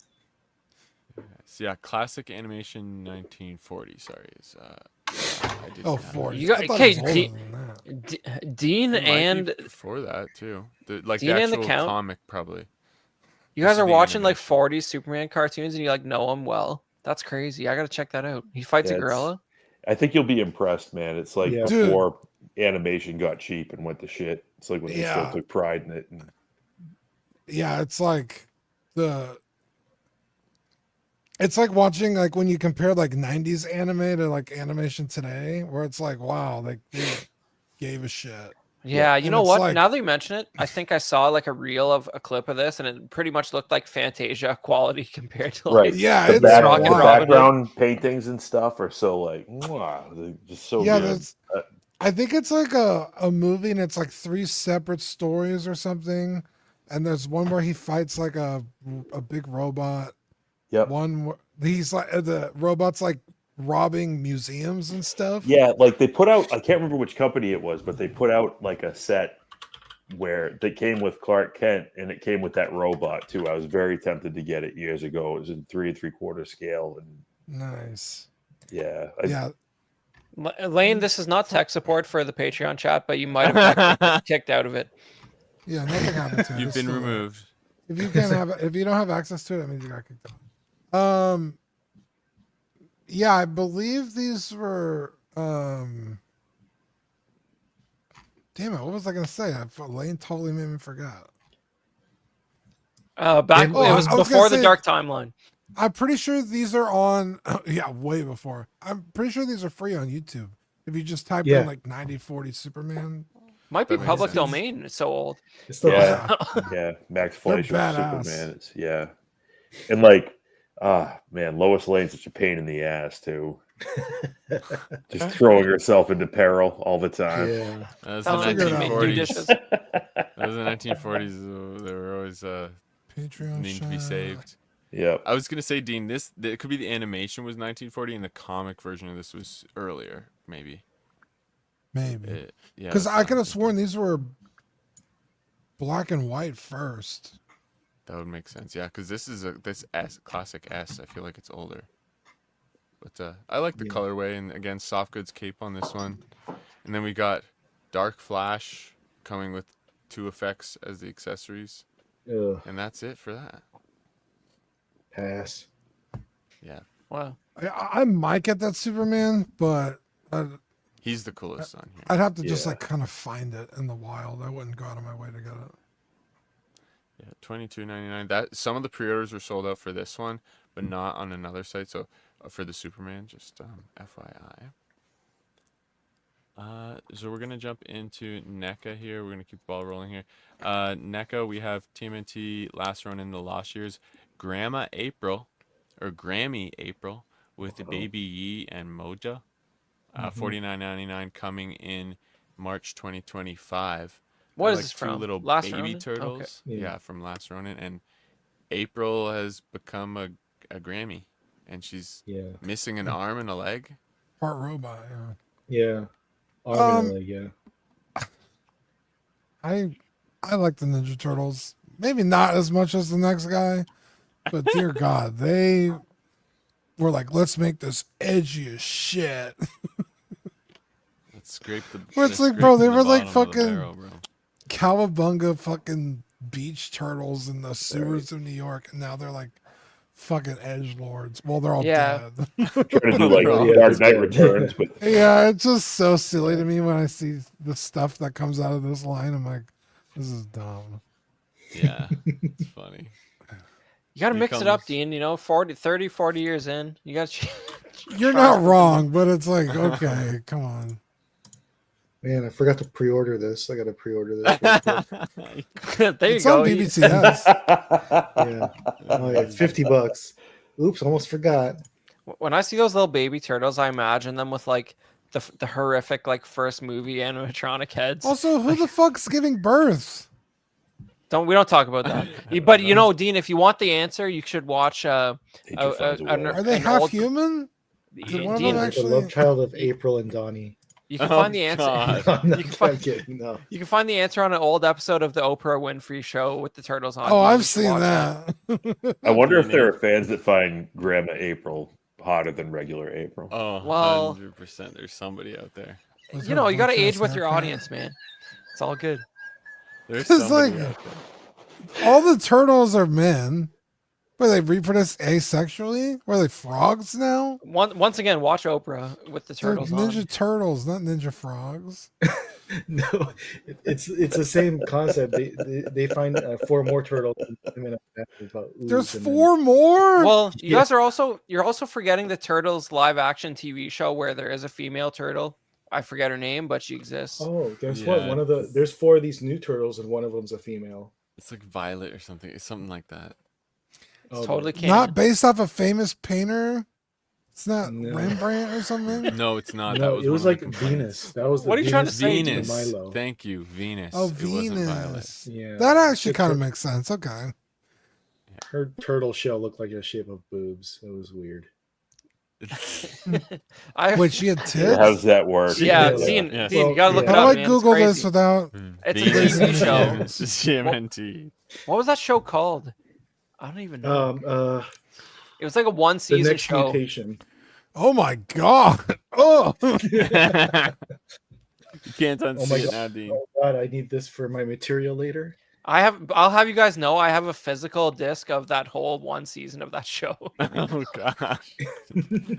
So yeah, classic animation 1940. Sorry, is I didn't Oh, have it. 40. You got- I thought okay, it was older Dean- than that. Dean It might be and before that too. The Dean and the actual Count? comic probably. you This guys is are the watching like animation. 40s Superman cartoons and you like know him well. That's crazy. I gotta check that out. He fights Yeah, a it's- gorilla. I think you'll be impressed, man. It's like Yeah. Dude. before animation got cheap and went to shit. It's like when they still Yeah. took pride in it. And Yeah, it's like it's like watching like when you compare like 90s anime to like animation today, where it's like, wow, like they gave a shit. Yeah, you And know it's what? like- Now that you mention it, I think I saw like a reel of a clip of this, and it pretty much looked like Fantasia quality compared to like Right. Yeah, the, it's Rocket the Robin wild. Hood. background paintings and stuff are so like, mwah, they're just so Yeah, good. that's I think it's like a movie and it's like 3 separate stories or something. And there's one where he fights like a big robot. Yep. One where he's like the robot's like robbing museums and stuff. Yeah, like they put out, I can't remember which company it was, but they put out like a set where they came with Clark Kent and it came with that robot too. I was very tempted to get it years ago. It was in 3 3/4 scale. And Nice. yeah, Yeah. Lane, this is not tech support for the Patreon chat, but you might have got kicked out of it. Yeah, nothing happened to it. You've It's been still there. removed. If you can't have if you don't have access to it, that means you got kicked out. Yeah, I believe these were damn it, what was I gonna say? Lane totally made me forget. Back Oh, it was I was gonna before the say- Dark Timeline. I'm pretty sure these are on yeah, way before. I'm pretty sure these are free on YouTube. If you just type Yeah. in like 9040 Superman. Might be That makes public sense. domain. It's so old. It's the Yeah. yeah, Max They're Fleischer, badass. Superman. It's, yeah, and like, man, Lois Lane's such a pain in the ass too. Just throwing herself into peril all the time. yeah. That was Sounds the like you're not 1940s. dishes. That was the 1940s. They were always Patreon needing to be chat. saved. Yep. I was gonna say, Dean, it could be the animation was 1940 and the comic version of this was earlier, maybe. Maybe. Yeah. Because that's I what could I'm have thinking. sworn these were black and white first. That would make sense. Yeah, because this is classic S. I feel like it's older. But I like the Yeah. colorway, and again, soft goods cape on this one. And then we got Dark Flash coming with 2 effects as the accessories, Ugh, and that's it for that. pass. Yeah. Wow. I might get that Superman, but He's the coolest on here. I'd have to just Yeah. like kind of find it in the wild. I wouldn't go out of my way to get it. Yeah, $22.99. That some of the pre-orders were sold out for this one, but not on another site. So for the Superman, just FYI. So we're gonna jump into NECA here. We're gonna keep the ball rolling here. NECA, we have TMNT Last Run in the Lost Years, Grandma April, or Grammy April with the Baby Yi and Moja. $49.99 coming in March 2025. What They're is like this two from? little Last baby Ronin? turtles. Okay. Yeah. Yeah, from Last Ronin. And April has become a Grammy, and she's Yeah. missing an arm and a leg. Part robot. Yeah. Yeah. Arm and a leg, yeah. I like the Ninja Turtles. Maybe not as much as the next guy, but dear God, they were like, let's make this edgy as shit. Let's scrape the. Well, it's let's like, bro, scrape they the were like bottom of the fucking- barrel, bro. Cowabunga fucking beach turtles in the sewers of New York, and now they're like fucking edge lords. Well, they're all Yeah. dead. Trying to do like Yeah, Dark it's Knight good. Returns, but Yeah, it's just so silly to me when I see the stuff that comes out of this line. I'm like, this is dumb. Yeah, it's funny. You got to Here mix it up, comes- Dean. 40 years in. You got to. You're not wrong, but it's like, okay, come on. Man, I forgot to pre-order this. I got to pre-order this. real quick. There you It's go. on BBTS. Yeah. Oh, yeah, it's $50. Oops, almost forgot. When I see those little baby turtles, I imagine them with like the horrific like first movie animatronic heads. Also, who the fuck's giving birth? We don't talk about that. But you know, Dean, if you want the answer, you should watch. Nature finds a way. Are they an half old- human? Did one of Dean, them The actually- love child of April and Donnie. you can Oh, find the answer. God. No, I'm not You can find- kidding. No. You can find the answer on an old episode of the Oprah Winfrey Show with the turtles on. Oh, You I've should seen watch that. I wonder if there are fans that find Grandma April hotter than regular April. Oh, Well- 100%. There's somebody out there. Was You her know, you got to butt age ass with your haircut? audience, man. It's all good. There's It's somebody like- out there. All the turtles are men. Were they reproduce asexually? Were they frogs now? Once again, watch Oprah with the They're turtles ninja on. turtles, not ninja frogs. No, it's the same concept. They find 4 more turtles. There's 4 more. Well, you Yeah. guys you're also forgetting the Turtles live action TV show where there is a female turtle. I forget her name, but she exists. Oh, guess what? Yeah. There's 4 of these new turtles, and one of them's a female. It's like Violet or something. It's something like that. It's Oh, totally but- canon. Not based off a famous painter. It's not No. Rembrandt or something. No, it's not. No, that was it was one like of the complaints. Venus. That was the What are you trying to say, Venus Venus. to Milo. Thank you, Venus. Oh, It wasn't Violet. Venus. Yeah, That actually The kind of tur- makes sense. Okay. Her turtle shell looked like a shape of boobs. It was weird. I, Wait, she had tits. How's that work? yeah, Yeah. Dean, Yeah. Dean, you gotta look Well, it How up, do I man. Google it's this crazy. without? It's a Venus. TV show. GMNT. What was that show called? I don't even know. It was like a one The season next show. mutation. Oh my god! Oh, You can't unsee Oh my it God. now, Dean. Oh God, I need this for my material later. I'll have you guys know I have a physical disc of that whole one season of that show. Oh gosh,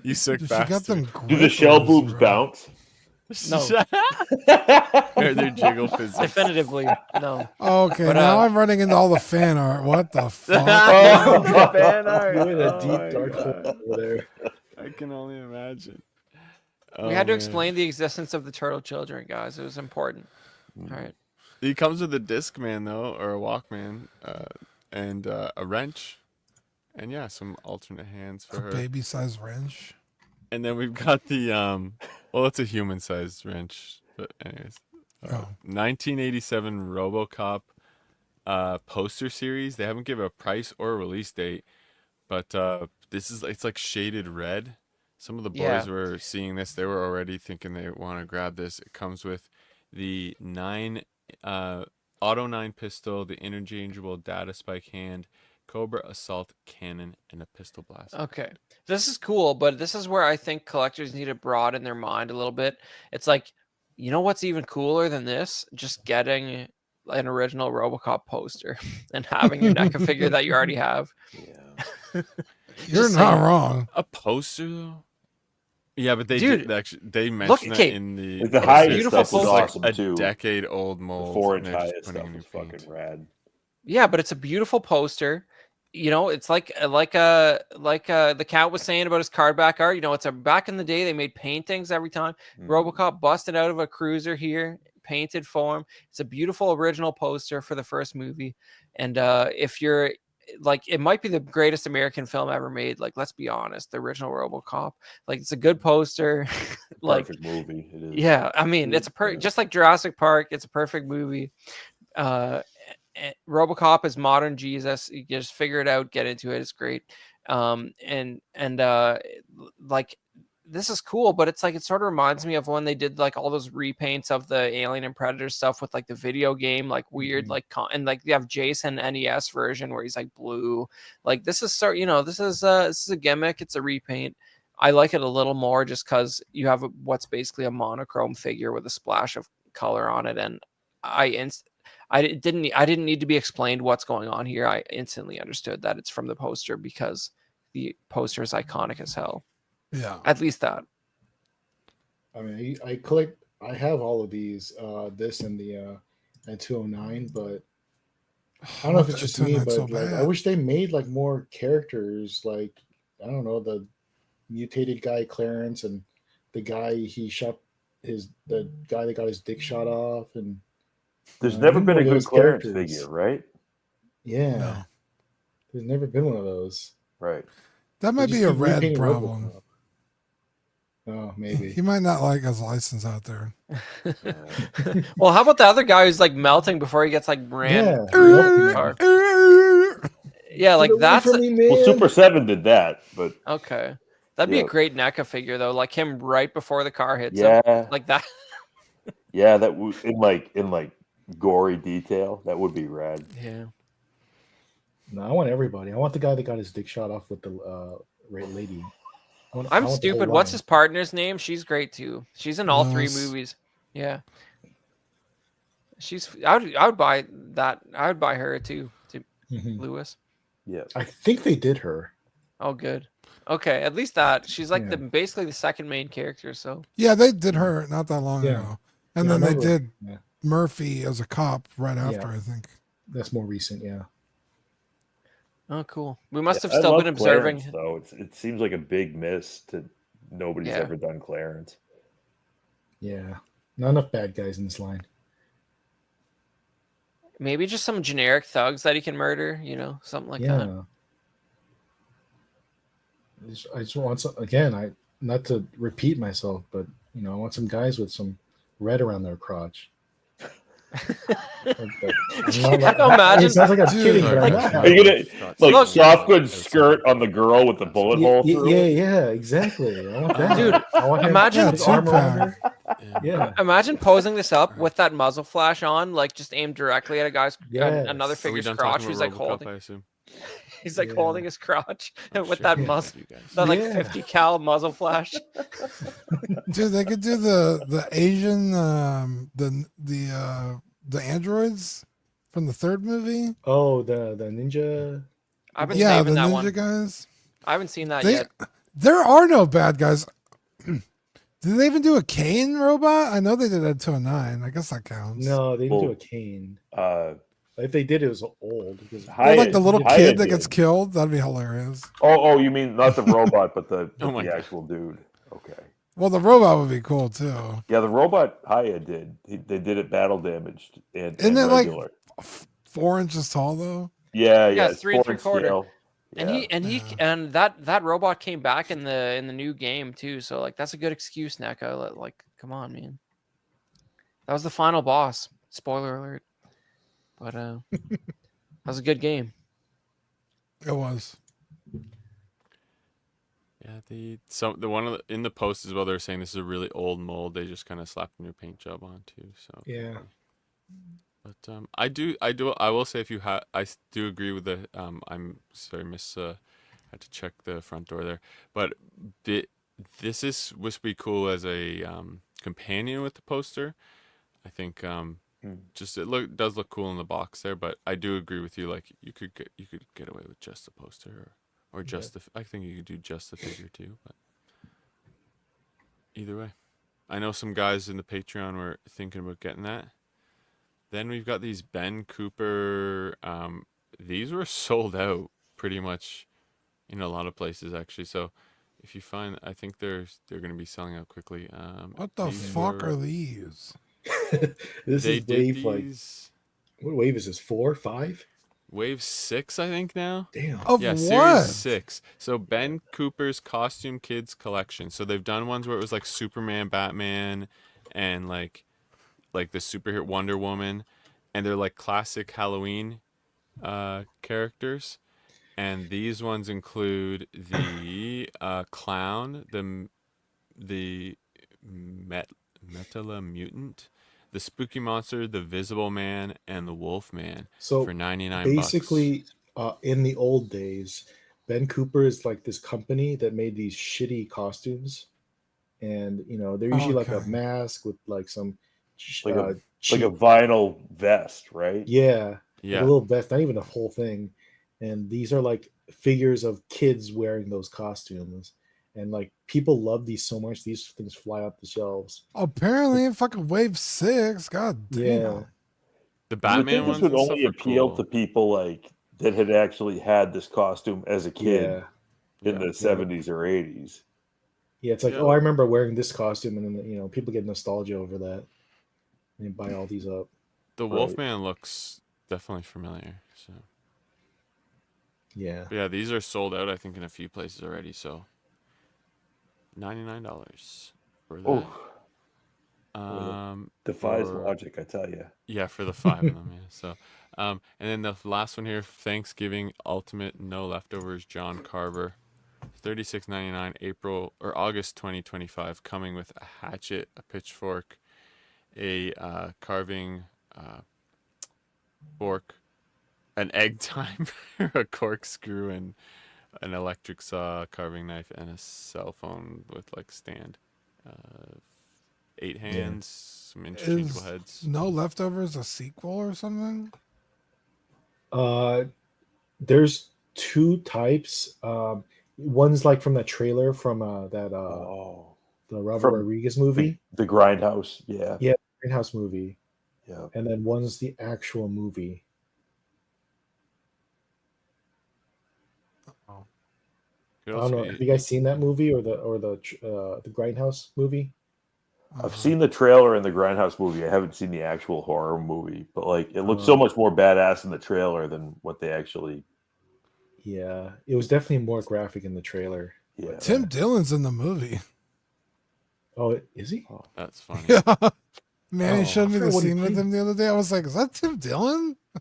you sick Dude, she got bastard. them. Do the shell grippers, boobs bro. bounce? No. Or their jiggle physics. Definitively, no. Okay, But, now I'm running into all the fan art. What the fuck? Oh, the fan art. You're in a Oh my deep dark hole God. over there. I can only imagine. We had to Oh, man. explain the existence of the turtle children, guys. It was important. All right. He comes with a Discman though, or a Walkman, and a wrench, and yeah, some alternate hands for A her. baby-sized wrench. And then we've got the well, it's a human-sized wrench, but anyways, Oh. 1987 RoboCop poster series. They haven't given a price or a release date, but it's like shaded red. Some of the boys Yeah. were seeing this; they were already thinking they want to grab this. It comes with the Auto 9 pistol, the interchangeable data spike hand, Cobra assault cannon, and a pistol blast. Okay. This is cool, but this is where I think collectors need to broaden their mind a little bit. It's like, you know what's even cooler than this? Just getting an original RoboCop poster and having your NECA figure that you already have. Yeah. You're Just not saying. wrong. A poster though? Yeah, but Dude, they mentioned that okay, in the Like, the poster. highest beautiful stuff is poster. awesome a too. decade old The mold. 4-inch and they're just highest putting stuff a new is paint. fucking rad. Yeah, but it's a beautiful poster. You know, it's like the cat was saying about his card back art. You know, back in the day they made paintings every time. RoboCop busted out of a cruiser here, painted for him. It's a beautiful original poster for the first movie. And if you're like, it might be the greatest American film ever made. Like, let's be honest, the original RoboCop. Like, it's a good poster. Like, Perfect movie. It is. yeah, I mean, it's just like Jurassic Park. It's a perfect movie. RoboCop is modern Jesus. You just figure it out, get into it. It's great. Like, this is cool, but it's like, it sort of reminds me of when they did like all those repaints of the Alien and Predator stuff with like the video game, like weird, like and like you have Jason NES version where he's like blue. Like, this is this is a gimmick. It's a repaint. I like it a little more just because you have what's basically a monochrome figure with a splash of color on it, and I didn't need to be explained what's going on here. I instantly understood that it's from the poster because the poster is iconic as hell. Yeah. At least that. I mean, I have all of these, this and the and 209, but I don't know if it's just me, but like I wish they made like more characters. Like, I don't know, the mutated guy Clarence and the guy the guy that got his dick shot off, and There's I never need been more a of good those Clarence characters. figure, right? Yeah, No. there's never been one of those. Right. That might They be just a keep red repainting problem. RoboCop. Oh, maybe. He might not like his license out there. Well, how about the other guy who's like melting before he gets like ran Yeah, through melting the him. car? Yeah. Yeah, like Get away that's from me, man. Well, Super 7 did that, but okay. That'd be Yeah. a great NECA figure though, like him right before the car hits yeah, him, like that. yeah, that would in like gory detail. That would be rad. Yeah. No, I want everybody. I want the guy that got his dick shot off with the lady. I want I'm the whole stupid. What's line. his partner's name? She's great too. She's in all three Lois. movies. Yeah. I would buy that. I would buy her too. To Mhm. Lewis. Yeah. I think they did her. Oh, good. Okay, at least that she's like Yeah. basically the second main character. So Yeah, they did her not that long Yeah. ago. And Yeah, I then they remember. did Yeah, Murphy as a cop right after, I think. that's more recent. Yeah. oh, cool. We must have I still love been observing. Clarence, though. It seems like a big miss to nobody's Yeah. ever done Clarence. Yeah. Not enough bad guys in this line. Maybe just some generic thugs that he can murder. You know, something like that. Yeah. I just want some, again, not to repeat myself, but I want some guys with some red around their crotch. Imagine. It sounds like I'm Dude, kidding, but I'm like- not. Are you gonna like Look- soft goods skirt on the girl with the bullet hole through? Yeah, exactly. I want that. Dude, I want him imagine- with armor on her. Yeah. Yeah. Imagine posing this up with that muzzle flash on, like just aimed directly at a guy's Yes. another Are we figure's done crotch. talking Who's about like RoboCop, holding. I assume? He's like Yeah. holding his crotch Oh, with shit. that Yeah. muzzle, You guys. that like Yeah. 50 cal muzzle flash. Dude, they could do the Asian the androids from the third movie. Oh, the ninja. I've been Yeah, saving the that ninja one. guys. I haven't seen that They, yet. there are no bad guys. Did they even do a Kane robot? I know they did a 209. I guess that counts. No, they didn't do Well, a cane. Uh, If they did, it was old. Because Or like the little Hyatt kid that did. gets killed. That'd be hilarious. Oh, you mean not the robot, but the Oh my God. actual dude? Okay. Well, the robot would be cool too. Yeah, the robot Haya did. They did it battle damaged and Isn't it like regular. 4 inches tall though? Yeah, it's it's 3 and 4 inch 3/4. scale. And Yeah. and that robot came back in the new game too. So like that's a good excuse, NECA. Like, come on, man. That was the final boss. Spoiler alert. But that was a good game. It was. Yeah, the one in the post as well. They're saying this is a really old mold. They just kind of slapped a new paint job on too. So yeah, but I will say I do agree with the I'm sorry, Miss had to check the front door there, but this would be cool as a companion with the poster. I think just does look cool in the box there, but I do agree with you. Like you could get away with just the poster or just I think you could do just the figure too. But Either way, I know some guys in the Patreon were thinking about getting that. Then we've got these Ben Cooper. These were sold out pretty much in a lot of places actually. So if you find, I think they're going to be selling out quickly. What the These fuck were, are these? This they is did wave like these what wave is this? 4, 5? wave 6, I think now. Damn. Of Yeah, what? series 6. So Ben Cooper's Costume Kids collection. So they've done ones where it was like Superman, Batman, and like the superhero Wonder Woman, and they're like classic Halloween characters. And these ones include the clown, the Metala mutant, the spooky monster, the visible man, and the wolf man So for 99 bucks. basically, in the old days, Ben Cooper is like this company that made these shitty costumes, and they're usually like a Okay. mask with like some, Like a cheap, vinyl vest, right? yeah, like a Yeah, little vest, not even a whole thing. And these are like figures of kids wearing those costumes, and like people love these so much. These things fly off the shelves. Apparently, in fucking wave 6. God damn. Yeah, the You would Batman think this ones would and stuff only are appeal cool. to people like that had actually had this costume as a kid yeah, in Yeah. the 70s or 80s. yeah. It's like, Yeah. oh, I remember wearing this costume, and then people get nostalgia over that, and they buy all these up. The Right. Wolfman looks definitely familiar. So, Yeah. but yeah, these are sold out. I think in a few places already. So, $99 for that. Oh, defies for logic, I tell you. yeah, for the 5 of them. Yeah. So, and then the last one here, Thanksgiving Ultimate No Leftovers, John Carver, $36.99, April or August 2025, coming with a hatchet, a pitchfork, a carving fork, an egg timer, a corkscrew, and an electric saw, carving knife, and a cell phone with like stand. 8 hands, some interchangeable Is heads. No Leftovers a sequel or something? There's two types. One's like from that trailer from that Oh, the Robert from Rodriguez movie. the Grindhouse. Yeah. Yeah, Greenhouse movie. Yeah. And then one's the actual movie. Could I also don't know. be Have you guys seen that movie or the Grindhouse movie? I've seen the trailer in the Grindhouse movie. I haven't seen the actual horror movie, but like it looks so Uh, much more badass in the trailer than what they actually. Yeah, it was definitely more graphic in the trailer. Yeah. Tim Dillon's in the movie. Oh, is he? that's funny. Yeah. Manny Oh, showed I me the forgot what he scene with played. him the other day. I was like, is that Tim Dillon? I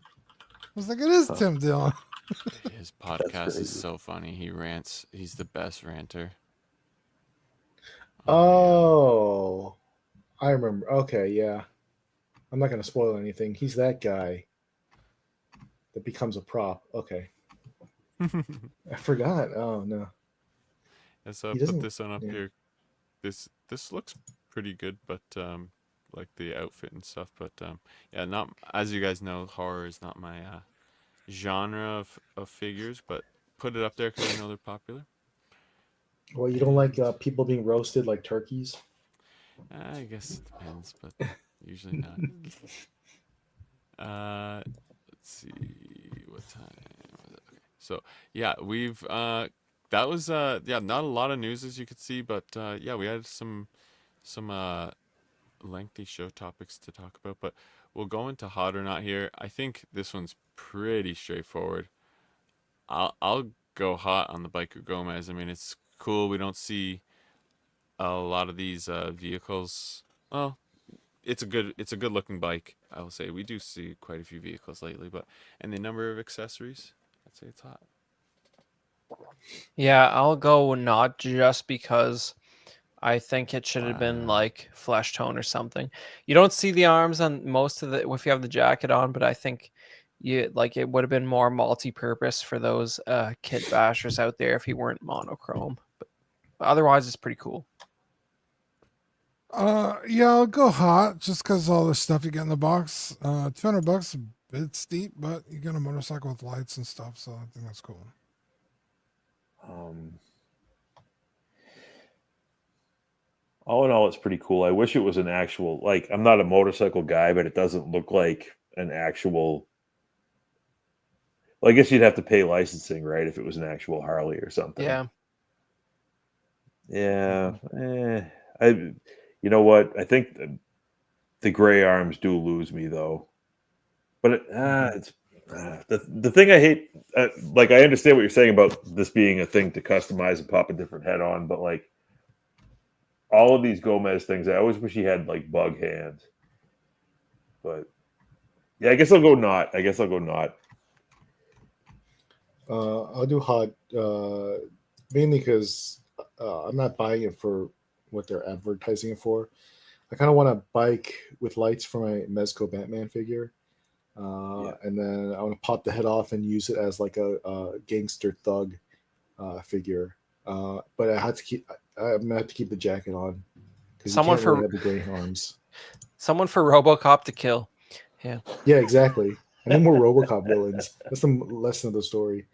was like, it is Tim Dillon. His podcast is crazy. so funny. He rants. He's the best ranter. Oh, I remember. Okay, yeah. I'm not gonna spoil anything. He's that guy that becomes a prop. Okay, yeah. I forgot. Oh no. And so I He put doesn't- this one up yeah. here. This looks pretty good, but like the outfit and stuff. But yeah, not as you guys know, horror is not my genre of figures. But put it up there because I know they're popular. Well, you don't like people being roasted like turkeys? I guess it depends, but usually not. Let's see what time was it? Okay. So yeah, we've that was yeah, not a lot of news as you could see, but yeah, we had some lengthy show topics to talk about, but we'll go into hot or not here. I think this one's pretty straightforward. I'll go hot on the Biker Gomez. I mean, it's cool. We don't see a lot of these vehicles. Well, it's a good looking bike. I will say we do see quite a few vehicles lately, but and the number of accessories, I'd say it's hot. Yeah, I'll go not just because I think it should have been Wow. like flesh tone or something. You don't see the arms on most of the if you have the jacket on, but I think it would have been more multi-purpose for those kit bashers out there if he weren't monochrome. But otherwise, it's pretty cool. Yeah, I'll go hot just because all the stuff you get in the box. $200 a bit steep, but you get a motorcycle with lights and stuff, so I think that's cool. all in all, it's pretty cool. I wish it was an actual, like, I'm not a motorcycle guy, but it doesn't look like an actual. Well, I guess you'd have to pay licensing, right, if it was an actual Harley or something. Yeah. Yeah. I. You know what? I think the gray arms do lose me though. But it's the thing I hate. Like, I understand what you're saying about this being a thing to customize and pop a different head on, but like all of these Gomez things, I always wish he had like bug hands. But yeah, I guess I'll go not. I'll do hot, mainly because I'm not buying it for what they're advertising it for. I kind of want a bike with lights for my Mezco Batman figure, Yeah. and then I want to pop the head off and use it as like a gangster thug figure. But I had to keep. I'm gonna have to keep the jacket on because you Someone can't really for have the gray arms. someone for RoboCop to kill. Yeah, exactly. I need more RoboCop villains. That's the lesson of the story.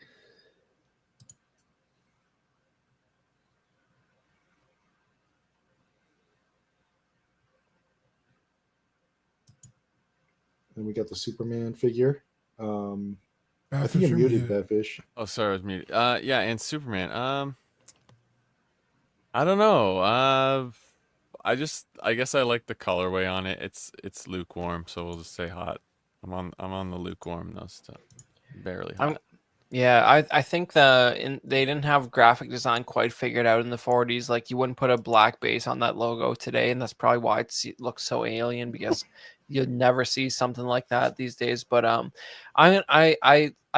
Then we got the Superman figure. I think Badfish, you're you're muted, muted. Badfish. Oh, sorry, I was muted. Yeah, and Superman. I don't know. I guess I like the colorway on it. It's lukewarm, so we'll just say hot. I'm on the lukewarm though stuff. Barely hot. I think they didn't have graphic design quite figured out in the 40s. Like, you wouldn't put a black base on that logo today, and that's probably why it looks so alien, because you'd never see something like that these days. But I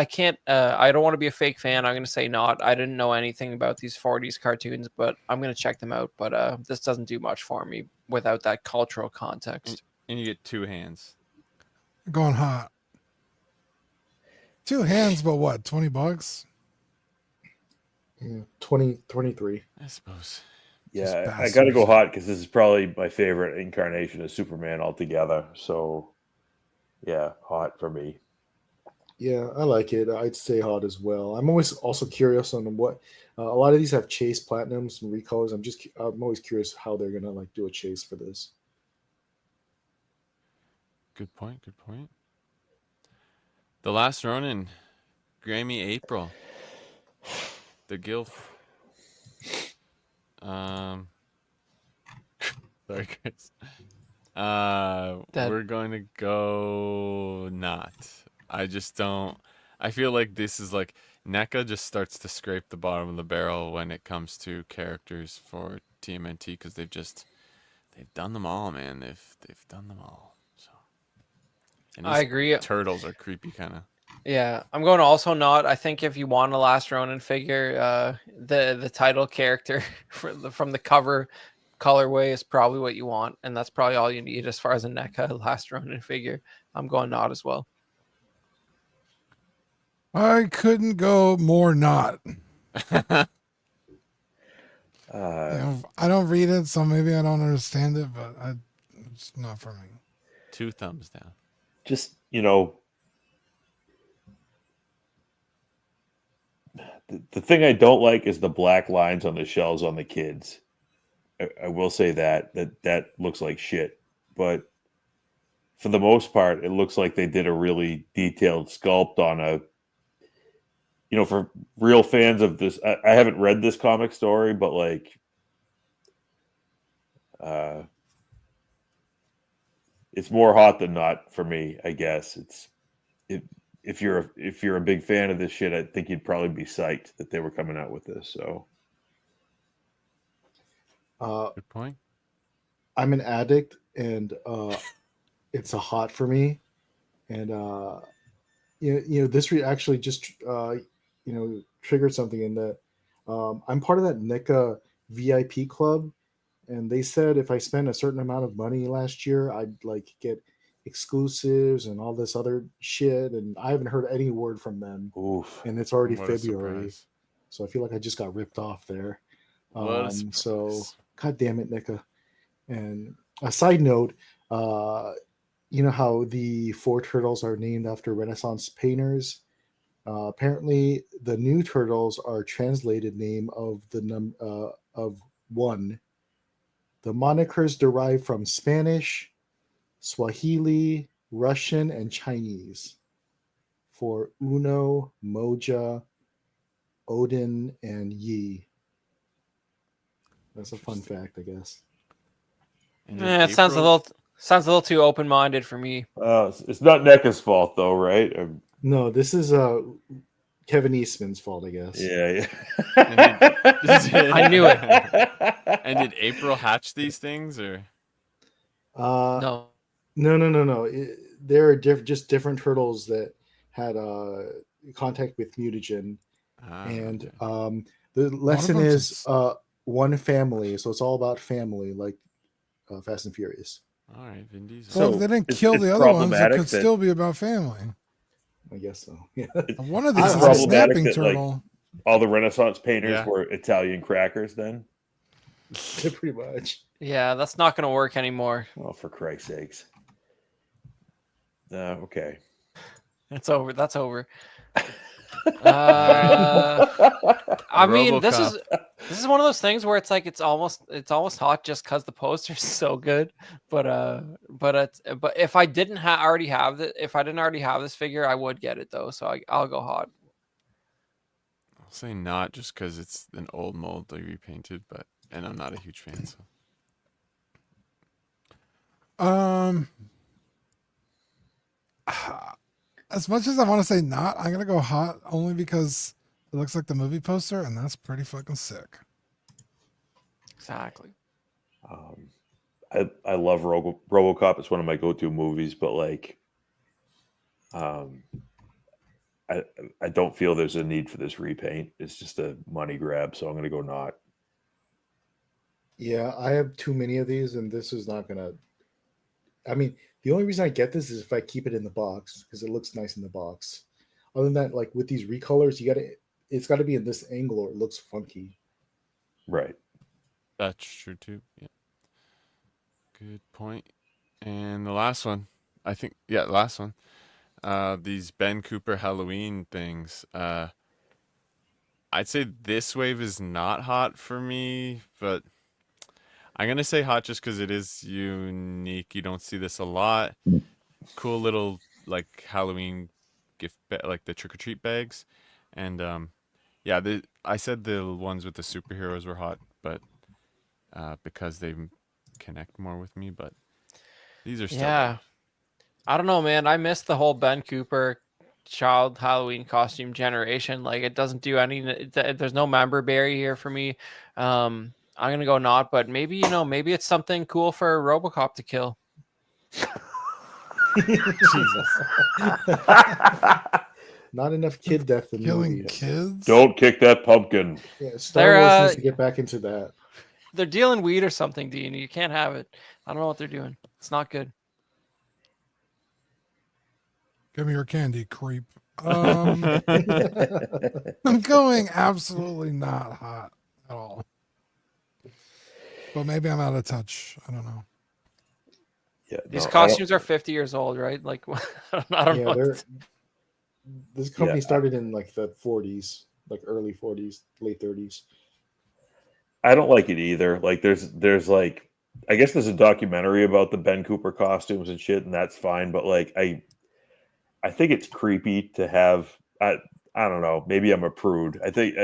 can't I don't want to be a fake fan. I'm gonna say not. I didn't know anything about these 40s cartoons, but I'm gonna check them out. But this doesn't do much for me without that cultural context. And you get two hands. Going hot. 2 hands, but what? $20? Yeah, 23. I suppose. Yeah, I Just got to go bastards. hot because this is probably my favorite incarnation of Superman altogether. So yeah, hot for me. Yeah, I like it. I'd say hot as well. I'm always also curious on what a lot of these have chase platinums and recolors. I'm always curious how they're gonna like do a chase for this. Good point. Good point. The Last Ronin, Grammy April. The Gilf. Sorry, Chris. We're going to go not. I just don't. I feel like this is like NECA just starts to scrape the bottom of the barrel when it comes to characters for TMNT because they've done them all, man. They've done them all. So. And I agree. Turtles are creepy, kind of. Yeah, I'm going to also not. I think if you want a Last Ronin figure, the title character from the cover colorway is probably what you want, and that's probably all you need as far as a NECA Last Ronin figure. I'm going not as well. I couldn't go more not. I don't read it, so maybe I don't understand it, but it's not for me. 2 thumbs down. Just, the thing I don't like is the black lines on the shells on the kids. I will say that looks like shit, but for the most part, it looks like they did a really detailed sculpt on a. For real fans of this, I haven't read this comic story, but like, it's more hot than not for me. I guess if you're a big fan of this shit, I think you'd probably be psyched that they were coming out with this. So, Good point. I'm an addict, and it's a hot for me. And this actually just triggered something in that I'm part of that NECA VIP club, and they said if I spend a certain amount of money last year, I'd like get exclusives and all this other shit, and I haven't heard any word from them. oof. And it's already What a February, surprise. so I feel like I just got ripped off there. What a surprise. So god damn it, NECA. And a side note, you know how the 4 turtles are named after Renaissance painters? Apparently, the new turtles are translated name of the of 1, The monikers derive from Spanish, Swahili, Russian, and Chinese for Uno, Moja, Odin, and Yi. That's a fun fact, I guess. And in It sounds a April- little too open-minded for me. It's not NECA's fault though, right? No, this is Kevin Eastman's fault, I guess. Yeah. I knew it. And did April hatch these things, or No, No. no. There are just different turtles that had contact with mutagen, and okay. the lesson them is just- one family, so it's all about family, like Fast and Furious. All right, Vin Diesel. Well, So, if they didn't it's- kill it's the other ones, it problematic could that- still be about family. I guess so. Yeah. One of It's these is a problematic snapping that, like, turtle. all the Renaissance painters Yeah. were Italian crackers then. Pretty much. Yeah, that's not going to work anymore. Oh, for Christ's sakes. Okay. It's over. That's over. I mean, this is one of those things where it's like it's almost hot just because the poster's so good. But if I didn't already have this figure, I would get it though. So I'll go hot. I'll say not just because it's an old mold they repainted, and I'm not a huge fan. So As much as I want to say not, I'm gonna go hot only because it looks like the movie poster, and that's pretty fucking sick. Exactly. I love RoboCop. It's one of my go-to movies, but like, I don't feel there's a need for this repaint. It's just a money grab, so I'm gonna go not. Yeah, I have too many of these, and this is not gonna. I mean, the only reason I get this is if I keep it in the box because it looks nice in the box. Other than that, like with these recolors, it's got to be in this angle or it looks funky. Right. that's true too. Yeah. Good point. And the last one, I think, yeah, last one. These Ben Cooper Halloween things. I'd say this wave is not hot for me, but I'm gonna say hot just because it is unique. You don't see this a lot. Cool little like Halloween like the trick or treat bags, and yeah, I said the ones with the superheroes were hot, but because they connect more with me. But these are still Yeah. I don't know, man. I missed the whole Ben Cooper child Halloween costume generation. Like it doesn't do any. There's no member berry here for me. I'm gonna go not, but maybe maybe it's something cool for RoboCop to kill. Jesus. Not enough kid death in Killing movies. kids. Don't kick that pumpkin. Yeah, Star They're, Wars needs to get back into that. They're dealing weed or something, Dean. You can't have it. I don't know what they're doing. It's not good. Give me your candy, creep. I'm going absolutely not hot at all. But maybe I'm out of touch. I don't know. Yeah, These no, I don't- costumes are 50 years old, right? Like I don't know. Yeah, this company Yeah. started in like the 40s, like early 40s, late 30s. I don't like it either. Like there's like I guess there's a documentary about the Ben Cooper costumes and shit, and that's fine. But like I think it's creepy to have. I don't know. Maybe I'm a prude. I think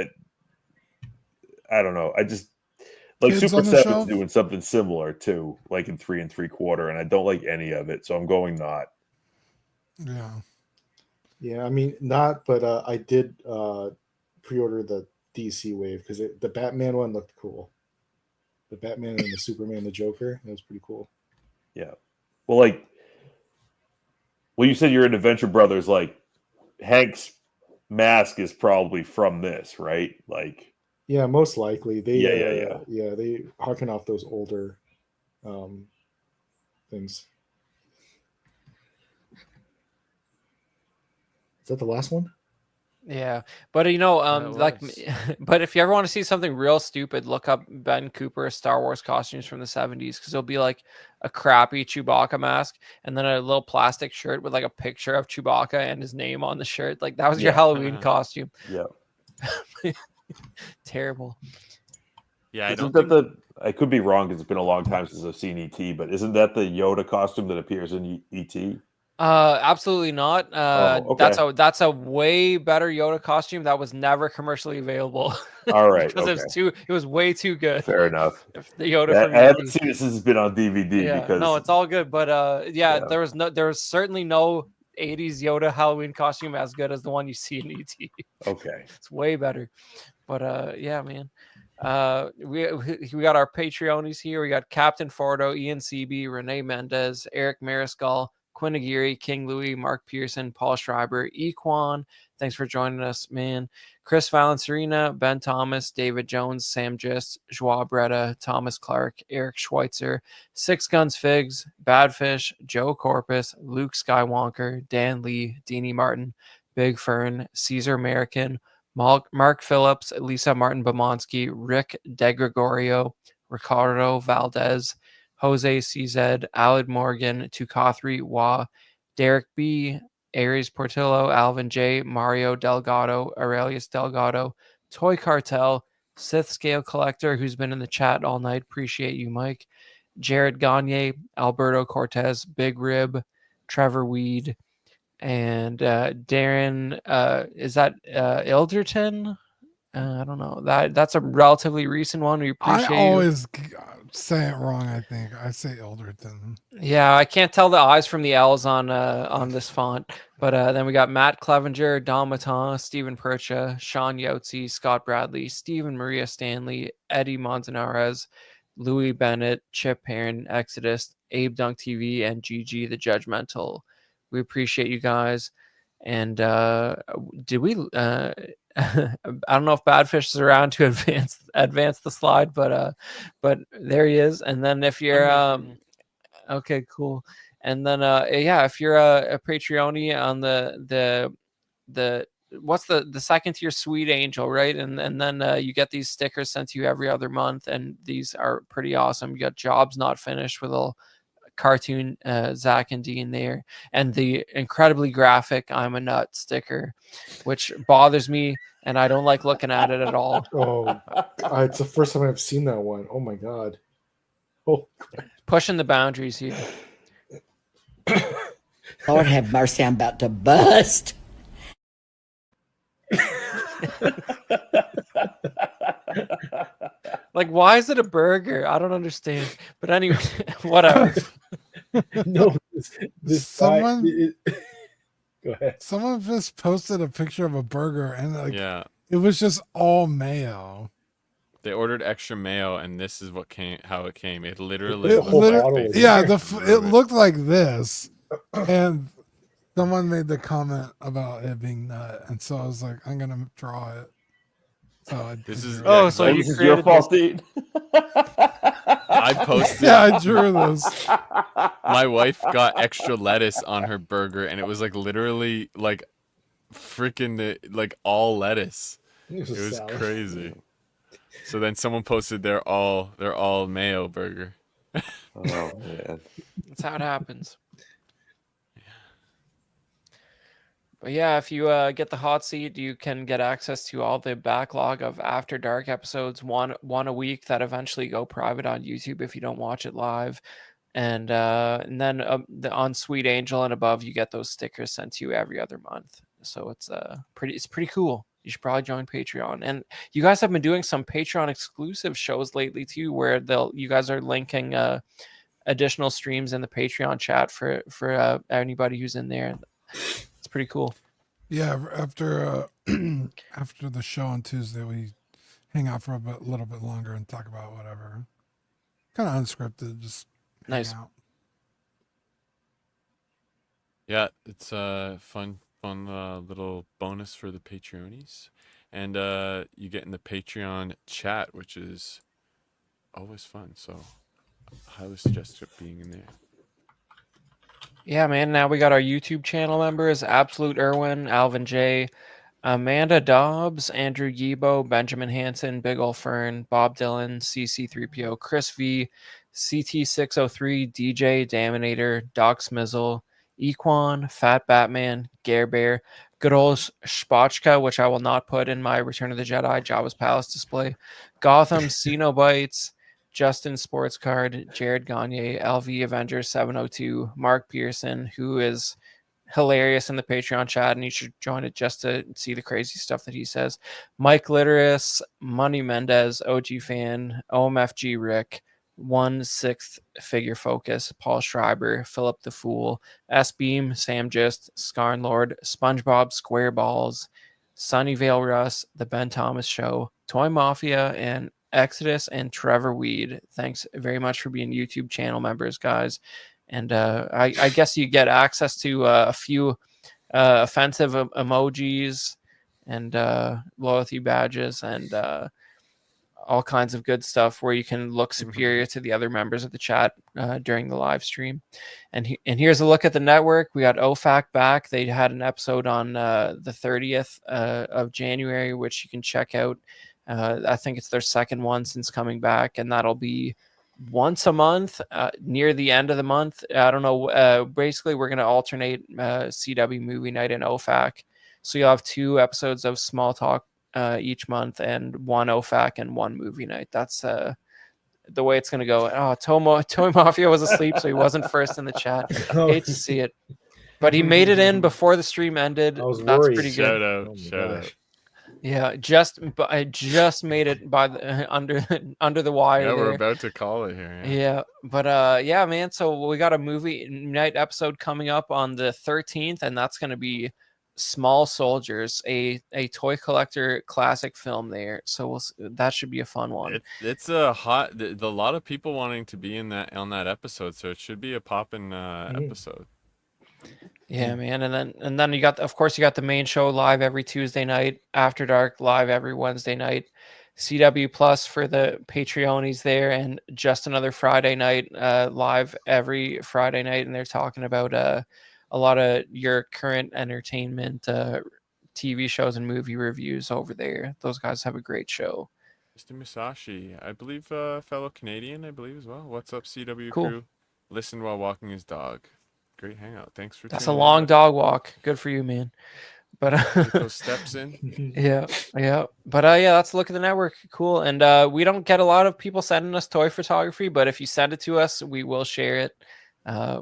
I don't know. I just like Kids Super on the 7's shelf? doing something similar too, like in 3 3/4, and I don't like any of it. So I'm going not. Yeah. Yeah, I mean, not, but I did pre-order the DC wave because the Batman one looked cool. The Batman and the Superman, the Joker, that was pretty cool. Yeah. Well, you said you're in Adventure Brothers. Like Hank's mask is probably from this, right? Like. Yeah, most likely they. Yeah. They harken off those older things. Is that the last one? Yeah, but it like, was. but if you ever want to see something real stupid, look up Ben Cooper Star Wars costumes from the 70s because it'll be like a crappy Chewbacca mask and then a little plastic shirt with like a picture of Chewbacca and his name on the shirt. Like that was your Yeah. Halloween costume. Yeah. Terrible. Yeah, I Isn't don't that think. I could be wrong because it's been a long time since I've seen ET, but isn't that the Yoda costume that appears in ET? Absolutely not. Oh, That's okay. a way better Yoda costume that was never commercially available. All right. Because Okay. it was way too good. Fair enough. If the Yoda Yeah, from I haven't ET. seen it since it's been on DVD Yeah, because no, it's all good. But yeah, Yeah. there was certainly no 80s Yoda Halloween costume as good as the one you see in ET. okay. It's way better. But yeah, man. We got our Patreonies here. We got Captain Fordo, Ian CB, Renee Mendez, Eric Mariscal, Quinn Aguirre, King Louis, Mark Pearson, Paul Schreiber, Equan. Thanks for joining us, man. Chris Valencerina, Ben Thomas, David Jones, Sam Gist, Joao Bretta, Thomas Clark, Eric Schweitzer, Six Guns Figs, Badfish, Joe Corpus, Luke Skywalker, Dan Lee, Deanie Martin, Big Fern, Caesar American, Mark Phillips, Lisa Martin Bomonsky, Rick DeGregorio, Ricardo Valdez, Jose CZ, Alid Morgan, Tukathri Wa, Derek B, Aries Portillo, Alvin J, Mario Delgado, Aurelius Delgado, Toy Cartel, Sith Scale Collector, who's been in the chat all night. Appreciate you, Mike. Jared Gagne, Alberto Cortez, Big Rib, Trevor Weed, and Darren, is that Ilderton? I don't know. That's a relatively recent one. We I appreciate you. always say it wrong. I think I say Elderton. Yeah, I can't tell the I's from the L's on this font. But then we got Matt Clevenger, Don Matan, Stephen Percha, Sean Yotzi, Scott Bradley, Stephen Maria Stanley, Eddie Montanarez, Louis Bennett, Chip Heron, Exodus, Abe Dunk TV, and GG the Judgmental. We appreciate you guys. And did we I don't know if Badfish is around to advance the slide, but there he is. And then if you're okay, cool. And then yeah, if you're a Patreoni on the what's the second tier Sweet Angel, right? And then you get these stickers sent to you every other month, and these are pretty awesome. You got Jobs Not Finished with a cartoon Zach and Dean there, and the incredibly graphic I'm a Nut sticker, which bothers me, and I don't like looking at it at all. Oh, it's the first time I've seen that one. Oh my god. Oh, Pushing the boundaries here. Lord have mercy, I'm about to bust. Like, why is it a burger? I don't understand. But anyway, whatever. no, this Someone- go ahead. Someone just posted a picture of a burger, and like Yeah, it was just all mayo. they ordered extra mayo, and this is how it came. It literally, The It whole liter- bottle was yeah, there. it looked like this, and someone made the comment about it being nut, and so I was like, I'm gonna draw it. So I This did is- draw Oh, it. so Oh, you this is your created fault, Dean. I posted. Yeah, I drew this. My wife got extra lettuce on her burger, and it was like literally like freaking like all lettuce. It It was salad. crazy. So then someone posted they're all mayo burger. Oh man. That's how it happens. But yeah, if you get the hot seat, you can get access to all the backlog of After Dark episodes, one a week that eventually go private on YouTube if you don't watch it live. And then on Sweet Angel and above, you get those stickers sent to you every other month. So it's pretty cool. You should probably join Patreon. And you guys have been doing some Patreon exclusive shows lately too, where you guys are linking additional streams in the Patreon chat for anybody who's in there. It's pretty cool. Yeah, after after the show on Tuesday, we hang out for a little bit longer and talk about whatever. Kind of unscripted, just hang Nice. out. Yeah, it's a fun little bonus for the Patreonies, and you get in the Patreon chat, which is always fun. So, I highly suggest it being in there. Yeah, man. Now we got our YouTube channel members: Absolute Irwin, Alvin J, Amanda Dobbs, Andrew Yibo, Benjamin Hansen, Big Ol' Fern, Bob Dylan, CC3PO, Chris V, CT603, DJ Daminator, Doc Smizzle, Equan, Fat Batman, Gare Bear, good old Spotchka, which I will not put in my Return of the Jedi Jabba's Palace display, Gotham, Xenobites, Justin Sports Card, Jared Gagne, LV Avengers 702, Mark Pearson, who is hilarious in the Patreon chat, and you should join it just to see the crazy stuff that he says. Mike Litteris, Money Mendez, OG Fan, OMFG Rick, 1/6 Figure Focus, Paul Schreiber, Philip the Fool, S Beam, Sam Gist, Scarn Lord, SpongeBob Squareballs, Sunnyvale Russ, The Ben Thomas Show, Toy Mafia, and Exodus and Trevor Weed. Thanks very much for being YouTube channel members, guys. And I guess you get access to a few offensive emojis and loyalty badges and all kinds of good stuff where you can look superior to the other members of the chat during the live stream. And here's a look at the network. We got OFAC back. They had an episode on the 30th of January, which you can check out. I think it's their second one since coming back, and that'll be once a month near the end of the month. I don't know. Basically, we're going to alternate CW movie night and OFAC. So you'll have 2 episodes of Small Talk each month and 1 OFAC and 1 movie night. That's the way it's going to go. Oh, Toy Mafia was asleep, so he wasn't first in the chat. Hate to see it. But he made it in before the stream ended. I was That's worried. pretty good. Shout out, Oh my shout gosh. out. Yeah, I just made it by the, under the wire. Yeah, we're there. about to call it here. Yeah, but yeah, man. So we got a movie night episode coming up on the 13th, and that's going to be Small Soldiers, a toy collector classic film there. So that should be a fun one. It's a hot. A lot of people wanting to be in that on that episode, so it should be a poppin' episode. Yeah, man. And then you got, of course, you got the main show live every Tuesday night, After Dark live every Wednesday night, CW Plus for the Patreonies there, and Just Another Friday Night live every Friday night. And they're talking about a lot of your current entertainment TV shows and movie reviews over there. Those guys have a great show. Mr. Musashi, I believe, fellow Canadian, I believe as well. What's up, CW Cool. crew? Listen while walking his dog. Great hangout. Thanks for. That's a tuning long in. dog walk. Good for you, man. But Get those steps in. yeah. But yeah, that's a look at the network. Cool. And we don't get a lot of people sending us toy photography, but if you send it to us, we will share it.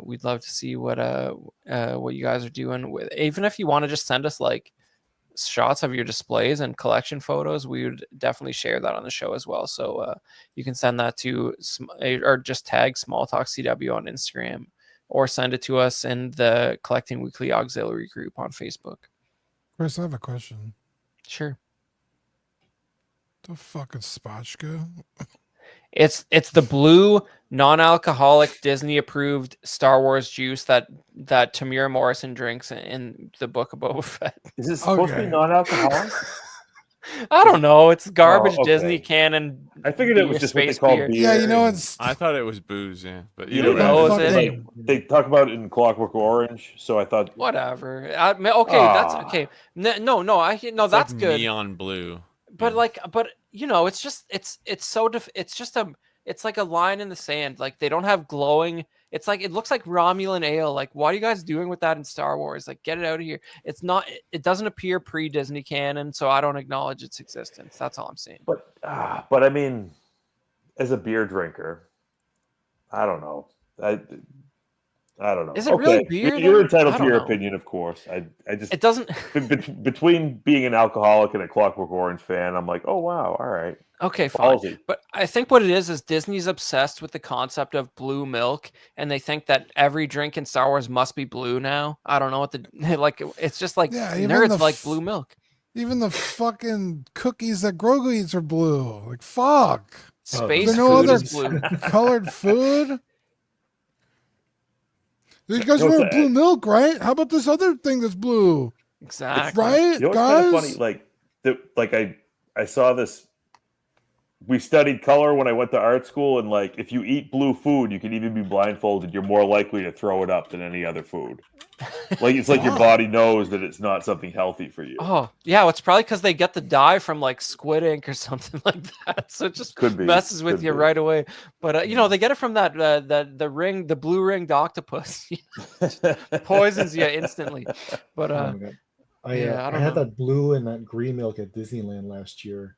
We'd love to see what you guys are doing with. Even if you want to just send us like shots of your displays and collection photos, we would definitely share that on the show as well. So you can send that to or just tag Small Talk CW on Instagram, or send it to us in the Collecting Weekly Auxiliary group on Facebook. Chris, I have a question. Sure. The fuck is Spotchka? It's the blue non-alcoholic Disney approved Star Wars juice that Tamira Morrison drinks in the Book of Boba Fett. Is it supposed to Okay. be non-alcoholic? I don't know. It's garbage okay. Disney canon. I figured it was beer, just what they space call beer. beer. Yeah, you know and- it's I thought it was booze, yeah. But You either know, way, Oh, is it? they talk about it in Clockwork Orange, so I thought Whatever. Okay, that's Ah. okay. No, that's it's like good. Neon blue. But Yeah. but you know, it's just it's just it's like a line in the sand. Like they don't have glowing. It's like it looks like Romulan ale. Like what are you guys doing with that in Star Wars? Like get it out of here. It's not. It doesn't appear pre-Disney canon, so I don't acknowledge its existence. That's all I'm saying. but I mean, as a beer drinker, I don't know. I don't know. Is it really beer, You're though? entitled I to don't your know. opinion, of course. I just It doesn't. between being an alcoholic and a Clockwork Orange fan, I'm like, oh wow, all right. Okay, fine. Ballsy. But I think what it is Disney's obsessed with the concept of blue milk, and they think that every drink in Star Wars must be blue now. I don't know what the like. It's just like Yeah, even nerds the like blue milk. even the fucking cookies that Grogu eats are blue. Like fuck. Space Is there no food other is blue. colored food? You guys No, want it's blue milk, right? How about this other thing that's blue? Exactly. Right, You know what's guys? kind of funny? Like I saw this we studied color when I went to art school, and like if you eat blue food, you can even be blindfolded. You're more likely to throw it up than any other food. Like it's like your Oh. body knows that it's not something healthy for you. Oh, yeah, well, it's probably because they get the dye from like squid ink or something like that. So it just Could be, messes with could you be. right away. But you know, they get it from that the blue ringed octopus. Poisons you instantly. But Oh my God. I yeah, I I don't had know. that blue and that green milk at Disneyland last year.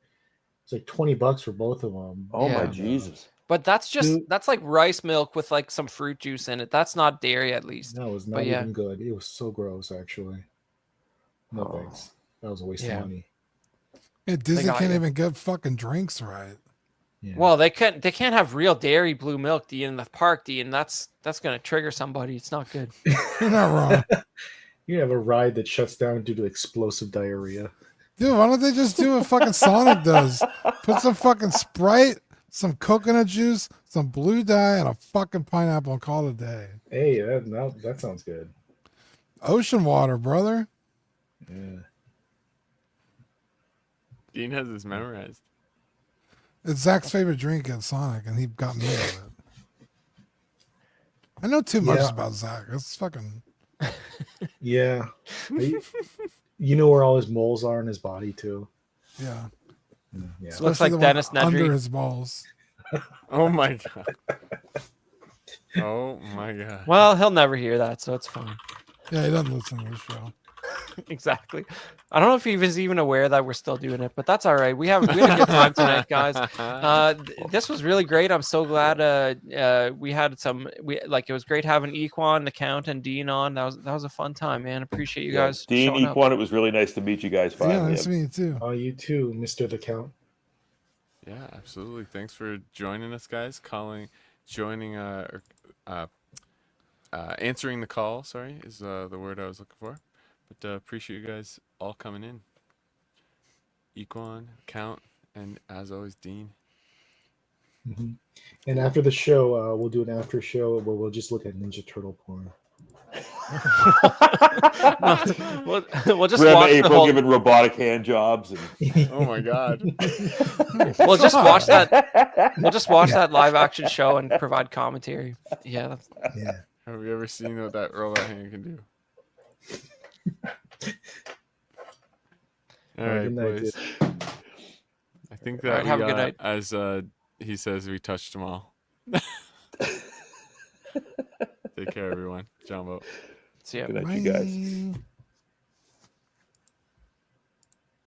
It's like $20 for both of them. Oh my Yeah. Jesus! But that's just Dude. that's like rice milk with like some fruit juice in it. That's not dairy, at least. That was But not yeah. even good. It was so gross, actually. No Oh. thanks. That was a waste Yeah. of money. Yeah, Disney got can't you. even get fucking drinks right. Yeah. Well, they can't have real dairy blue milk, Dean, in the park, Dean. That's gonna trigger somebody. It's not good. You're not wrong. You have a ride that shuts down due to explosive diarrhea. Dude, why don't they just do what fucking Sonic does? Put some fucking Sprite, some coconut juice, some blue dye, and a fucking pineapple and call it a day. Hey, that sounds good. Ocean water, brother. Yeah. Dean has this memorized. It's Zach's favorite drink at Sonic, and he got me on it. I know too much Yeah. about Zach. It's fucking. Yeah. You know where all his moles are in his body too. Yeah. Yeah. Looks Especially like the one Dennis under Nedry. his balls. Oh my god. Oh my god. Well, he'll never hear that, so it's fine. Yeah, he doesn't listen to the show. Exactly. I don't know if he was even aware that we're still doing it, but that's all right. We had a good time tonight, guys. This was really great. I'm so glad we had it was great having Equan, the Count, and Dean on. That was a fun time, man. Appreciate you guys Dean, showing up. Equan, it was really nice to meet you guys Yeah, finally. nice to meet you too. Oh, you too, Mr. The Count. Yeah, absolutely. Thanks for joining us, guys. Answering the call. Sorry, is the word I was looking for. But appreciate you guys all coming in. Equan, Count, and as always, Dean. Mm-hmm. And after the show, we'll do an after show where we'll just look at Ninja Turtle porn. We'll just Grandma watch the April whole. giving robotic hand jobs. And... Oh my god. We'll just watch that. We'll just watch that live action show and provide commentary. Yeah, that's, Yeah. Have you ever seen what that robot hand can do? All right, Good night, boys. I think that All right, have a good night. as he says, we touched them all. Take care, everyone. Jumbo. see ya. Good night, you guys. Bye.